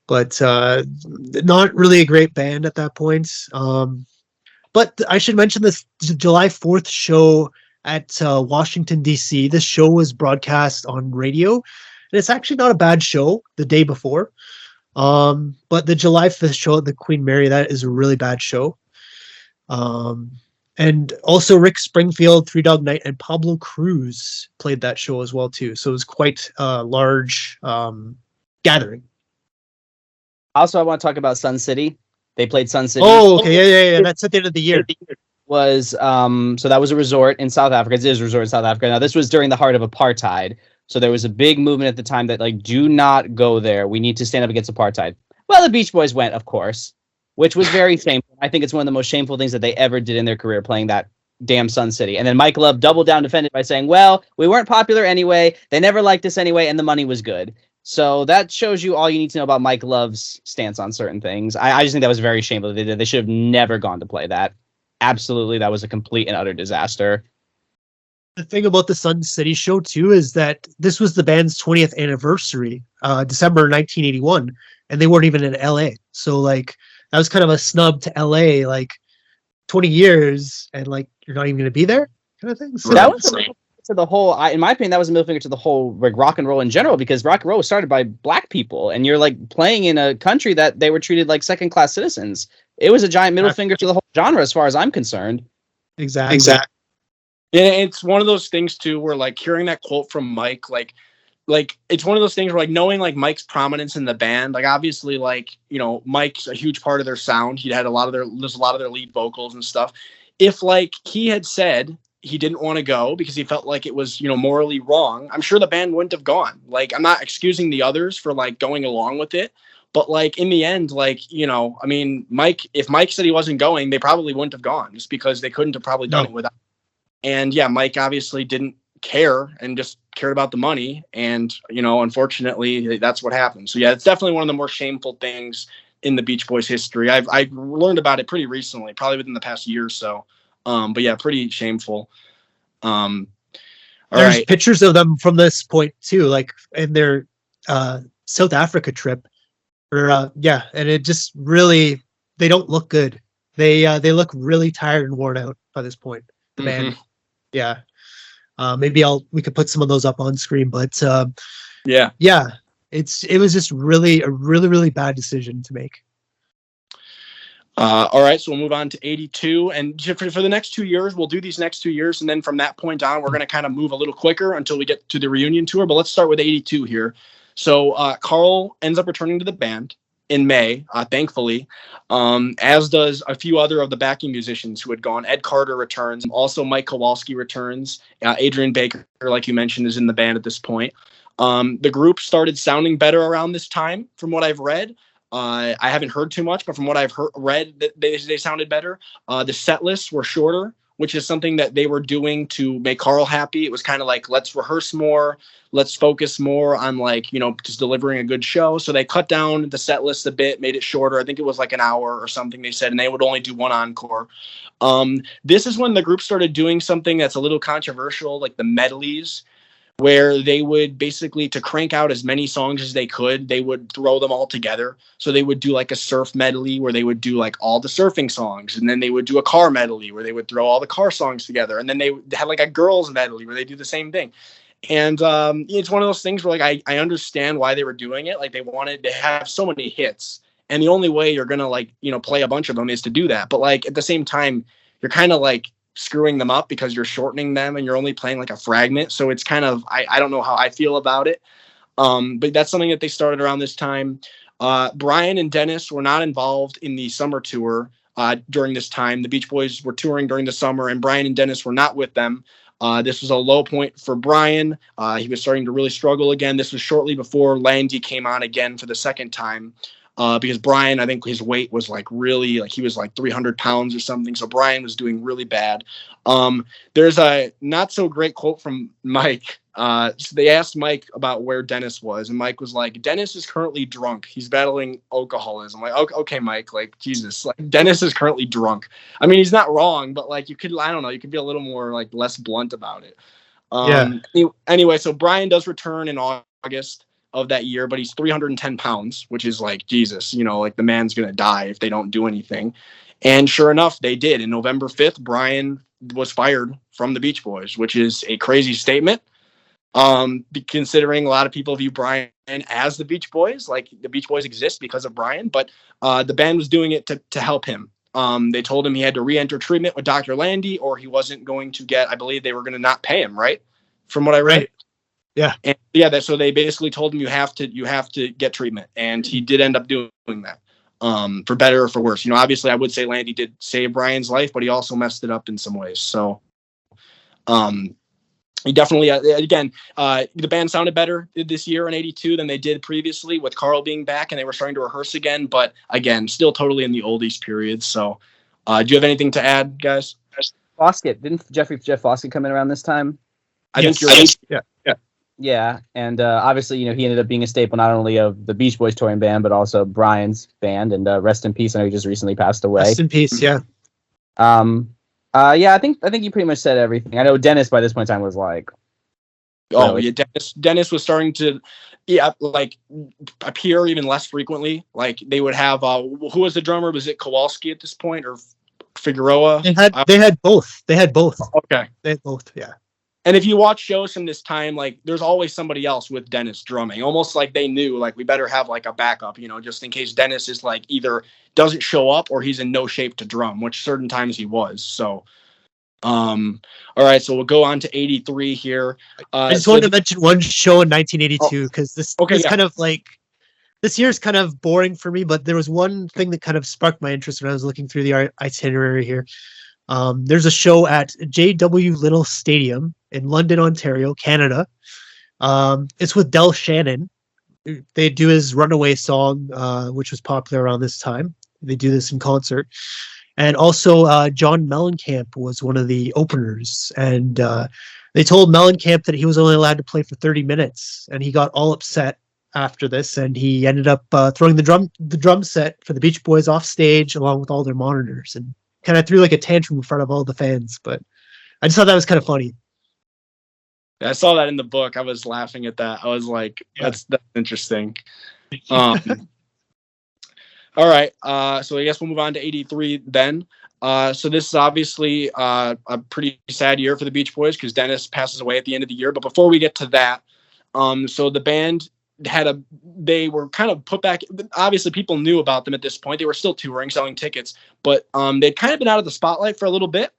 but not really a great band at that point. But I should mention this July 4th show at Washington, D.C. This show was broadcast on radio, and it's actually not a bad show the day before. But the July 5th show at the Queen Mary, that is a really bad show. And also Rick Springfield, Three Dog Night, and Pablo Cruz played that show as well too. So it was quite a large gathering. Also, I want to talk about Sun City. They played Sun City. Oh, okay, yeah. That's at the end of the year. Was so that was a resort in South Africa. It is a resort in South Africa. Now, this was during the heart of apartheid. So there was a big movement at the time that like, do not go there. We need to stand up against apartheid. Well, the Beach Boys went, of course, which was very shameful. I think it's one of the most shameful things that they ever did in their career, playing that damn Sun City. And then Mike Love doubled down, defended by saying, well, we weren't popular anyway. They never liked us anyway, and the money was good. So that shows you all you need to know about Mike Love's stance on certain things. I just think that was very shameful. They should have never gone to play that. Absolutely, that was a complete and utter disaster. The thing about the Sun City show too is that this was the band's 20th anniversary, December 1981, and they weren't even in LA. So like that was kind of a snub to LA, like 20 years and like you're not even going to be there, kind of thing. So that was to the whole. In my opinion, that was a middle finger to the whole like rock and roll in general, because rock and roll was started by black people, and you're like playing in a country that they were treated like second-class citizens. It was a giant middle finger to the whole genre, as far as I'm concerned. Exactly. Yeah, it's one of those things too, where like hearing that quote from Mike, like it's one of those things where like knowing like Mike's prominence in the band, like obviously like, you know, Mike's a huge part of their sound. He had there's a lot of their lead vocals and stuff. If like he had said he didn't want to go because he felt like it was, you know, morally wrong, I'm sure the band wouldn't have gone. Like, I'm not excusing the others for like going along with it, but like in the end, like, you know, I mean, if Mike said he wasn't going, they probably wouldn't have gone just because they couldn't have probably done it without. And yeah, Mike obviously didn't care and just cared about the money. And, you know, unfortunately, that's what happened. So yeah, it's definitely one of the more shameful things in the Beach Boys history. I learned about it pretty recently, probably within the past year or so. But yeah, pretty shameful. There's pictures of them from this point too, like in their South Africa trip. And it just really, they don't look good. They look really tired and worn out by this point. The band. Yeah. Maybe we could put some of those up on screen, but it was just really a really bad decision to make. All right, so we'll move on to 82, and for the next 2 years, we'll do these next 2 years, and then from that point on, we're going to kind of move a little quicker until we get to the reunion tour. But let's start with 82 here. So Carl ends up returning to the band in May, thankfully, as does a few other of the backing musicians who had gone. Ed Carter returns. Also, Mike Kowalski returns. Adrian Baker, like you mentioned, is in the band at this point. The group started sounding better around this time, from what I've read. I haven't heard too much, but from what I've read, they sounded better. The set lists were shorter, which is something that they were doing to make Carl happy. It was kind of like, let's rehearse more. Let's focus more on like, you know, just delivering a good show. So they cut down the set list a bit, made it shorter. I think it was like an hour or something they said, and they would only do one encore. This is when the group started doing something that's a little controversial, like the medleys, where they would basically, to crank out as many songs as they could, they would throw them all together. So they would do like a surf medley where they would do like all the surfing songs. And then they would do a car medley where they would throw all the car songs together. And then they had like a girls medley where they do the same thing. And it's one of those things where like, I understand why they were doing it. Like they wanted to have so many hits. And the only way you're going to like, you know, play a bunch of them is to do that. But like at the same time, you're kind of like screwing them up because you're shortening them and you're only playing like a fragment. So it's kind of, I don't know how I feel about it. But that's something that they started around this time. Brian and Dennis were not involved in the summer tour during this time. The Beach Boys were touring during the summer, and Brian and Dennis were not with them. This was a low point for Brian. He was starting to really struggle again. This was shortly before Landy came on again for the second time. Because Brian, I think his weight was like really, like he was like 300 pounds or something. So Brian was doing really bad. There's a not so great quote from Mike. So they asked Mike about where Dennis was, and Mike was like, Dennis is currently drunk. He's battling alcoholism. Like, okay, Mike, like, Jesus, like Dennis is currently drunk. I mean, he's not wrong, but like you could, I don't know, you could be a little more like less blunt about it. Anyway, so Brian does return in August of that year, but he's 310 pounds, which is like, Jesus, you know, like the man's going to die if they don't do anything. And sure enough, they did. In November 5th, Brian was fired from the Beach Boys, which is a crazy statement. Considering a lot of people view Brian as the Beach Boys, like the Beach Boys exist because of Brian, but the band was doing it to help him. They told him he had to re-enter treatment with Dr. Landy, or he wasn't going to get, I believe they were going to not pay him, right? From what I read. Right. Yeah. And yeah, so they basically told him you have to get treatment, and he did end up doing that. For better or for worse. You know, obviously I would say Landy did save Brian's life, but he also messed it up in some ways. So he definitely, again, the band sounded better this year in 82 than they did previously with Carl being back, and they were starting to rehearse again. But again, still totally in the oldies period. So do you have anything to add, guys? Foskett. Didn't Jeff Foskett come in around this time? I think you're right. Yeah. Yeah, and obviously, you know, he ended up being a staple not only of the Beach Boys touring band, but also Brian's band. And rest in peace. I know he just recently passed away. Rest in peace. Yeah. Yeah, I think you pretty much said everything. I know Dennis by this point in time was like, oh yeah, Dennis was starting to, like appear even less frequently. Like they would have, who was the drummer? Was it Kowalski at this point or Figueroa? They had both. Okay. They had both. Yeah. And if you watch shows from this time, like there's always somebody else with Dennis drumming, almost like they knew, like we better have like a backup, you know, just in case Dennis is like either doesn't show up or he's in no shape to drum, which certain times he was. So, all right, so we'll go on to 83 here. I just wanted to mention one show in 1982 because this kind of like this year is kind of boring for me, but there was one thing that kind of sparked my interest when I was looking through the itinerary here. There's a show at J.W. Little Stadium in London, Ontario, Canada. It's with Del Shannon. They do his Runaway song, which was popular around this time. They do this in concert. And also John Mellencamp was one of the openers. And they told Mellencamp that he was only allowed to play for 30 minutes. And he got all upset after this. And he ended up throwing the drum set for the Beach Boys off stage along with all their monitors. And kind of threw like a tantrum in front of all the fans. But I just thought that was kind of funny. I saw that in the book. I was laughing at that. I was like, that's interesting. All right. So I guess we'll move on to 83 then. So this is obviously a pretty sad year for the Beach Boys because Dennis passes away at the end of the year. But before we get to that, so the band they were kind of put back. Obviously, people knew about them at this point. They were still touring, selling tickets, but they'd kind of been out of the spotlight for a little bit.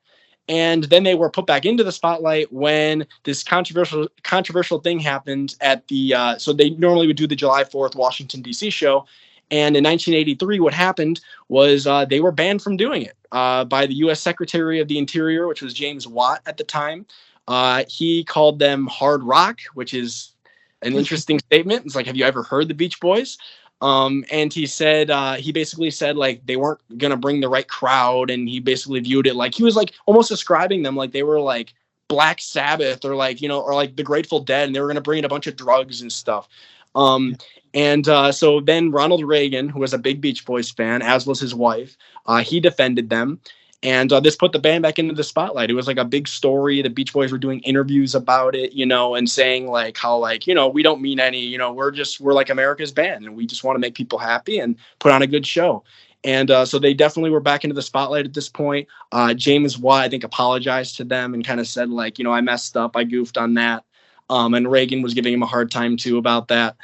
And then they were put back into the spotlight when this controversial thing happened at the, so they normally would do the July 4th Washington, D.C. show. And in 1983, what happened was they were banned from doing it by the U.S. Secretary of the Interior, which was James Watt at the time. He called them hard rock, which is an interesting statement. It's like, have you ever heard the Beach Boys? And he said, he basically said like they weren't going to bring the right crowd. And he basically viewed it like he was like almost describing them like they were like Black Sabbath or like, you know, or like the Grateful Dead. And they were going to bring in a bunch of drugs and stuff. So then Ronald Reagan, who was a big Beach Boys fan, as was his wife, he defended them. And this put the band back into the spotlight. It was like a big story. The Beach Boys were doing interviews about it, you know, and saying like how like, you know, we don't mean any, you know, we're like America's band and we just want to make people happy and put on a good show. And so they definitely were back into the spotlight at this point. James Watt, I think, apologized to them and kind of said like, you know, I messed up. I goofed on that. And Reagan was giving him a hard time too about that.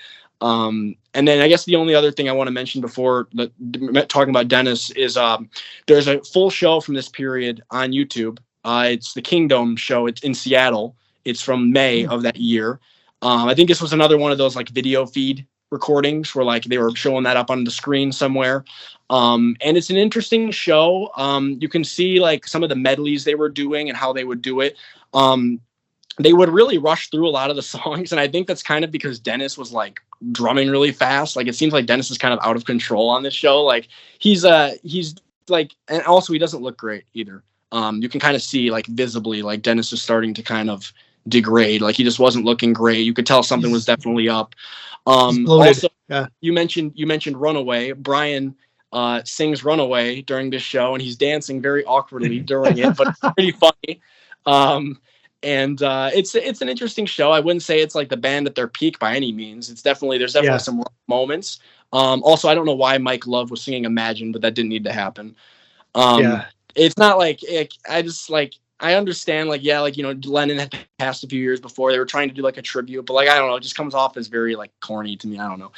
And then I guess the only other thing I want to mention before talking about Dennis is there's a full show from this period on YouTube It's the Kingdom show. It's in Seattle. It's from May of that year. I think this was another one of those like video feed recordings where like they were showing that up on the screen somewhere. And it's an interesting show. You can see like some of the medleys they were doing and how they would do it. They would really rush through a lot of the songs, and I think that's kind of because Dennis was like drumming really fast. Like it seems like Dennis is kind of out of control on this show. Like he's like, and also he doesn't look great either. You can kind of see like visibly like Dennis is starting to kind of degrade. Like he just wasn't looking great. You could tell something was definitely up. Also, yeah. you mentioned Runaway. Brian sings Runaway during this show, and he's dancing very awkwardly during it, but it's pretty funny. And it's an interesting show. I wouldn't say it's like the band at their peak by any means. There's definitely some moments. Also, I don't know why Mike Love was singing Imagine, but that didn't need to happen. It's not like I understand like, yeah, like, you know, Lennon had passed a few years before. They were trying to do like a tribute, but like, I don't know, it just comes off as very like corny to me. I don't know.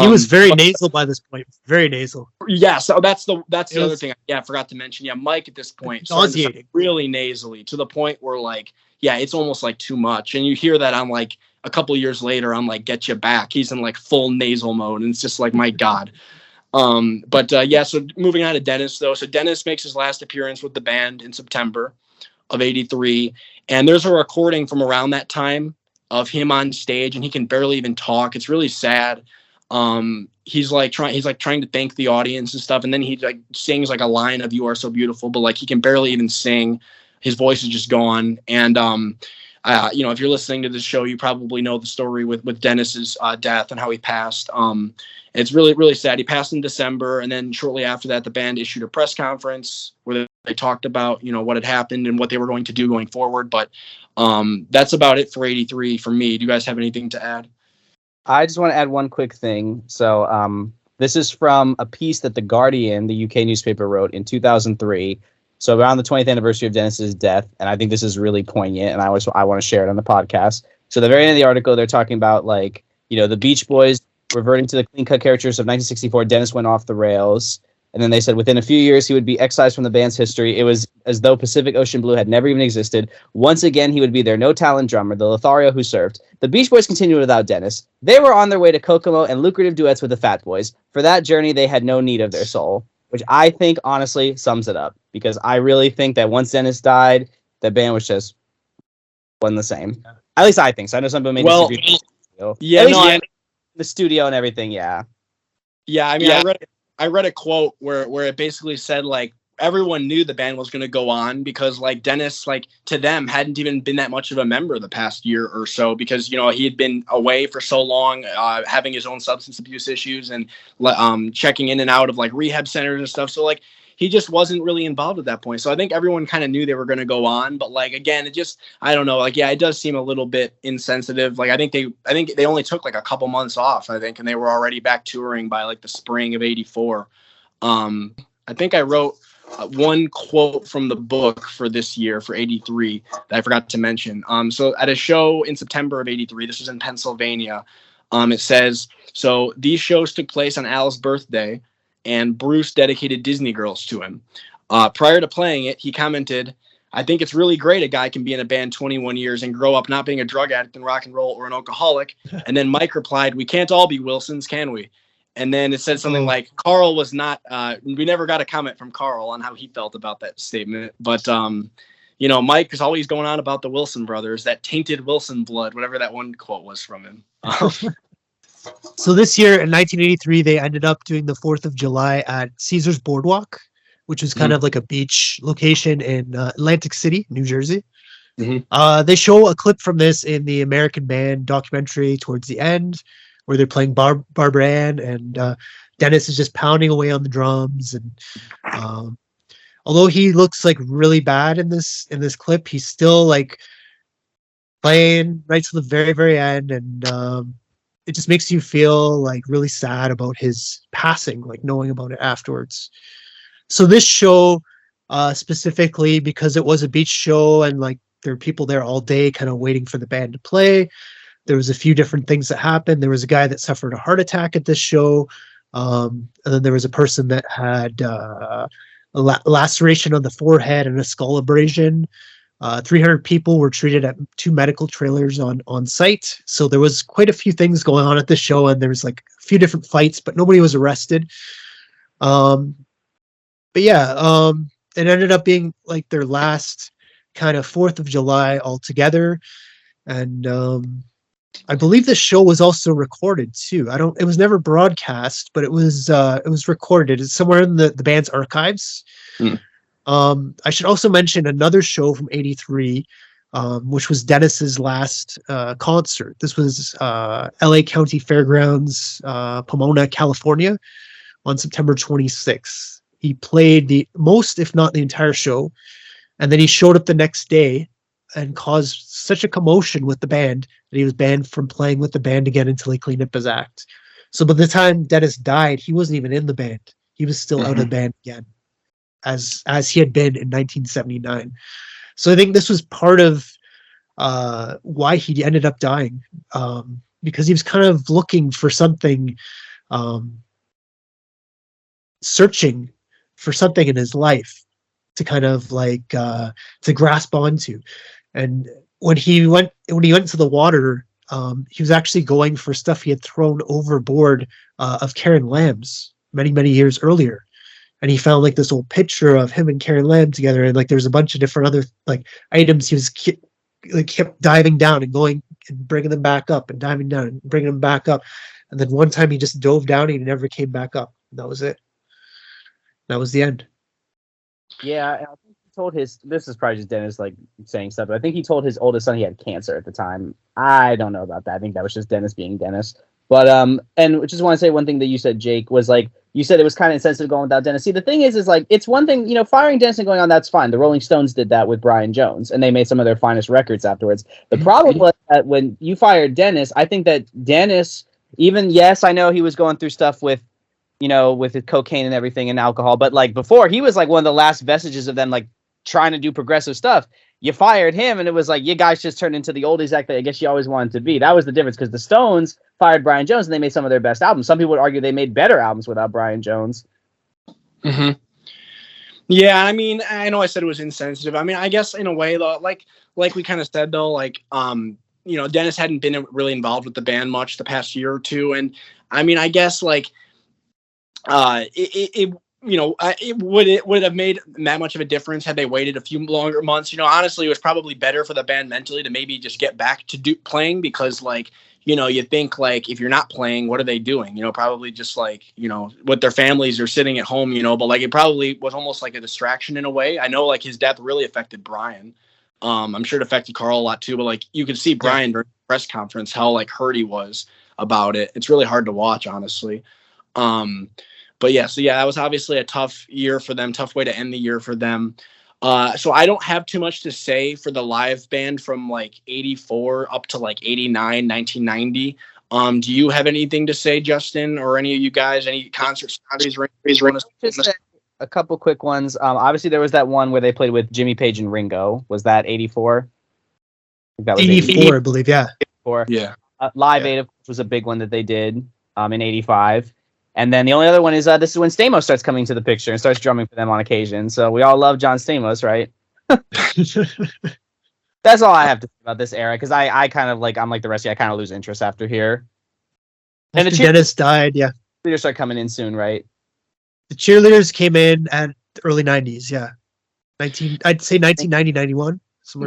He was very nasal by this point. Very nasal. Yeah, so that's the other thing. Yeah, I forgot to mention. Yeah, Mike at this point nauseating, really nasally to the point where like, yeah, it's almost like too much. And you hear that on like a couple years later on like Get You Back. He's in like full nasal mode, and it's just like, my God. Yeah, so moving on to Dennis though. So Dennis makes his last appearance with the band in September of '83, and there's a recording from around that time of him on stage, and he can barely even talk. It's really sad. He's trying to thank the audience and stuff, and then he like sings like a line of "You Are So Beautiful," but like he can barely even sing. His voice is just gone. And you know, if you're listening to this show, you probably know the story with Dennis's death and how he passed. It's really, really sad. He passed in December, and then shortly after that, the band issued a press conference where they talked about, you know, what had happened and what they were going to do going forward. But that's about it for '83 for me. Do you guys have anything to add? I just want to add one quick thing. So this is from a piece that The Guardian, the UK newspaper, wrote in 2003. So around the 20th anniversary of Dennis's death, and I think this is really poignant, and I want to share it on the podcast. So at the very end of the article, they're talking about, like, you know, the Beach Boys reverting to the clean-cut characters of 1964. Dennis went off the rails, and then they said within a few years he would be excised from the band's history. It was as though Pacific Ocean Blue had never even existed. Once again, he would be their no-talent drummer, the Lothario who served. The Beach Boys continued without Dennis. They were on their way to Kokomo and lucrative duets with the Fat Boys. For that journey, they had no need of their soul, which I think honestly sums it up, because I really think that once Dennis died, the band was just wasn't the same. At least I think so. I know some people made disagree. Yeah, the studio and everything. Yeah. I mean, I read a quote where it basically said like everyone knew the band was going to go on because like Dennis, like to them, hadn't even been that much of a member the past year or so, because, you know, he had been away for so long, having his own substance abuse issues and checking in and out of like rehab centers and stuff. So like he just wasn't really involved at that point. So I think everyone kind of knew they were going to go on, but like, again, it just, I don't know, like, yeah, it does seem a little bit insensitive. Like, I think they only took like a couple months off, I think, and they were already back touring by like the spring of '84. I think I wrote one quote from the book for this year for '83 that I forgot to mention. So at a show in September of '83, this was in Pennsylvania. It says, so these shows took place on Al's birthday, and Bruce dedicated Disney Girls to him. Prior to playing it, he commented, "I think it's really great a guy can be in a band 21 years and grow up not being a drug addict in rock and roll or an alcoholic." And then Mike replied, "We can't all be Wilsons, can we?" And then it said something like, Carl was not, we never got a comment from Carl on how he felt about that statement. But, you know, Mike is always going on about the Wilson brothers, that tainted Wilson blood, whatever that one quote was from him. So this year in 1983, they ended up doing the 4th of July at Caesar's Boardwalk, which is kind of like a beach location in Atlantic City, New Jersey. They show a clip from this in the American Band documentary towards the end, where they're playing Barbara Ann, and Dennis is just pounding away on the drums. And although he looks like really bad in this clip, he's still like playing right to the very, very end. And it just makes you feel like really sad about his passing, like knowing about it afterwards. So this show, specifically because it was a beach show and like there were people there all day kind of waiting for the band to play, there was a few different things that happened. There was a guy that suffered a heart attack at this show. And then there was a person that had laceration on the forehead and a skull abrasion. 300 people were treated at 2 medical trailers on site. So there was quite a few things going on at the show, and there was like a few different fights, but nobody was arrested. But yeah, it ended up being like their last kind of 4th of July altogether. And I believe the show was also recorded too. It was never broadcast, but it was recorded. It's somewhere in the band's archives. I should also mention another show from '83, which was Dennis's last concert. This was LA County Fairgrounds, Pomona, California, on September 26th. He played the most, if not the entire show, and then he showed up the next day and caused such a commotion with the band that he was banned from playing with the band again until he cleaned up his act. So by the time Dennis died, he wasn't even in the band. He was still out of the band again, as he had been in 1979. So I think this was part of why he ended up dying, because he was kind of looking for something, searching for something in his life to kind of like to grasp onto. And when he went to the water, he was actually going for stuff he had thrown overboard of Karen Lamb's many years earlier. And he found like this old picture of him and Karen Lamb together, and like there's a bunch of different other like items. He was kept diving down and going and bringing them back up, and diving down and bringing them back up. And then one time he just dove down and he never came back up. And that was it. That was the end. Yeah, I think he told this is probably just Dennis like saying stuff, but I think he told his oldest son he had cancer at the time. I don't know about that. I think that was just Dennis being Dennis. But and just want to say one thing that you said, Jake, was like you said it was kind of insensitive going without Dennis. See, the thing is like it's one thing, firing Dennis and going on, that's fine. The Rolling Stones did that with Brian Jones, and they made some of their finest records afterwards. The problem was that when you fired Dennis, I think that Dennis, even yes, I know he was going through stuff with with his cocaine and everything and alcohol. But like before, he was like one of the last vestiges of them like trying to do progressive stuff. You fired him and it was like, you guys just turned into the oldies act that I guess you always wanted to be. That was the difference, because the Stones fired Brian Jones and they made some of their best albums. Some people would argue they made better albums without Brian Jones. Mm-hmm. Yeah, I mean, I know I said it was insensitive. I mean, I guess in a way though, like we kind of said though, like Dennis hadn't been really involved with the band much the past year or two, and I mean, I guess like it would have made that much of a difference had they waited a few longer months. Honestly, it was probably better for the band mentally to maybe just get back to playing, because like, you think like if you're not playing, what are they doing? Probably just like, with their families are sitting at home, but like it probably was almost like a distraction in a way. I know like his death really affected Brian. I'm sure it affected Carl a lot too, but like you could see Brian during the press conference, how like hurt he was about it. It's really hard to watch, honestly. But yeah, so yeah, that was obviously a tough year for them, tough way to end the year for them. So I don't have too much to say for the live band from like 84 up to like 89, 1990. Do you have anything to say, Justin, or any of you guys, any concert stories? Just a couple quick ones. Obviously there was that one where they played with Jimmy Page and Ringo. Was that 84? That was 84, I believe. Yeah. 84. Yeah. Live Aid, of course, was a big one that they did in 85. And then the only other one is this is when Stamos starts coming to the picture and starts drumming for them on occasion. So we all love John Stamos, right? That's all I have to say about this era, because I kind of like, I'm like the rest of you, I kind of lose interest after here. And Dennis died, yeah. Cheerleaders start coming in soon, right? The Cheerleaders came in at the early 90s, yeah. I'd say 1990, 91.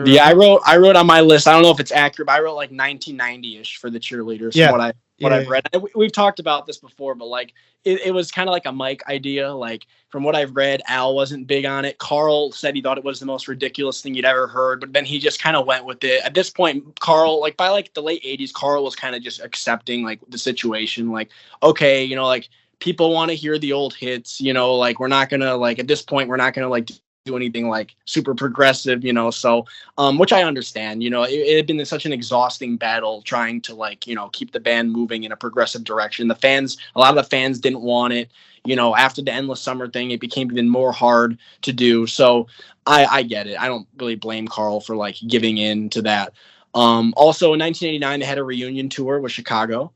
Yeah, I wrote on my list, I don't know if it's accurate, but I wrote like 1990-ish for the Cheerleaders. Yeah. From what I've read. We've talked about this before, but like it was kind of like a Mike idea. Like from what I've read, Al wasn't big on it. Carl said he thought it was the most ridiculous thing he'd ever heard, but then he just kind of went with it. At this point, Carl, like by like the late 80s, Carl was kind of just accepting like the situation. Like, okay, like people want to hear the old hits, like we're not gonna like at this point we're not gonna like do anything like super progressive, so which I understand. It had been such an exhausting battle trying to like keep the band moving in a progressive direction. A lot of the fans didn't want it. After the Endless Summer thing, it became even more hard to do. So I get it. I don't really blame Carl for like giving in to that. Also in 1989 they had a reunion tour with Chicago.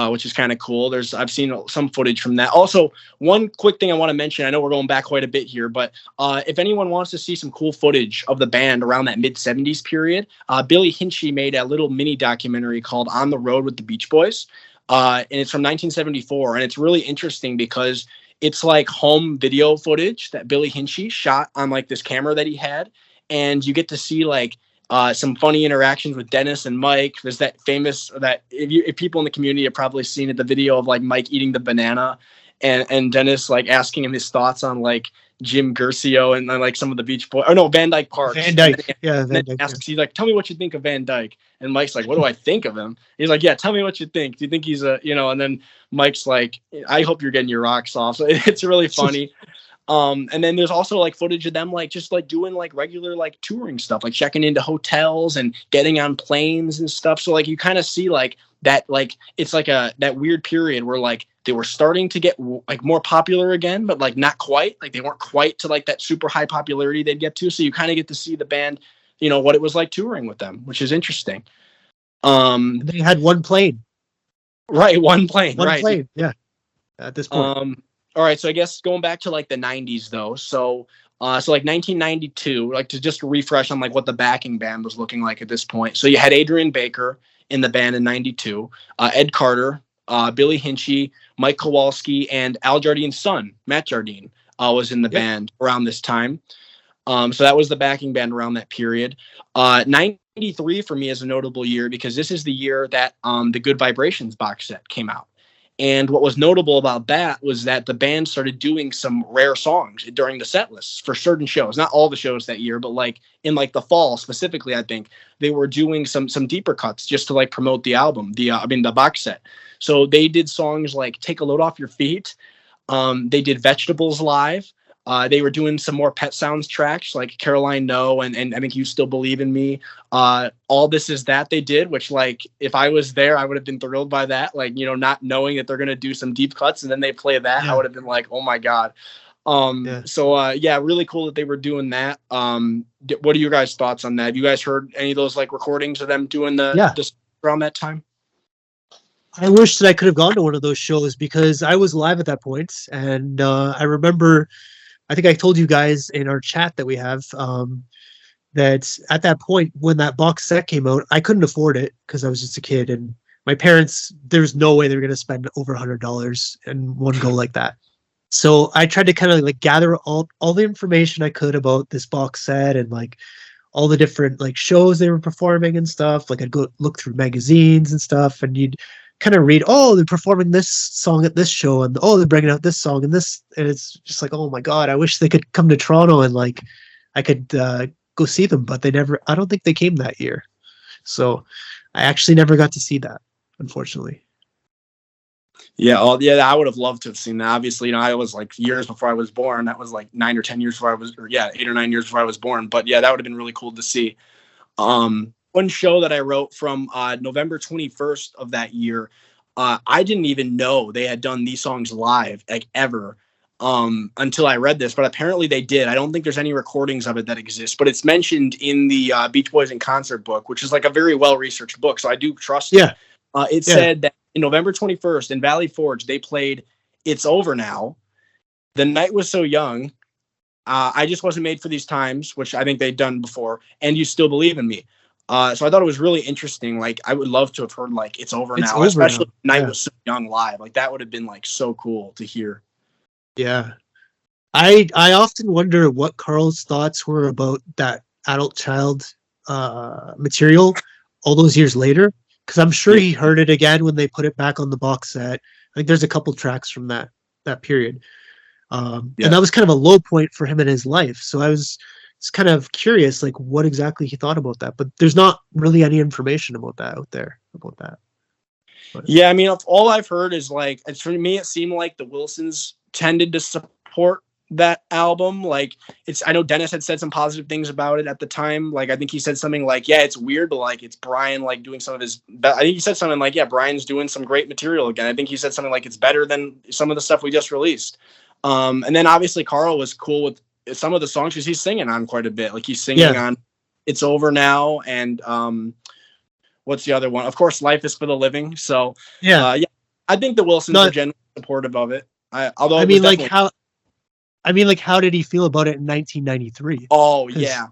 which is kind of cool. I've seen some footage from that. Also, one quick thing I want to mention, I know we're going back quite a bit here, but if anyone wants to see some cool footage of the band around that mid-'70s period, Billy Hinchy made a little mini documentary called On the Road with the Beach Boys, and it's from 1974, and it's really interesting because it's like home video footage that Billy Hinchy shot on like this camera that he had, and you get to see like some funny interactions with Dennis and Mike. There's that famous that if people in the community have probably seen it, the video of like Mike eating the banana and Dennis like asking him his thoughts on like Jim Guercio and like some of the Beach Boys. Oh no, Van Dyke Parks. Van Dyke. Yeah, Van Dyke. Asks, he's like, tell me what you think of Van Dyke. And Mike's like, what do I think of him? He's like, yeah, tell me what you think. Do you think he's and then Mike's like, I hope you're getting your rocks off. So it's really funny. And then there's also like footage of them like just like doing like regular like touring stuff, like checking into hotels and getting on planes and stuff. So like you kind of see like that, like it's like that weird period where like they were starting to get like more popular again, but like not quite, like they weren't quite to like that super high popularity they'd get to. So you kind of get to see the band, what it was like touring with them, which is interesting. They had one plane. Right. One plane. One plane. Yeah. At this point. All right, so I guess going back to like the 90s though. So like 1992, like to just refresh on like what the backing band was looking like at this point. So you had Adrian Baker in the band in 92, Ed Carter, Billy Hinchy, Mike Kowalski, and Al Jardine's son, Matt Jardine, was in the band around this time. So that was the backing band around that period. 93 for me is a notable year because this is the year that the Good Vibrations box set came out. And what was notable about that was that the band started doing some rare songs during the set lists for certain shows. Not all the shows that year, but like in like the fall specifically, I think they were doing some deeper cuts just to like promote the album, the box set. So they did songs like Take a Load Off Your Feet. They did Vegetables live. They were doing some more Pet Sounds tracks like Caroline No and I think You Still Believe in Me. All This Is That they did, which like if I was there, I would have been thrilled by that. Like, not knowing that they're going to do some deep cuts and then they play that, I would have been like, oh my God. So really cool that they were doing that. What are your guys' thoughts on that? Have you guys heard any of those like recordings of them doing the around that time? I wish that I could have gone to one of those shows because I was live at that point, and I remember, I think I told you guys in our chat that we have that at that point when that box set came out, I couldn't afford it because I was just a kid, and my parents, there's no way they were going to spend over $100 in one go like that. So I tried to kind of like gather all the information I could about this box set and like all the different like shows they were performing and stuff. Like I'd go look through magazines and stuff, and you'd kind of read, oh, they're performing this song at this show, and oh, they're bringing out this song and this, and it's just like, oh my God, I wish they could come to Toronto and like I could go see them, but I don't think they came that year. So I actually never got to see that, unfortunately. Yeah, I would have loved to have seen that. Obviously, I was like years before I was born. That was like 9 or 10 years before 8 or 9 years before I was born. But yeah, that would have been really cool to see. One show that I wrote from November 21st of that year, I didn't even know they had done these songs live, like ever, until I read this. But apparently they did. I don't think there's any recordings of it that exist, but it's mentioned in the Beach Boys in Concert book, which is like a very well-researched book. So I do trust it. It said that in November 21st in Valley Forge, they played It's Over Now, The Night Was So Young, I Just Wasn't Made for These Times, which I think they'd done before, and You Still Believe in Me. So I thought it was really interesting. Like, I would love to have heard like It's Over Now, especially Night Was So Young live. Like, that would have been like so cool to hear. Yeah. I often wonder what Carl's thoughts were about that adult child material all those years later, because I'm sure he heard it again when they put it back on the box set. I think there's a couple tracks from that period. And that was kind of a low point for him in his life. So I was kind of curious, like what exactly he thought about that, but there's not really any information about that out there about that. But. Yeah, I mean, all I've heard is like, for me, it seemed like the Wilsons tended to support that album. Like, I know Dennis had said some positive things about it at the time. Like, I think he said something like, yeah, it's weird, but like, it's Brian like doing some of his, I think he said something like, yeah, Brian's doing some great material again. I think he said something like, it's better than some of the stuff we just released. And then obviously Carl was cool with some of the songs because he's singing on quite a bit. Like he's singing on It's Over Now and what's the other one? Of course, Life Is for the Living. So I think the Wilsons are generally supportive of it. Although how did he feel about it in 1993? Oh yeah,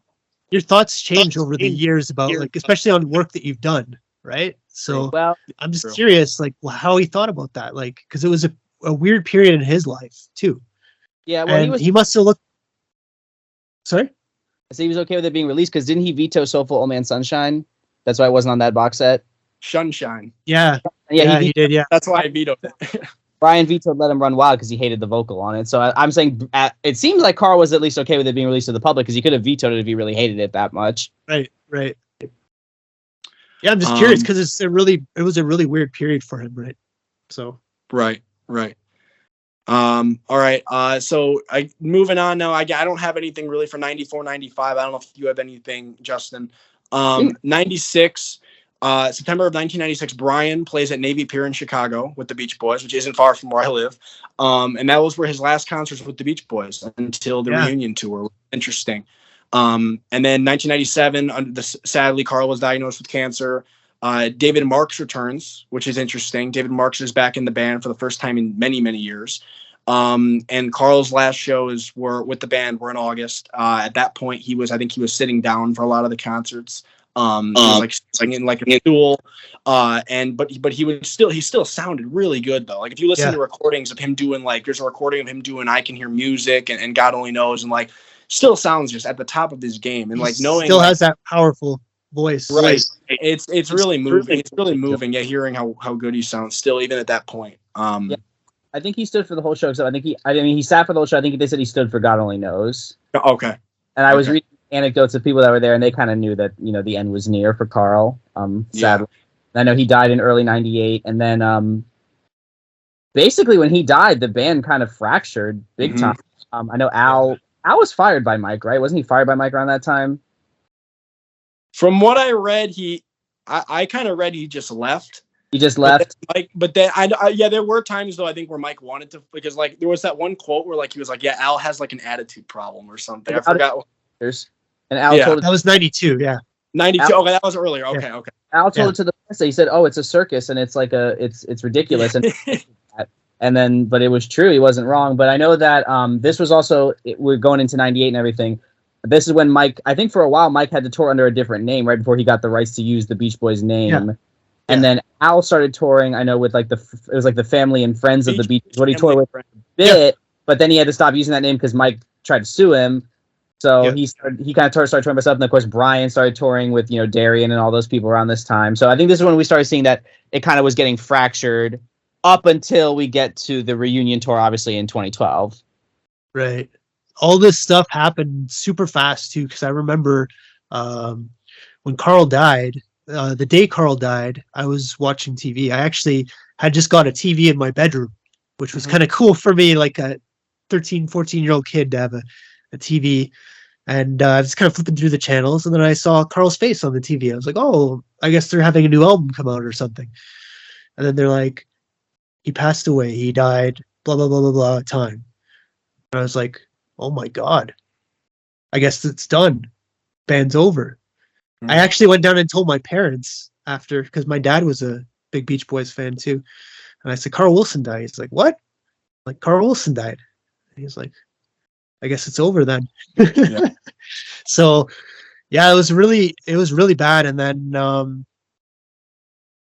your thoughts change over the years about like, especially on work that you've done, right? So I'm just curious, like, how he thought about that, like, because it was a weird period in his life too. Yeah, well, he must have looked. Sorry, so he was okay with it being released because didn't he veto Soulful Old Man Sunshine? That's why it wasn't on that box set. Sunshine. Yeah, he did. Yeah, that's why I vetoed it. Brian vetoed Let Him Run Wild because he hated the vocal on it. So I'm saying it seems like Carl was at least okay with it being released to the public because he could have vetoed it if he really hated it that much. Right. Yeah, I'm just curious because it was a really weird period for him, right? So right. All right. So moving on now. I don't have anything really for 94, 95. I don't know if you have anything, Justin. 96. September of 1996, Brian plays at Navy Pier in Chicago with the Beach Boys, which isn't far from where I live. And that was where his last concerts with the Beach Boys until the reunion tour. Interesting. And then 1997, sadly, Carl was diagnosed with cancer. David Marks returns, which is interesting. David Marks is back in the band for the first time in many, many years. And Carl's last shows were with the band were in August. At that point, I think he was sitting down for a lot of the concerts. He was like singing like a stool. But he still sounded really good though. Like if you listen to recordings of him doing there's a recording of him doing I Can Hear Music and God Only Knows, and like still sounds just at the top of his game, and like knowing still has that powerful voice. Right. It's really moving. It's really moving. Yeah, hearing how good he sounds still, even at that point. I think he stood for the whole show. So he sat for the whole show. I think they said he stood for God Only Knows. Okay. And I was reading anecdotes of people that were there, and they kind of knew that the end was near for Carl. Sadly, I know he died in early '98, and then basically when he died, the band kind of fractured big time. I know Al was fired by Mike, right? Wasn't he fired by Mike around that time? From what I read, I kind of read he just left. He just left. But then there were times though I think where Mike wanted to, because like there was that one quote where like he was like, yeah, Al has like an attitude problem or something. I forgot. And Al told that was 92. Yeah, 92. Okay, that was earlier. Okay. Al told it to the press. He said, "Oh, it's a circus, and it's like it's ridiculous." And but it was true. He wasn't wrong. But I know that this was also we're going into '98 and everything. This is when Mike. I think for a while Mike had to tour under a different name right before he got the rights to use the Beach Boys name. Yeah. And then Al started touring. I know with like it was like the family and friends of the Beach Boys. What he toured with a bit, but then he had to stop using that name because Mike tried to sue him. So he kind of started touring himself, and of course Brian started touring with Darian and all those people around this time. So I think this is when we started seeing that it kind of was getting fractured up until we get to the reunion tour, obviously in 2012. Right. All this stuff happened super fast too, because I remember when Carl died. The day Carl died, I was watching TV. I actually had just got a TV in my bedroom, which was kind of cool for me, like a 13, 14-year-old kid to have a TV. And I was kind of flipping through the channels, and then I saw Carl's face on the TV. I was like, oh, I guess they're having a new album come out or something. And then they're like, he passed away. He died, blah, blah, blah, blah, blah, time. And I was like, oh my God. I guess it's done. Band's over. I actually went down and told my parents after, because my dad was a big Beach Boys fan too. And I said, Carl Wilson died. He's like, what? I'm like, Carl Wilson died. And he's like, I guess it's over then. Yeah. So yeah, it was really bad. And then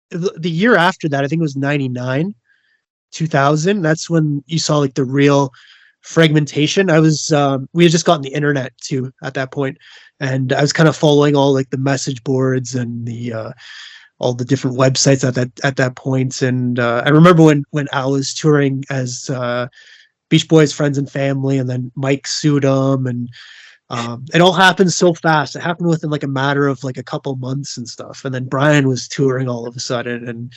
the year after that, I think it was 99, 2000. That's when you saw like the real fragmentation. We had just gotten the internet too at that point. And I was kind of following all like the message boards and the all the different websites at that point. And I remember when Al was touring as Beach Boys Friends and Family, and then Mike sued him, and it all happened so fast. It happened within like a matter of like a couple months and stuff. And then Brian was touring all of a sudden, and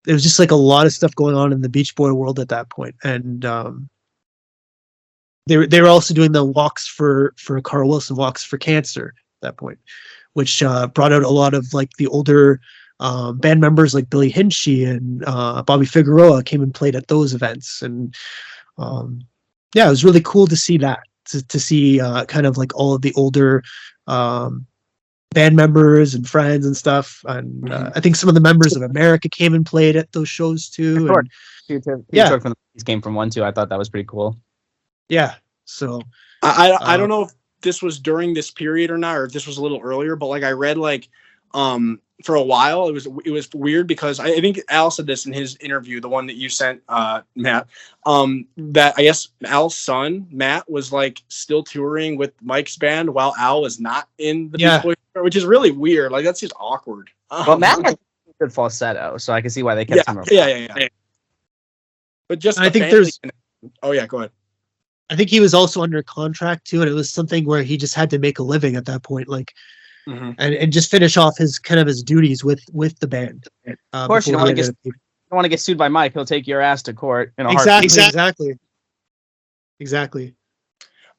it was just like a lot of stuff going on in the Beach Boy world at that point. And they were also doing the walks for Carl Wilson, walks for cancer at that point, which brought out a lot of like the older band members like Billy Hinchy and Bobby Figueroa came and played at those events. And it was really cool to see that, to see kind of like all of the older band members and friends and stuff. And I think some of the members of America came and played at those shows too. Sure. And Peter yeah, Tork from the Monkees came from one too. I thought that was pretty cool. yeah. So I don't know if this was during this period or not, or if this was a little earlier, but like I read like for a while it was weird because I think Al said this in his interview, the one that you sent, Matt, that I guess Al's son Matt was like still touring with Mike's band while Al was not in the Beach Boys, which is really weird. Like that's just awkward. Well, Matt has good falsetto, so I can see why they kept him around. Yeah. But just I think there's. Oh yeah, go ahead. I think he was also under contract too, and it was something where he just had to make a living at that point, like, and just finish off his duties with the band. Of course, you don't want to get sued by Mike. He'll take your ass to court. Exactly.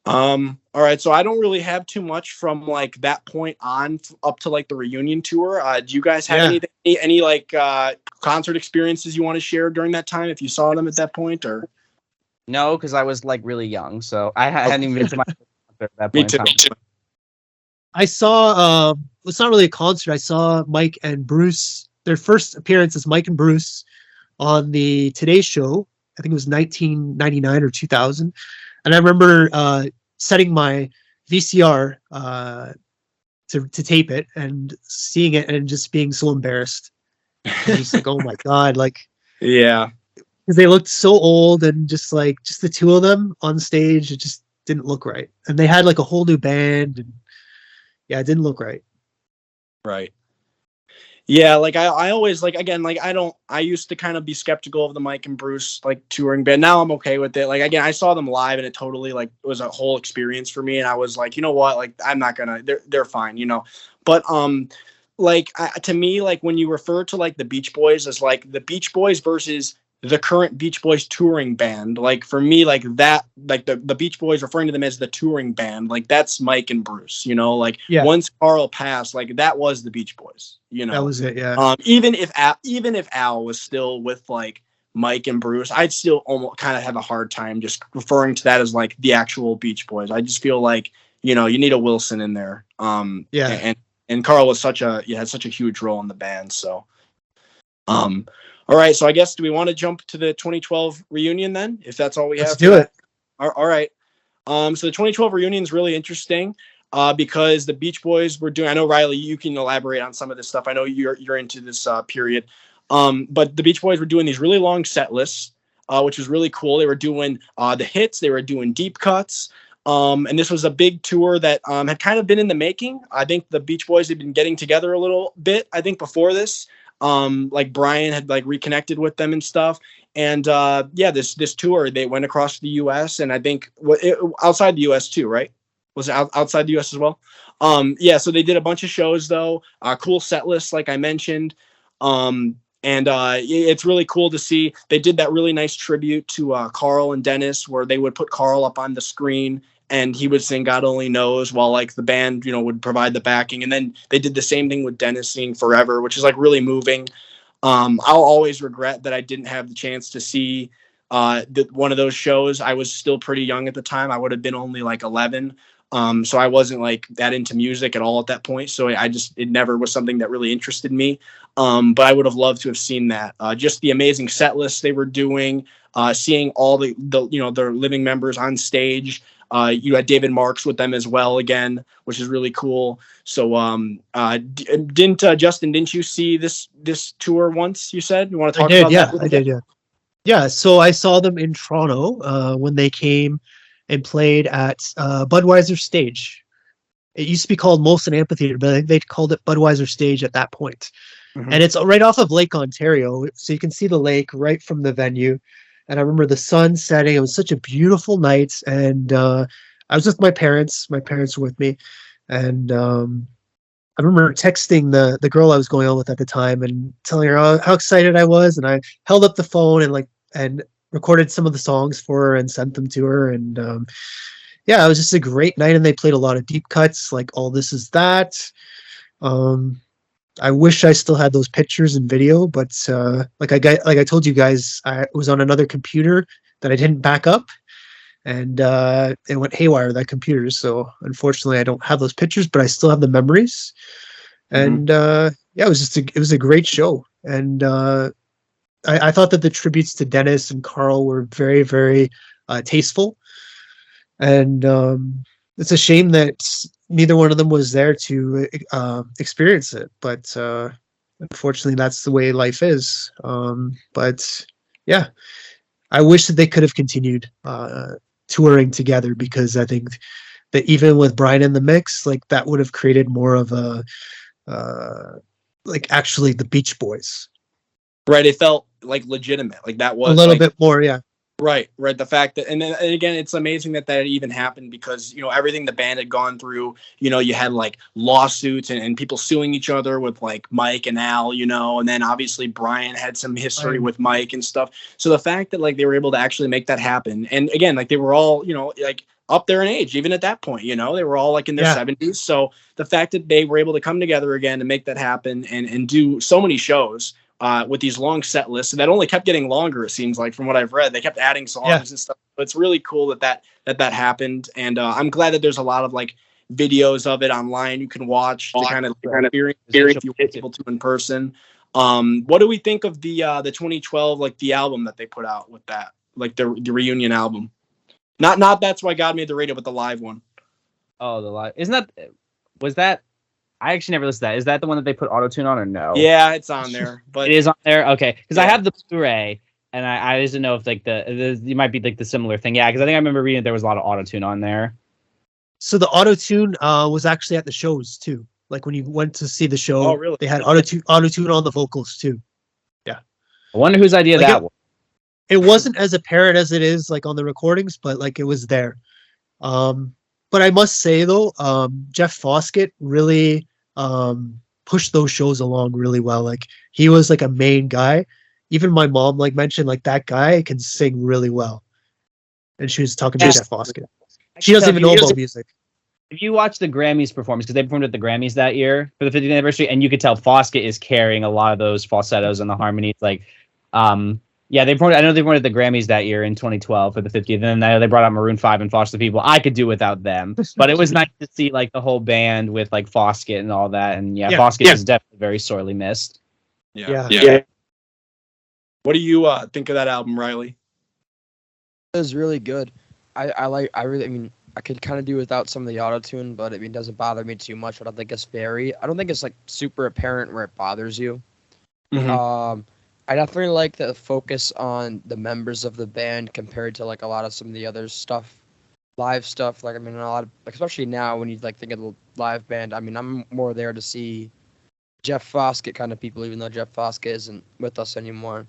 All right, so I don't really have too much from like that point on up to like the reunion tour. Do you guys have any like concert experiences you want to share during that time if you saw them at that point or? No, because I was like really young, so I hadn't even been to my concert at that point. Me too. I saw it's not really a concert. I saw Mike and Bruce. Their first appearance is Mike and Bruce on the Today Show. I think it was 1999 or 2000. And I remember setting my VCR to tape it and seeing it and just being so embarrassed. And just like, oh my God, like, yeah. Because they looked so old and just the two of them on stage, it just didn't look right. And they had like a whole new band, and yeah, it didn't look right. Right. Yeah, like I always like again, like I used to kind of be skeptical of the Mike and Bruce like touring band. Now I'm okay with it. Like again, I saw them live and it totally like was a whole experience for me. And I was like, you know what, like I'm not gonna. They're fine, you know. But like to me, like when you refer to like the Beach Boys as like the Beach Boys versus the current Beach Boys touring band, like for me, like that, like the Beach Boys referring to them as the touring band, like that's Mike and Bruce, you know, like once Carl passed, like that was the Beach Boys, you know, that was it. Yeah. Even if Al was still with like Mike and Bruce, I'd still almost kind of have a hard time just referring to that as like the actual Beach Boys. I just feel like, you know, you need a Wilson in there. And Carl was had such a huge role in the band. So, all right, so I guess do we want to jump to the 2012 reunion then, if that's all we have? Let's do it. All right. So the 2012 reunion is really interesting because the Beach Boys were doing. I know Reilly, you can elaborate on some of this stuff. I know you're into this period, but the Beach Boys were doing these really long set lists, which was really cool. They were doing the hits. They were doing deep cuts. And this was a big tour that had kind of been in the making. I think the Beach Boys had been getting together a little bit, I think, before this. Like Brian had like reconnected with them and stuff. And this tour, they went across the US and I think outside the US too, right? Was it outside the US as well? So they did a bunch of shows though, cool set lists, like I mentioned. It's really cool to see. They did that really nice tribute to Carl and Dennis where they would put Carl up on the screen and he would sing God Only Knows while like the band, you know, would provide the backing. And then they did the same thing with Dennis singing Forever, which is like really moving. I'll always regret that I didn't have the chance to see one of those shows. I was still pretty young at the time. I would have been only like 11. So I wasn't like that into music at all at that point. So it never was something that really interested me. But I would have loved to have seen that. Just the amazing set lists they were doing, seeing all the you know, their living members on stage. You had David Marks with them as well again, which is really cool. So Justin, didn't you see this tour once? You said you want to talk about that? I did. Yeah. So I saw them in Toronto when they came and played at Budweiser Stage. It used to be called Molson Amphitheater, but I think they called it Budweiser Stage at that point. Mm-hmm. And it's right off of Lake Ontario, so you can see the lake right from the venue. And I remember the sun setting. It was such a beautiful night. And I was with my parents. My parents were with me. And I remember texting the girl I was going on with at the time and telling her how excited I was. And I held up the phone and recorded some of the songs for her and sent them to her. And it was just a great night. And they played a lot of deep cuts, like All This Is That. I wish I still had those pictures and video, but like I told you guys, I was on another computer that I didn't back up, and it went haywire with that computer. So unfortunately, I don't have those pictures, but I still have the memories. And yeah, it was a great show. And I thought that the tributes to Dennis and Carl were very, very tasteful. And it's a shame that neither one of them was there to experience it. But unfortunately, that's the way life is. But yeah, I wish that they could have continued touring together, because I think that even with Brian in the mix, like that would have created more of a like actually the Beach Boys. Right. It felt like legitimate. Like that was A little like, bit more, yeah. right. The fact that, and then and again, it's amazing that that even happened because, everything the band had gone through, you had like lawsuits and people suing each other with like Mike and Al, and then obviously Brian had some history Right. with Mike and stuff. So the fact that like they were able to actually make that happen. And again, like they were all, like up there in age, even at that point, they were all like in their Yeah. 70s. So the fact that they were able to come together again and make that happen and do so many shows with these long set lists that only kept getting longer. It seems like from what I've read, they kept adding songs Yeah. and stuff. But it's really cool that happened, and I'm glad that there's a lot of like videos of it online you can watch to kind of experience if you were able to in person. What do we think of the 2012 like the album that they put out with that, like the reunion album? Not That's Why God Made the Radio, but the live one. Oh, the live. Was that? I actually never listened to that. Is that the one that they put auto-tune on or no? Yeah, it's on there. But it is on there? Okay. Because I Yeah. have the Blu-ray, and I just didn't know if like it might be like the similar thing. Yeah, because I think I remember reading that there was a lot of auto-tune on there. So the auto tune was actually at the shows too. Like when you went to see the show, Oh, really? they had auto tune on the vocals too. I wonder whose idea Like that was. It wasn't as apparent as it is like on the recordings, but like it was there. But I must say though, Jeff Foskett really pushed those shows along really well. Like he was like a main guy. Even my mom like mentioned like that guy can sing really well, and she was talking about Yeah. Jeff Foskett. She doesn't even know about music. If you watch the Grammys performance, because they performed at the Grammys that year for the 50th anniversary, and you could tell Foskett is carrying a lot of those falsettos and the harmonies. Like, yeah, they performed. I know they performed at the Grammys that year in 2012 for the 50th, and then I know they brought out Maroon 5 and Foster the People. I could do without them, but it was nice to see like the whole band with like Foskett and all that. And yeah, Foskett is definitely very sorely missed. Yeah. What do you think of that album, Reilly? It was really good. I mean, I could kind of do without some of the auto-tune, but it doesn't bother me too much. I don't think it's like super apparent where it bothers you. Mhm. I definitely like the focus on the members of the band compared to like a lot of some of the other stuff, live stuff. Like, I mean, a lot of, especially now when you like think of the live band, I mean, I'm more there to see Jeff Foskett kind of people, even though Jeff Foskett isn't with us anymore.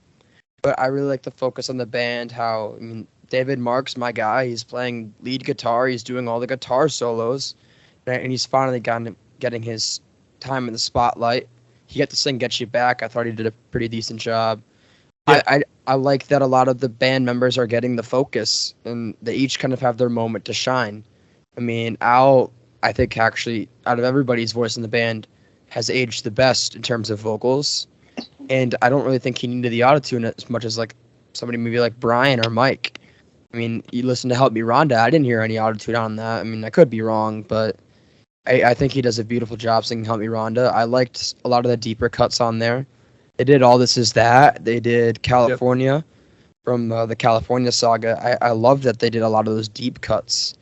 But I really like the focus on the band, how, I mean, David Mark's my guy. He's playing lead guitar. He's doing all the guitar solos. And he's finally getting his time in the spotlight. He got to sing Get You Back. I thought he did a pretty decent job. Yeah. I like that a lot of the band members are getting the focus, and they each kind of have their moment to shine. I mean, Al, I think actually, out of everybody's voice in the band, has aged the best in terms of vocals. And I don't really think he needed the autotune as much as like somebody maybe like Brian or Mike. I mean, you listen to Help Me Rhonda, I didn't hear any autotune on that. I mean, I could be wrong, but I think he does a beautiful job singing Help Me Rhonda. I liked a lot of the deeper cuts on there. They did All This Is That. They did California from the California saga. I love that they did a lot of those deep cuts.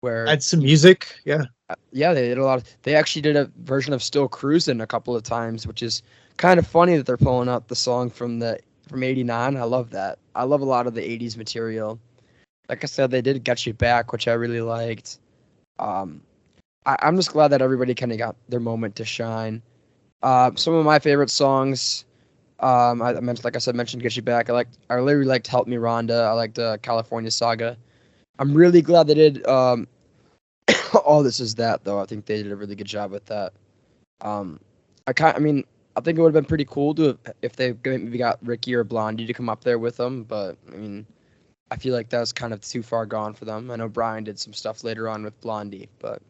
Where Add some music, yeah. Yeah, they did a lot. They actually did a version of Still Cruising a couple of times, which is kind of funny that they're pulling out the song from '89. I love that. I love a lot of the '80s material. Like I said, they did Get You Back, which I really liked. I'm just glad that everybody kind of got their moment to shine. Some of my favorite songs, I mentioned, like I said, mentioned Get You Back. I really liked Help Me Rhonda. I liked California Saga. I'm really glad they did All This Is That, though. I think they did a really good job with that. I think it would have been pretty cool if they maybe got Ricky or Blondie to come up there with them, but I mean, I feel like that was kind of too far gone for them. I know Brian did some stuff later on with Blondie, but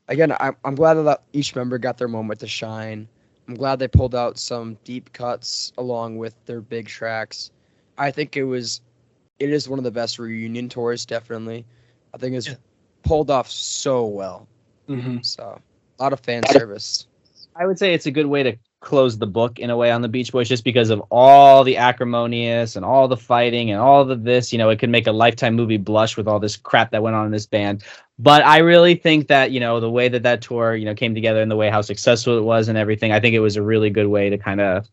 again, I'm glad that each member got their moment to shine. I'm glad they pulled out some deep cuts along with their big tracks. I think it was it is one of the best reunion tours, definitely. I think it's pulled off so well. Mm-hmm. So, a lot of fan service. I would say it's a good way to close the book in a way on the Beach Boys, just because of all the acrimonious and all the fighting and all of this. It could make a Lifetime movie blush with all this crap that went on in this band. But I really think that, the way that tour, came together and the way how successful it was and everything, I think it was a really good way to kind of,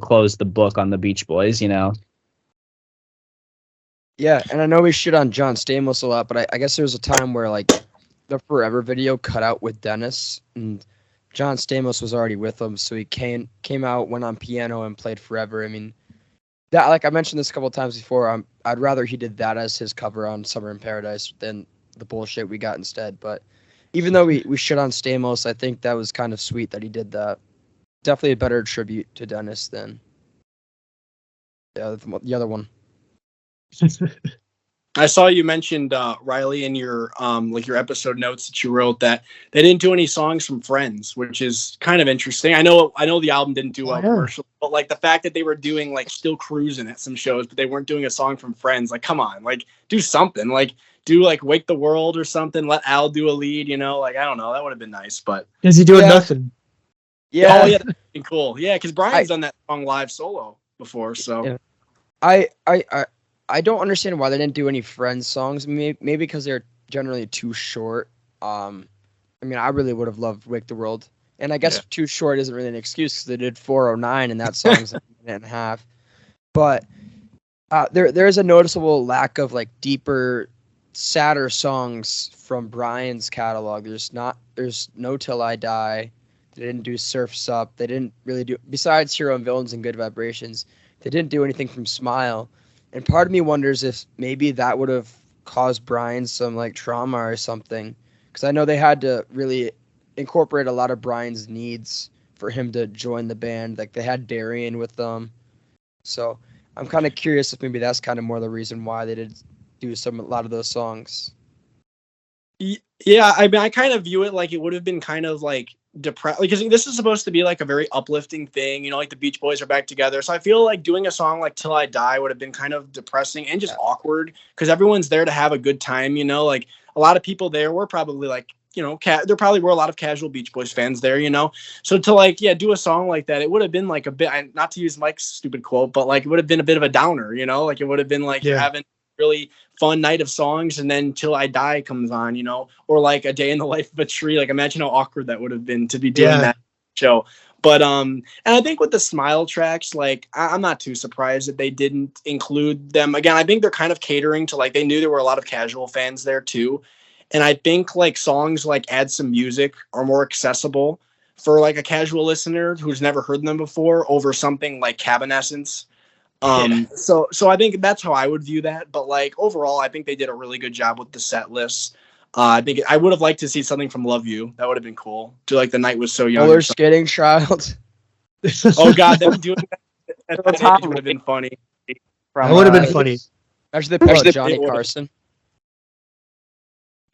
close the book on the Beach Boys, Yeah, and I know we shit on John Stamos a lot, but I guess there was a time where, like, the Forever video cut out with Dennis, and John Stamos was already with him, so he came out, went on piano, and played Forever. I mean, that, like I mentioned this a couple of times before, I'd rather he did that as his cover on Summer in Paradise than the bullshit we got instead. But even though we shit on Stamos, I think that was kind of sweet that he did that. Definitely a better tribute to Dennis than the other one. I saw you mentioned Reilly in your your episode notes that you wrote that they didn't do any songs from Friends, which is kind of interesting. I know the album didn't do well commercially, but like the fact that they were doing like Still Cruising at some shows, but they weren't doing a song from Friends. Like, come on, like do something. Like do like Wake the World or something. Let Al do a lead. Like I don't know, that would have been nice. But is he doing nothing? Yeah. Oh yeah, that'd been cool. Yeah, because Brian's done that song live solo before. So yeah. I don't understand why they didn't do any Friends songs. Maybe because they're generally too short. I mean, I really would have loved Wake the World. And I guess too short isn't really an excuse because they did 409 and that song's a minute and a half. But there's a noticeable lack of like deeper, sadder songs from Brian's catalog. There's no Till I Die. They didn't do Surf's Up. They didn't really do, besides Hero and Villains and Good Vibrations, they didn't do anything from Smile. And part of me wonders if maybe that would have caused Brian some like trauma or something. Because I know they had to really incorporate a lot of Brian's needs for him to join the band. Like they had Darian with them. So I'm kind of curious if maybe that's kind of more the reason why they did do a lot of those songs. Yeah, I mean, I kind of view it like it would have been kind of like depressed, because this is supposed to be like a very uplifting thing, like the Beach Boys are back together. So I feel like doing a song like Till I Die would have been kind of depressing and just awkward because everyone's there to have a good time, like a lot of people there were probably like, there probably were a lot of casual Beach Boys fans there, So to like, do a song like that, it would have been like a bit, not to use Mike's stupid quote, but like it would have been a bit of a downer, like it would have been like you're having really fun night of songs and then Till I Die comes on, or like A Day in the Life of a Tree. Like imagine how awkward that would have been to be doing that show. But and I think with the Smile tracks, like I'm not too surprised that they didn't include them. Again, I think they're kind of catering to like, they knew there were a lot of casual fans there too. And I think like songs like Add Some Music are more accessible for like a casual listener who's never heard them before over something like Cabinescence. So I think that's how I would view that. But like overall, I think they did a really good job with the set list. I think I would have liked to see something from Love You. That would have been cool. To like The Night Was So Young. Roller Skating Child. Oh God, them doing that at that age would have been funny. That would have been funny. Actually, they put Johnny Carson.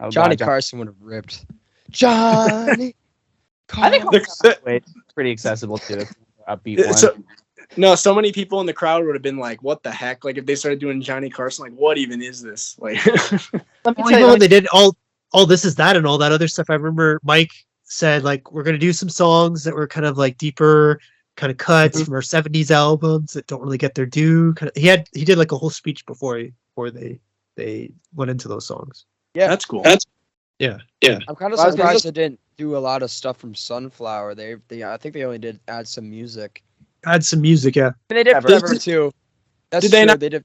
Oh, Johnny God, Carson would have ripped. Johnny I Carson. think it's pretty accessible to upbeat one. So many people in the crowd would have been like, "What the heck?" Like if they started doing Johnny Carson, like, what even is this? Like, even when they did all This Is That and all that other stuff, I remember Mike said like we're gonna do some songs that were kind of like deeper kind of cuts from our 70s albums that don't really get their due. He did like a whole speech before they went into those songs. Yeah, that's cool. Yeah. I'm kind of surprised they didn't do a lot of stuff from Sunflower. I think they only did Add Some Music. Add Some Music, yeah. And they did Forever too. That's did they true. not? They did.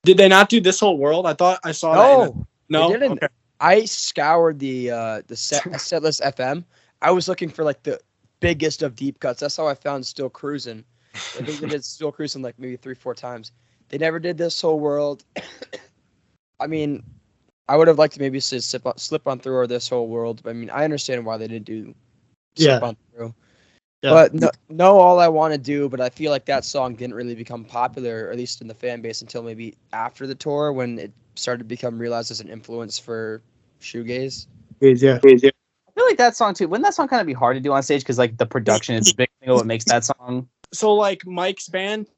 Did they not do This Whole World? I thought I saw that. No, they didn't. Okay. I scoured the Setlist FM. I was looking for like the biggest of deep cuts. That's how I found Still Cruising. I think they did Still Cruising like maybe 3-4 times. They never did This Whole World. I mean, I would have liked to maybe say Slip On Through or This Whole World. But I mean, I understand why they didn't do Slip On Through. Yeah. But no, All I Want to Do, but I feel like that song didn't really become popular, or at least in the fan base, until maybe after the tour when it started to become realized as an influence for shoegaze. Yeah. I feel like that song too. Wouldn't that song kind of be hard to do on stage because like the production is a big thing of what makes that song? So like Mike's band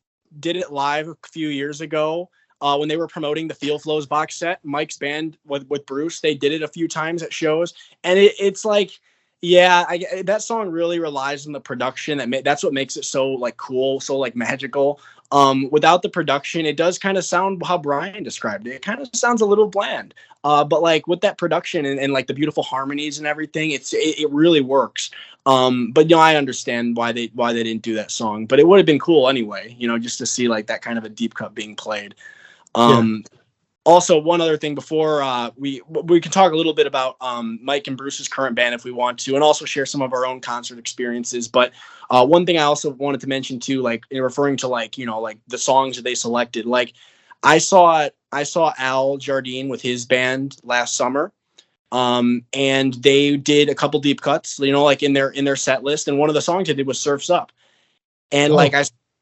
did it live a few years ago. when they were promoting the Feel Flows box set, Mike's band with Bruce, they did it a few times at shows, and it's like, yeah, that song really relies on the production. That's what makes it so like cool, so like magical. Without the production, it does kind of sound how Brian described it. It kind of sounds a little bland. But like with that production and like the beautiful harmonies and everything, it really works. But I understand why they didn't do that song. But it would have been cool anyway, just to see like that kind of a deep cut being played. Also, one other thing before we can talk a little bit about Mike and Bruce's current band if we want to, and also share some of our own concert experiences. But one thing I also wanted to mention too, like in referring to like the songs that they selected, like I saw Al Jardine with his band last summer, and they did a couple deep cuts, like in their set list, and one of the songs they did was "Surfs Up," and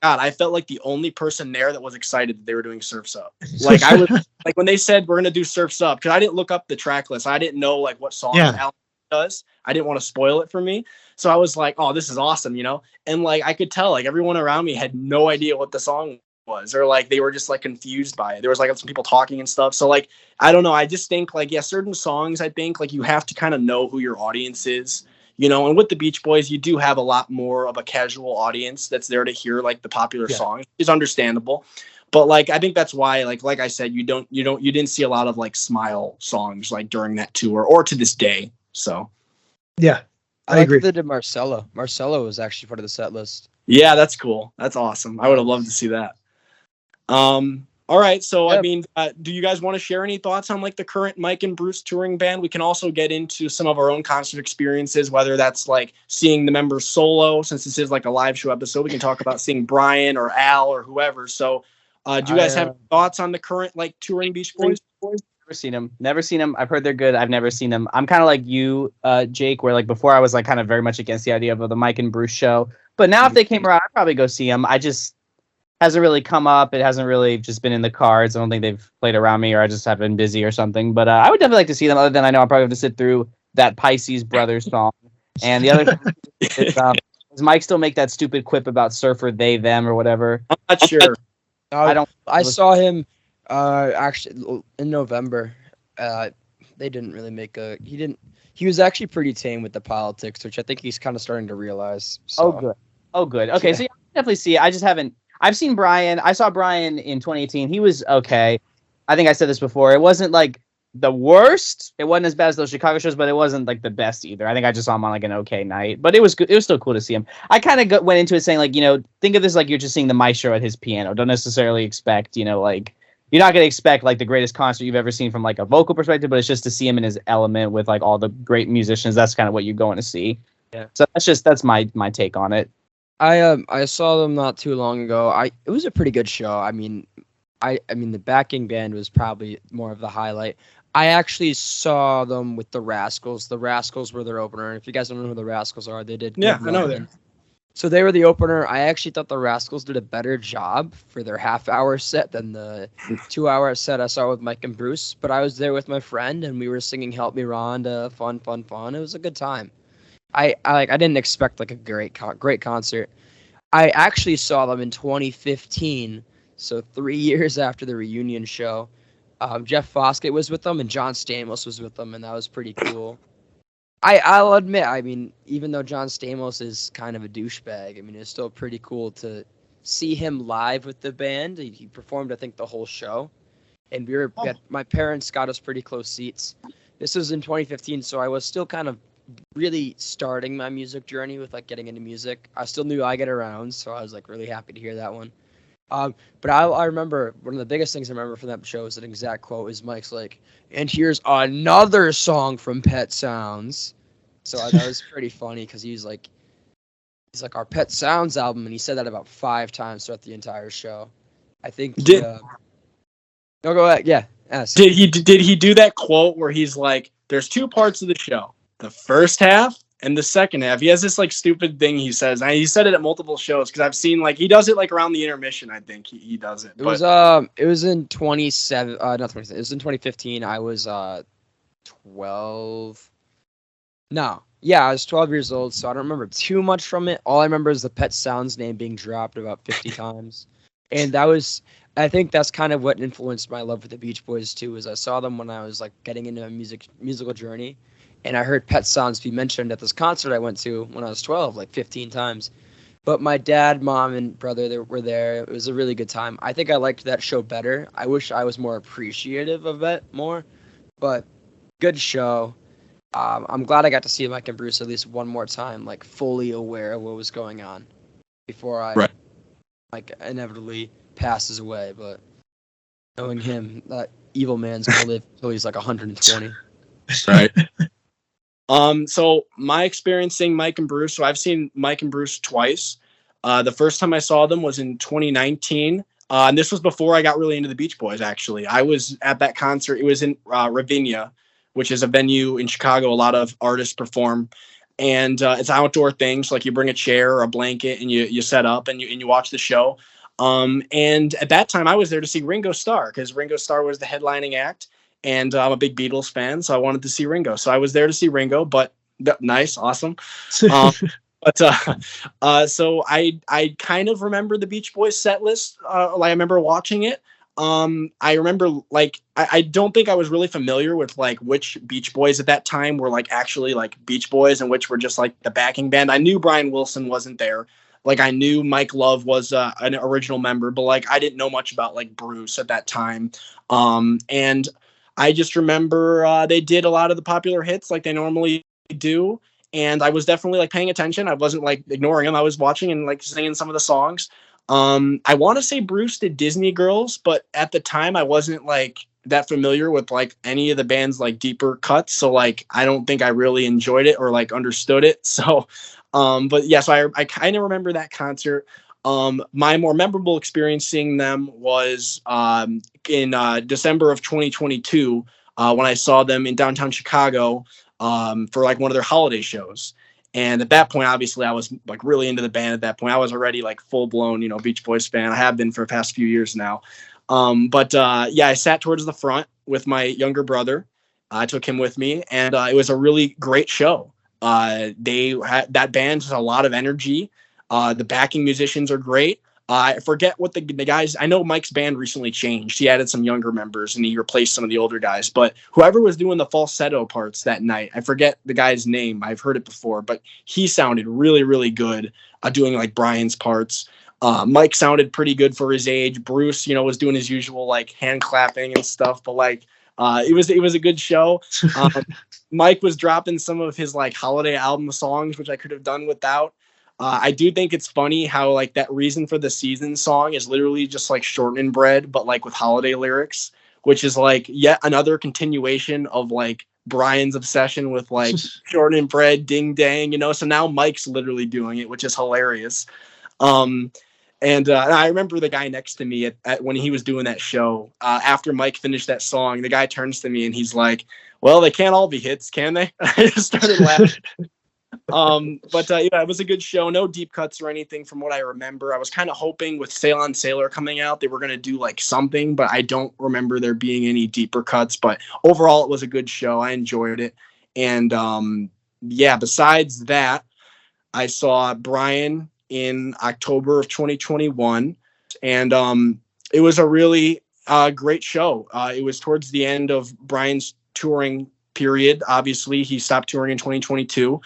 God, I felt like the only person there that was excited that they were doing Surfs Up. Like I was like when they said we're gonna do Surfs Up, because I didn't look up the track list. I didn't know like what songs Al does. I didn't want to spoil it for me. So I was like, oh, this is awesome, And like I could tell like everyone around me had no idea what the song was, or like they were just like confused by it. There was like some people talking and stuff. So like I don't know. I just think like certain songs I think like you have to kind of know who your audience is. And with the Beach Boys, you do have a lot more of a casual audience that's there to hear like the popular songs. It's understandable, but like I think that's why like I said, you didn't see a lot of like Smile songs like during that tour or to this day. So yeah, I agree. They did Marcello. Marcello was actually part of the set list. Yeah, that's cool. That's awesome. I would have loved to see that. All right. So, I mean, do you guys want to share any thoughts on like the current Mike and Bruce touring band? We can also get into some of our own concert experiences, whether that's like seeing the members solo, since this is like a live show episode. We can talk about seeing Brian or Al or whoever. So do you guys have thoughts on the current like touring Beach Boys? Never seen them. I've heard they're good. I've never seen them. I'm kind of like you, Jake, where like before I was like kind of very much against the idea of the Mike and Bruce show. But now if they came around, I'd probably go see them. Hasn't really come up. It hasn't really just been in the cards. I don't think they've played around me, or I just have been busy or something. But I would definitely like to see them. Other than I know I'll probably have to sit through that Pisces Brothers song. And the other thing is, does Mike still make that stupid quip about surfer they them or whatever? I'm not sure. I saw him actually in November. They didn't really make a. He was actually pretty tame with the politics, which I think he's kind of starting to realize. So. Oh good. Okay, yeah. So yeah, I definitely see it. I just haven't. I've seen Brian. I saw Brian in 2018. He was okay. I think I said this before. It wasn't like the worst. It wasn't as bad as those Chicago shows, but it wasn't like the best either. I think I just saw him on like an okay night, but it was good. It was still cool to see him. I kind of went into it saying like, think of this like you're just seeing the maestro at his piano. Don't necessarily expect, like you're not going to expect like the greatest concert you've ever seen from like a vocal perspective, but it's just to see him in his element with like all the great musicians. That's kind of what you're going to see. Yeah. So that's my take on it. I saw them not too long ago. It was a pretty good show. I mean the backing band was probably more of the highlight. I actually saw them with the Rascals. The Rascals were their opener. And if you guys don't know who the Rascals are, they did. Yeah, I know them. So they were the opener. I actually thought the Rascals did a better job for their half-hour set than the 2-hour set I saw with Mike and Bruce. But I was there with my friend, and we were singing "Help Me, Rhonda." Fun. It was a good time. I didn't expect like a great concert. I actually saw them in 2015, so 3 years after the reunion show. Jeff Foskett was with them and John Stamos was with them, and that was pretty cool. I'll admit, I mean, even though John Stamos is kind of a douchebag, I mean, it's still pretty cool to see him live with the band. He performed, I think, the whole show, and my parents got us pretty close seats. This was in 2015, so I was still kind of really starting my music journey with like getting into music. I still knew I Get Around, so I was like really happy to hear that one. But I remember one of the biggest things I remember from that show is an exact quote is Mike's like, "And here's another song from Pet Sounds." So that was pretty funny because he's like our Pet Sounds album, and he said that about 5 times throughout the entire show. I think. No, go ahead. Yeah. Ask. Did he do that quote where he's like, "There's 2 parts of the show. The first half and the second half." He has this like stupid thing he says. He said it at multiple shows because I've seen like he does it like around the intermission. I think he does it. It was in 27. Not 27. It was in 2015. I was 12. No, yeah, I was 12 years old, so I don't remember too much from it. All I remember is the Pet Sounds name being dropped about 50 times. And I think that's kind of what influenced my love for the Beach Boys too. Is I saw them when I was like getting into a musical journey, and I heard Pet Sounds be mentioned at this concert I went to when I was 12, like 15 times. But my dad, mom, and brother were there. It was a really good time. I think I liked that show better. I wish I was more appreciative of it more, but good show. I'm glad I got to see Mike and Bruce at least one more time, like fully aware of what was going on before I like inevitably passes away. But knowing him, that evil man's gonna live until he's like 120. Right. So my experiencing Mike and Bruce. So I've seen Mike and Bruce twice. The first time I saw them was in 2019. And this was before I got really into the Beach Boys, actually. I was at that concert. It was in Ravinia, which is a venue in Chicago. A lot of artists perform. And it's an outdoor thing. So like you bring a chair or a blanket and you set up and you watch the show. And at that time I was there to see Ringo Starr because Ringo Starr was the headlining act. And I'm a big Beatles fan, so I wanted to see Ringo. So I was there to see Ringo, but nice, awesome. So I kind of remember the Beach Boys set list. Like I remember watching it. I remember like I don't think I was really familiar with like which Beach Boys at that time were like actually like Beach Boys and which were just like the backing band. I knew Brian Wilson wasn't there. Like I knew Mike Love was an original member, but like I didn't know much about like Bruce at that time. And I just remember they did a lot of the popular hits like they normally do. And I was definitely like paying attention. I wasn't like ignoring them. I was watching and like singing some of the songs. I want to say Bruce did Disney Girls, but at the time I wasn't like that familiar with like any of the band's like deeper cuts. So like, I don't think I really enjoyed it or like understood it. So, but yeah, so I kind of remember that concert. My more memorable experience seeing them was in December of 2022 when I saw them in downtown Chicago for like one of their holiday shows. And at that point, obviously, I was like really into the band at that point. I was already like full blown, Beach Boys fan. I have been for the past few years now. Yeah, I sat towards the front with my younger brother. I took him with me, and it was a really great show. That band has a lot of energy. The backing musicians are great. I forget what the guys. I know Mike's band recently changed. He added some younger members and he replaced some of the older guys. But whoever was doing the falsetto parts that night, I forget the guy's name. I've heard it before, but he sounded really, really good doing like Brian's parts. Mike sounded pretty good for his age. Bruce, was doing his usual like hand clapping and stuff. But like it was a good show. Mike was dropping some of his like holiday album songs, which I could have done without. I do think it's funny how like that Reason for the Season song is literally just like shortening bread, but like with holiday lyrics, which is like yet another continuation of like Brian's obsession with like shortening bread, ding dang, so now Mike's literally doing it, which is hilarious. And I remember the guy next to me at when he was doing that show, after Mike finished that song, the guy turns to me and he's like, well, they can't all be hits, can they? I just started laughing. It was a good show. No deep cuts or anything from what I remember. I was kind of hoping with Sail on Sailor coming out, they were going to do like something, but I don't remember there being any deeper cuts. But overall, it was a good show. I enjoyed it. And besides that, I saw Brian in October of 2021. And it was a really great show. It was towards the end of Brian's touring period. Obviously, he stopped touring in 2022.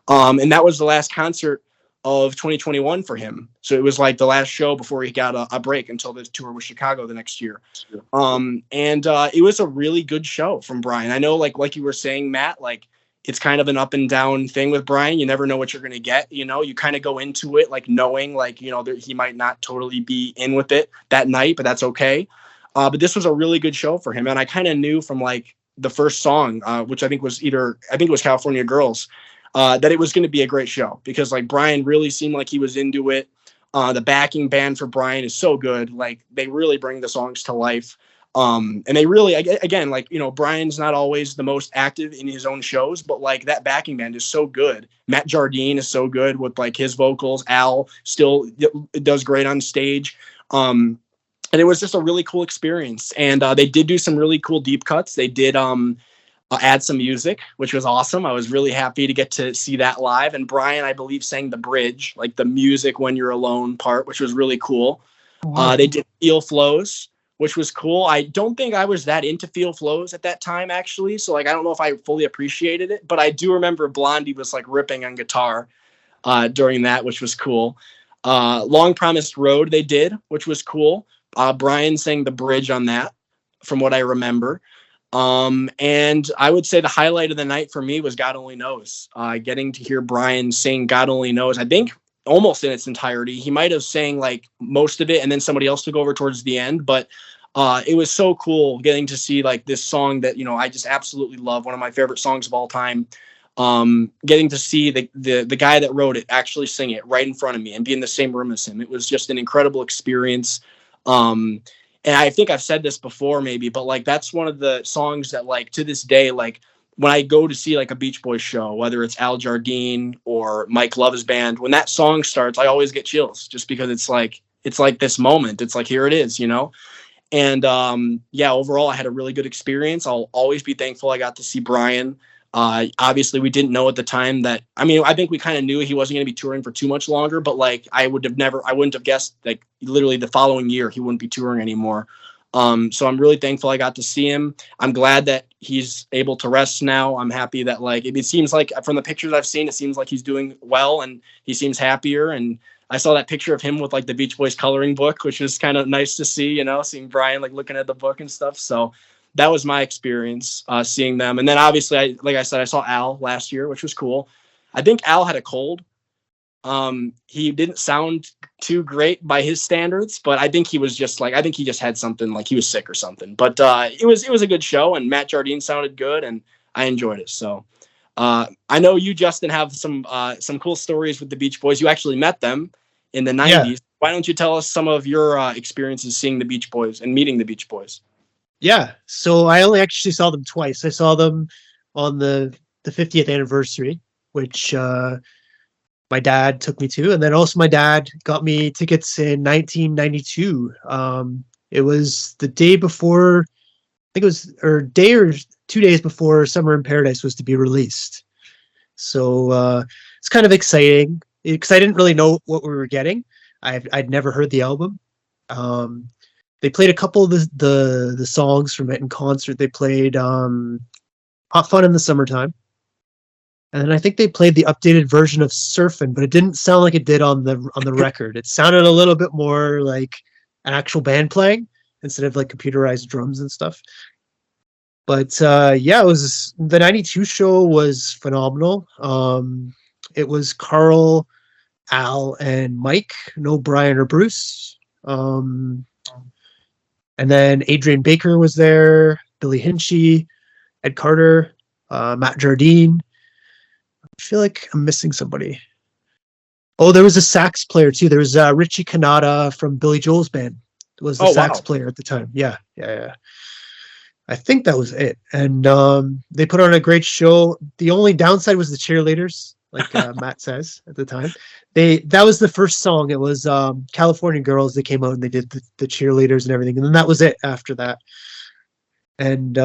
And that was the last concert of 2021 for him. So it was like the last show before he got a break until the tour with Chicago the next year. It was a really good show from Brian. I know like you were saying, Matt, like it's kind of an up and down thing with Brian. You never know what you're going to get. You kind of go into it like knowing like, that he might not totally be in with it that night, but that's okay. But this was a really good show for him. And I kind of knew from like the first song, which I think was California Girls, that it was going to be a great show because like Brian really seemed like he was into it. The backing band for Brian is so good. Like they really bring the songs to life. And they really, again, like, Brian's not always the most active in his own shows, but like that backing band is so good. Matt Jardine is so good with like his vocals. Al still does great on stage. And it was just a really cool experience. And they did do some really cool deep cuts. They did add some music, which was awesome. I was really happy to get to see that live. And Brian, I believe, sang the bridge, like the music when you're alone part, which was really cool. Wow. They did Feel Flows, which was cool. I don't think I was that into Feel Flows at that time, actually. So like, I don't know if I fully appreciated it, but I do remember Blondie was like ripping on guitar during that, which was cool. Long Promised Road they did, which was cool. Brian sang the bridge on that, from what I remember. And I would say the highlight of the night for me was God Only Knows. Getting to hear Brian sing God Only Knows, I think almost in its entirety. He might have sang like most of it and then somebody else took over towards the end, but it was so cool getting to see like this song that, I just absolutely love, one of my favorite songs of all time. Getting to see the guy that wrote it actually sing it right in front of me and be in the same room as him. It was just an incredible experience. And I think I've said this before maybe, but like, that's one of the songs that like to this day, like when I go to see like a Beach Boys show, whether it's Al Jardine or Mike Love's band, when that song starts, I always get chills just because it's like this moment. It's like, here it is, And yeah, overall, I had a really good experience. I'll always be thankful I got to see Brian. Obviously, we didn't know at the time that, I think we kind of knew he wasn't going to be touring for too much longer, but like I wouldn't have guessed like literally the following year he wouldn't be touring anymore. So I'm really thankful I got to see him. I'm glad that he's able to rest now. I'm happy that like it seems like from the pictures I've seen, it seems like he's doing well and he seems happier. And I saw that picture of him with like the Beach Boys coloring book, which was kind of nice to see, seeing Brian like looking at the book and stuff. So that was my experience seeing them. And then obviously, like I said, I saw Al last year, which was cool. I think Al had a cold. He didn't sound too great by his standards, but I think he was just like, I think he just had something, like he was sick or something. But it was a good show, and Matt Jardine sounded good, and I enjoyed it. So I know you, Justin, have some cool stories with the Beach Boys. You actually met them in the 90s. Yeah. Why don't you tell us some of your experiences seeing the Beach Boys and meeting the Beach Boys? Yeah. So I only actually saw them twice. I saw them on the 50th anniversary, which my dad took me to, and then also my dad got me tickets in 1992. It was the day before, I think it was, or day or 2 days before Summer in Paradise was to be released. So it's kind of exciting because I didn't really know what we were getting. I'd never heard the album. They played a couple of the songs from it in concert. They played Hot Fun in the Summertime. And then I think they played the updated version of Surfin', but it didn't sound like it did on the record. It sounded a little bit more like an actual band playing instead of like computerized drums and stuff. But yeah, it was the 92 show was phenomenal. It was Carl, Al, and Mike, no Brian or Bruce. And then Adrian Baker was there, Billy Hinchy, Ed Carter, Matt Jardine. I feel like I'm missing somebody. Oh, there was a sax player too. There was Richie Kanata from Billy Joel's band. Was the sax player at the time. Yeah. I think that was it. And they put on a great show. The only downside was the cheerleaders, like Matt says at the time. That was the first song. It was California Girls. They came out and they did the cheerleaders and everything. And then that was it after that. And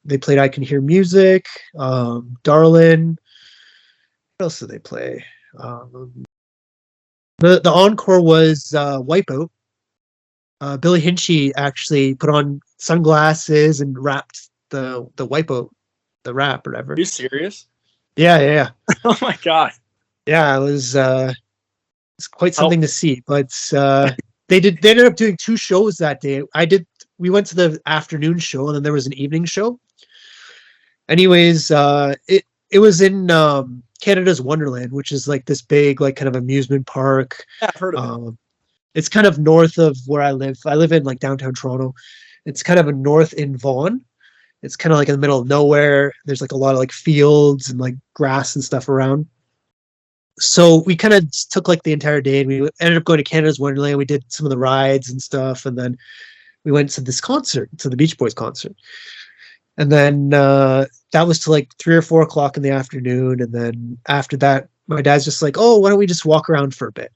they played I Can Hear Music, Darlin'. What else did they play? The encore was Wipeout. Billy Hinchy actually put on sunglasses and rapped the Wipeout, the rap or whatever. Are you serious? Yeah. Oh my god. Yeah, it was it's quite something to see. But they ended up doing two shows that day. We went to the afternoon show and then there was an evening show. Anyways, it was in Canada's Wonderland, which is like this big, like kind of amusement park. Yeah, I've heard of it. It's kind of north of where I live. I live in like downtown Toronto. It's kind of a north in Vaughan. It's kind of like in the middle of nowhere. There's like a lot of like fields and like grass and stuff around. So we kind of took like the entire day and we ended up going to Canada's Wonderland. We did some of the rides and stuff. And then we went to this concert, to the Beach Boys concert. And then that was to like 3 or 4 o'clock in the afternoon. And then after that, my dad's just like, oh, why don't we just walk around for a bit?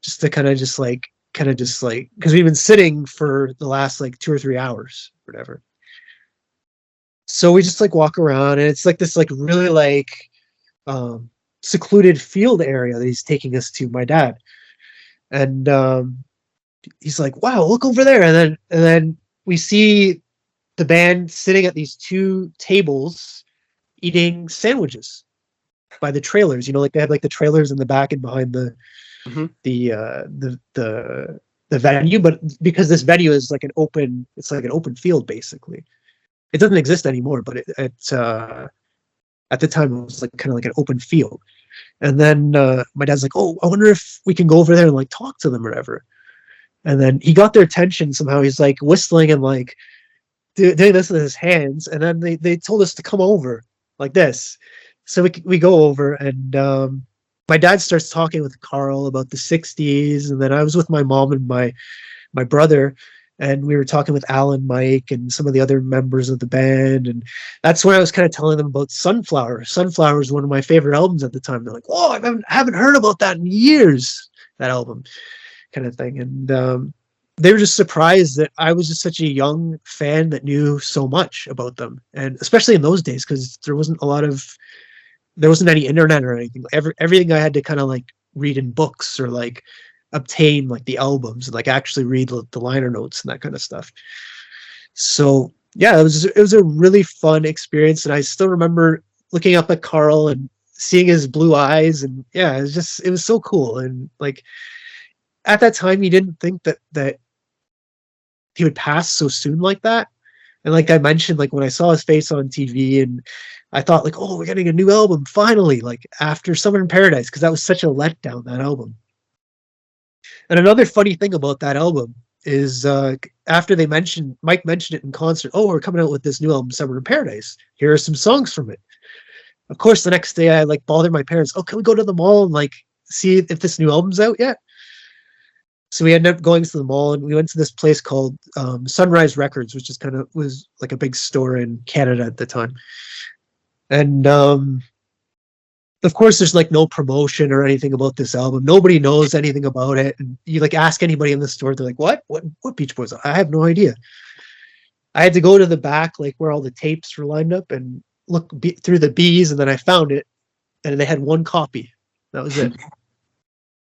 Just to kind of just like, because we've been sitting for the last like 2 or 3 hours, or whatever. So we just like walk around and it's like this like really like secluded field area that he's taking us to, my dad. And he's like, wow, look over there. And then we see the band sitting at these two tables eating sandwiches by the trailers. Like they had like the trailers in the back and behind the Mhm. the venue, but because this venue is like it's like an open field basically. It doesn't exist anymore, but it's at the time it was like kind of like an open field. And then my dad's like, oh, I wonder if we can go over there and like talk to them or whatever. And then he got their attention somehow. He's like whistling and like doing this with his hands. And then they told us to come over like this. So we go over, and my dad starts talking with Carl about the 60s. And then I was with my mom and my brother, and we were talking with Alan, Mike, and some of the other members of the band. And that's when I was kind of telling them about Sunflower. Sunflower is one of my favorite albums at the time. They're like, oh, I haven't heard about that in years, that album, kind of thing. And they were just surprised that I was just such a young fan that knew so much about them. And especially in those days, because there wasn't any internet or anything. Everything I had to kind of like read in books or like obtain like the albums and like actually read the liner notes and that kind of stuff. So yeah, it was a really fun experience, and I still remember looking up at Carl and seeing his blue eyes, and yeah, it was so cool. And like at that time, you didn't think that he would pass so soon like that. And like I mentioned, like when I saw his face on TV, and I thought like, oh, we're getting a new album finally, like after Summer in Paradise, because that was such a letdown, that album. And another funny thing about that album is after Mike mentioned it in concert, oh, we're coming out with this new album, Summer in Paradise. Here are some songs from it. Of course, the next day I like bothered my parents. Oh, can we go to the mall and like see if this new album's out yet? So we ended up going to the mall, and we went to this place called Sunrise Records, which was like a big store in Canada at the time. And of course, there's like no promotion or anything about this album. Nobody knows anything about it. And you like ask anybody in the store, they're like, what Beach Boys? I have no idea. I had to go to the back, like where all the tapes were lined up, and look through the B's, and then I found it, and they had one copy. That was it.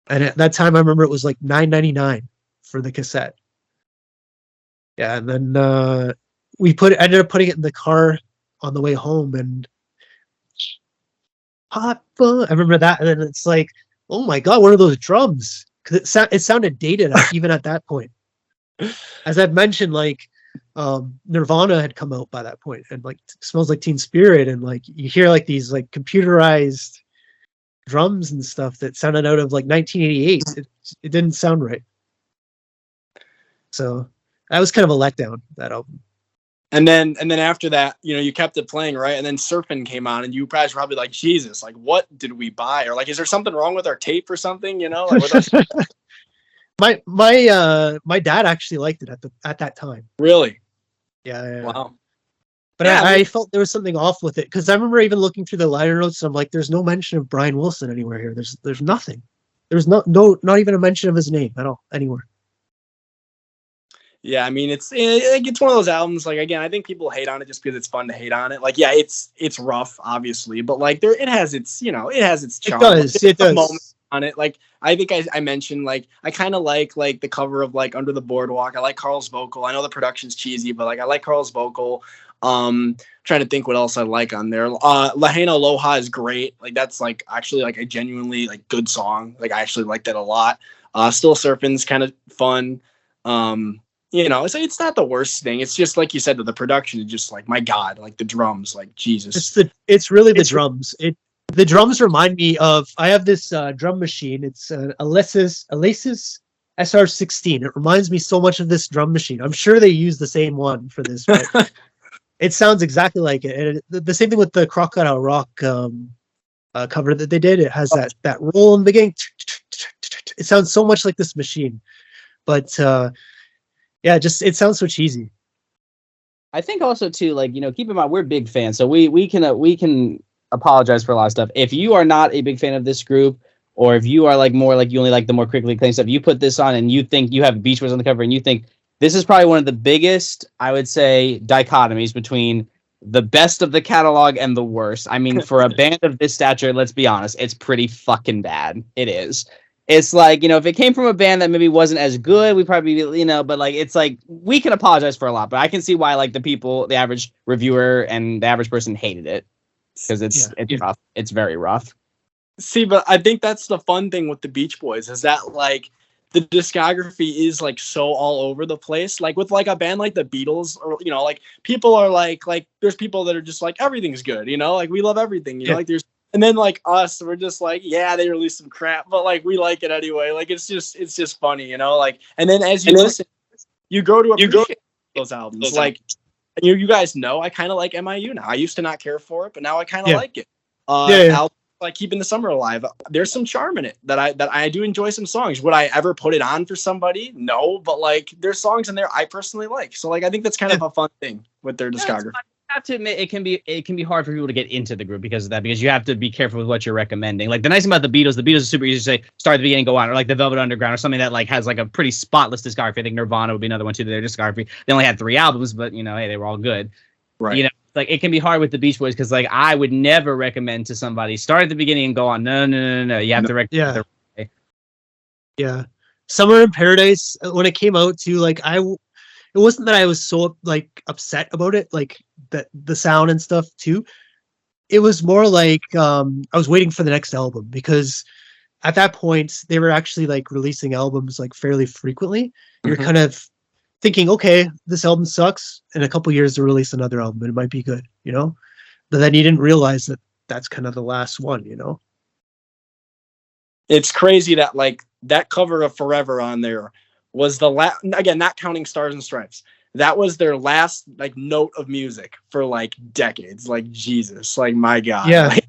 And at that time, I remember it was like $9.99 for the cassette. Yeah, and then ended up putting it in the car on the way home, and hot fun. I remember that, and then it's like, oh my god, what are those drums? Because it sounded dated even at that point. As I've mentioned, like Nirvana had come out by that point, and like Smells Like Teen Spirit, and like you hear like these like computerized drums and stuff that sounded out of like 1988. It didn't sound right. So that was kind of a letdown, that album. And then after that, you kept it playing, right? And then Surfin' came on, and you guys were probably like, Jesus, like what did we buy? Or like, is there something wrong with our tape or something? Like, my dad actually liked it at that time. Really? Yeah. Wow. But yeah, I felt there was something off with it, because I remember even looking through the liner notes, and I'm like, there's no mention of Brian Wilson anywhere here. There's nothing. There's not even a mention of his name at all anywhere. Yeah, I mean, it's one of those albums. Like, again, I think people hate on it just because it's fun to hate on it. Like, yeah, it's rough, obviously, but like it has its charm. It does. Moment on it. Like, I think I mentioned, like, I kind of like the cover of like Under the Boardwalk. I like Carl's vocal. I know the production's cheesy, but like I like Carl's vocal. Trying to think what else I like on there. Lahaina Aloha is great. Like, that's like actually like a genuinely like good song. Like, I actually like that a lot. Still Surfin's kind of fun. It's not the worst thing. It's just like you said, the production is just like, my God, like the drums, like Jesus. It's really the drums. The drums remind me of, I have this drum machine. It's Alesis SR16. It reminds me so much of this drum machine. I'm sure they use the same one for this, but it sounds exactly like it. And the same thing with the Crocodile Rock cover that they did. It has that roll in the beginning. It sounds so much like this machine, but yeah, it sounds so cheesy. I think also too, like, keep in mind, we're big fans, so we can apologize for a lot of stuff. If you are not a big fan of this group, or if you are like more like you only like the more critically acclaimed stuff, you put this on and you think you have Beach Boys on the cover, and you think this is probably one of the biggest, I would say, dichotomies between the best of the catalog and the worst. I mean, for a band of this stature, let's be honest, it's pretty fucking bad. It is. it's like, you know, if it came from a band that maybe wasn't as good, we probably, you know, but like, it's like, we can apologize for a lot, but I can see why like the average reviewer and the average person hated it, because it's rough. It's very rough. See, but I think that's the fun thing with the Beach Boys is that like the discography is like so all over the place. Like with like a band like the Beatles, or you know, like people are like there's people that are just like everything's good, you know, like we love everything, you know, like there's, and then like us, we're just like, yeah, they released some crap, but like we like it anyway. Like it's just funny, you know, like, and then as you listen, you grow to appreciate those albums. Like, and you guys know I kind of like MIU now. I used to not care for it, but now I kind of like it. Like Keeping the Summer Alive, there's some charm in it that I do enjoy some songs. Would I ever put it on for somebody? No, but like there's songs in there I personally like. So like I think that's kind of a fun thing with their discography. I have to admit, it can be hard for people to get into the group because of that, because you have to be careful with what you're recommending. Like the nice thing about the Beatles is super easy to say start at the beginning, go on, or like the Velvet Underground or something that like has like a pretty spotless discography. I think Nirvana would be another one too to their discography. They only had 3 albums, but you know, hey, they were all good. Right. You know, like it can be hard with the Beach Boys because like I would never recommend to somebody start at the beginning and go on. No. You have to recommend. Yeah. Summer in Paradise, when it came out too, like it wasn't that I was so like upset about it, like the sound and stuff too. It was more like I was waiting for the next album, because at that point they were actually like releasing albums like fairly frequently. You're kind of thinking, okay, this album sucks. In a couple years, they'll release another album and it might be good, you know? But then you didn't realize that that's kind of the last one, you know? It's crazy that like that cover of Forever on there was the last, again, not counting Stars and Stripes. That was their last like note of music for like decades. Like Jesus, like my God. Yeah. Like,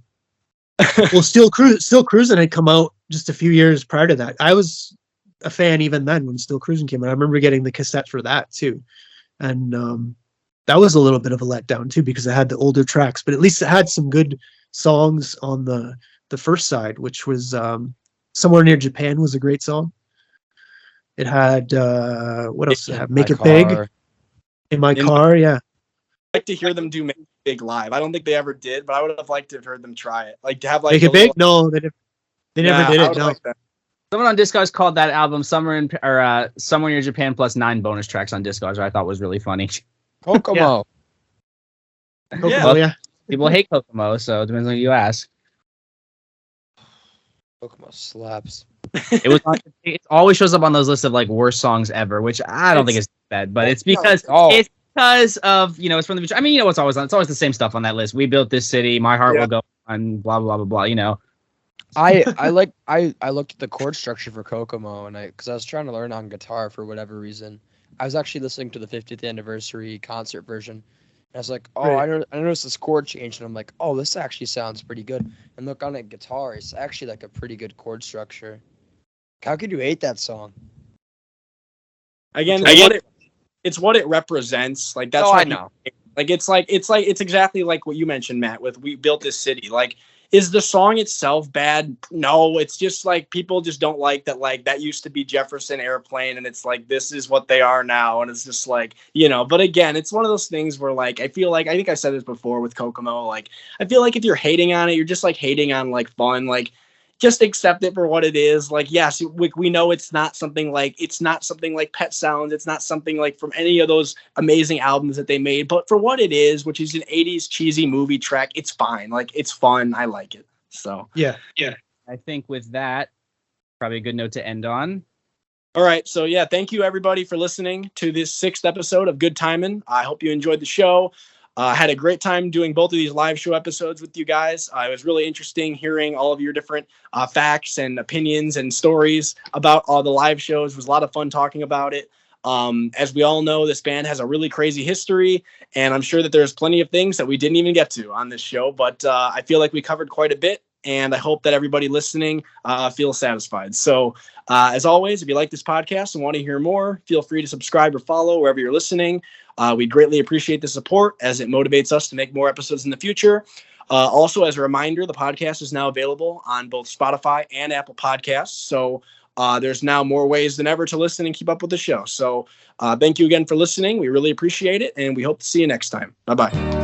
Well, Still Cruising had come out just a few years prior to that. I was a fan even then when Still Cruising came out. I remember getting the cassette for that too, and that was a little bit of a letdown too, because it had the older tracks, but at least it had some good songs on the first side, which was Somewhere Near Japan was a great song. It had what else did it have? Make It Big. In My Car. Yeah, I'd like to hear them do Make It Big live. I don't think they ever did, but I would have liked to have heard them try it, like to have like Make It Big. No, they never did it. No. Like that. Someone on Discogs called that album Somewhere Near Japan plus 9 bonus tracks on Discogs, which I thought was really funny. Kokomo. Yeah. People hate Kokomo, so it depends on who you ask. Kokomo slaps. It always shows up on those lists of like worst songs ever, which I don't think is bad, but it's because of, you know, it's from the beach. I mean, you know what's always on? It's always the same stuff on that list. We built this city, my heart will go on, blah blah blah blah. You know. I looked at the chord structure for Kokomo, and because I was trying to learn on guitar for whatever reason. I was actually listening to the 50th anniversary concert version. And I was like, I noticed this chord change, and I'm like, oh, this actually sounds pretty good. And look on a guitar, it's actually like a pretty good chord structure. How could you hate that song? Again, it's what it represents. Like that's I know. Like it's exactly like what you mentioned, Matt, with We Built This City. Like, is the song itself bad? No, it's just like people just don't like that. Like that used to be Jefferson Airplane, and it's like this is what they are now, and it's just like, you know. But again, it's one of those things where like I think I said this before with Kokomo. Like I feel like if you're hating on it, you're just like hating on like fun. Like just accept it for what it is. Like yes, we know it's not something like Pet Sounds. It's not something like from any of those amazing albums that they made. But for what it is, which is an 80s cheesy movie track, it's fine. Like it's fun. I like it. So yeah. I think with that, probably a good note to end on. All right. So yeah, thank you everybody for listening to this 6th episode of Good Timin. I hope you enjoyed the show. I had a great time doing both of these live show episodes with you guys. It was really interesting hearing all of your different facts and opinions and stories about all the live shows. It was a lot of fun talking about it. As we all know, this band has a really crazy history, and I'm sure that there's plenty of things that we didn't even get to on this show, but I feel like we covered quite a bit, and I hope that everybody listening feels satisfied. So as always, if you like this podcast and want to hear more, feel free to subscribe or follow wherever you're listening. We greatly appreciate the support as it motivates us to make more episodes in the future. Also, as a reminder, the podcast is now available on both Spotify and Apple Podcasts. So there's now more ways than ever to listen and keep up with the show. So thank you again for listening. We really appreciate it, and we hope to see you next time. Bye-bye.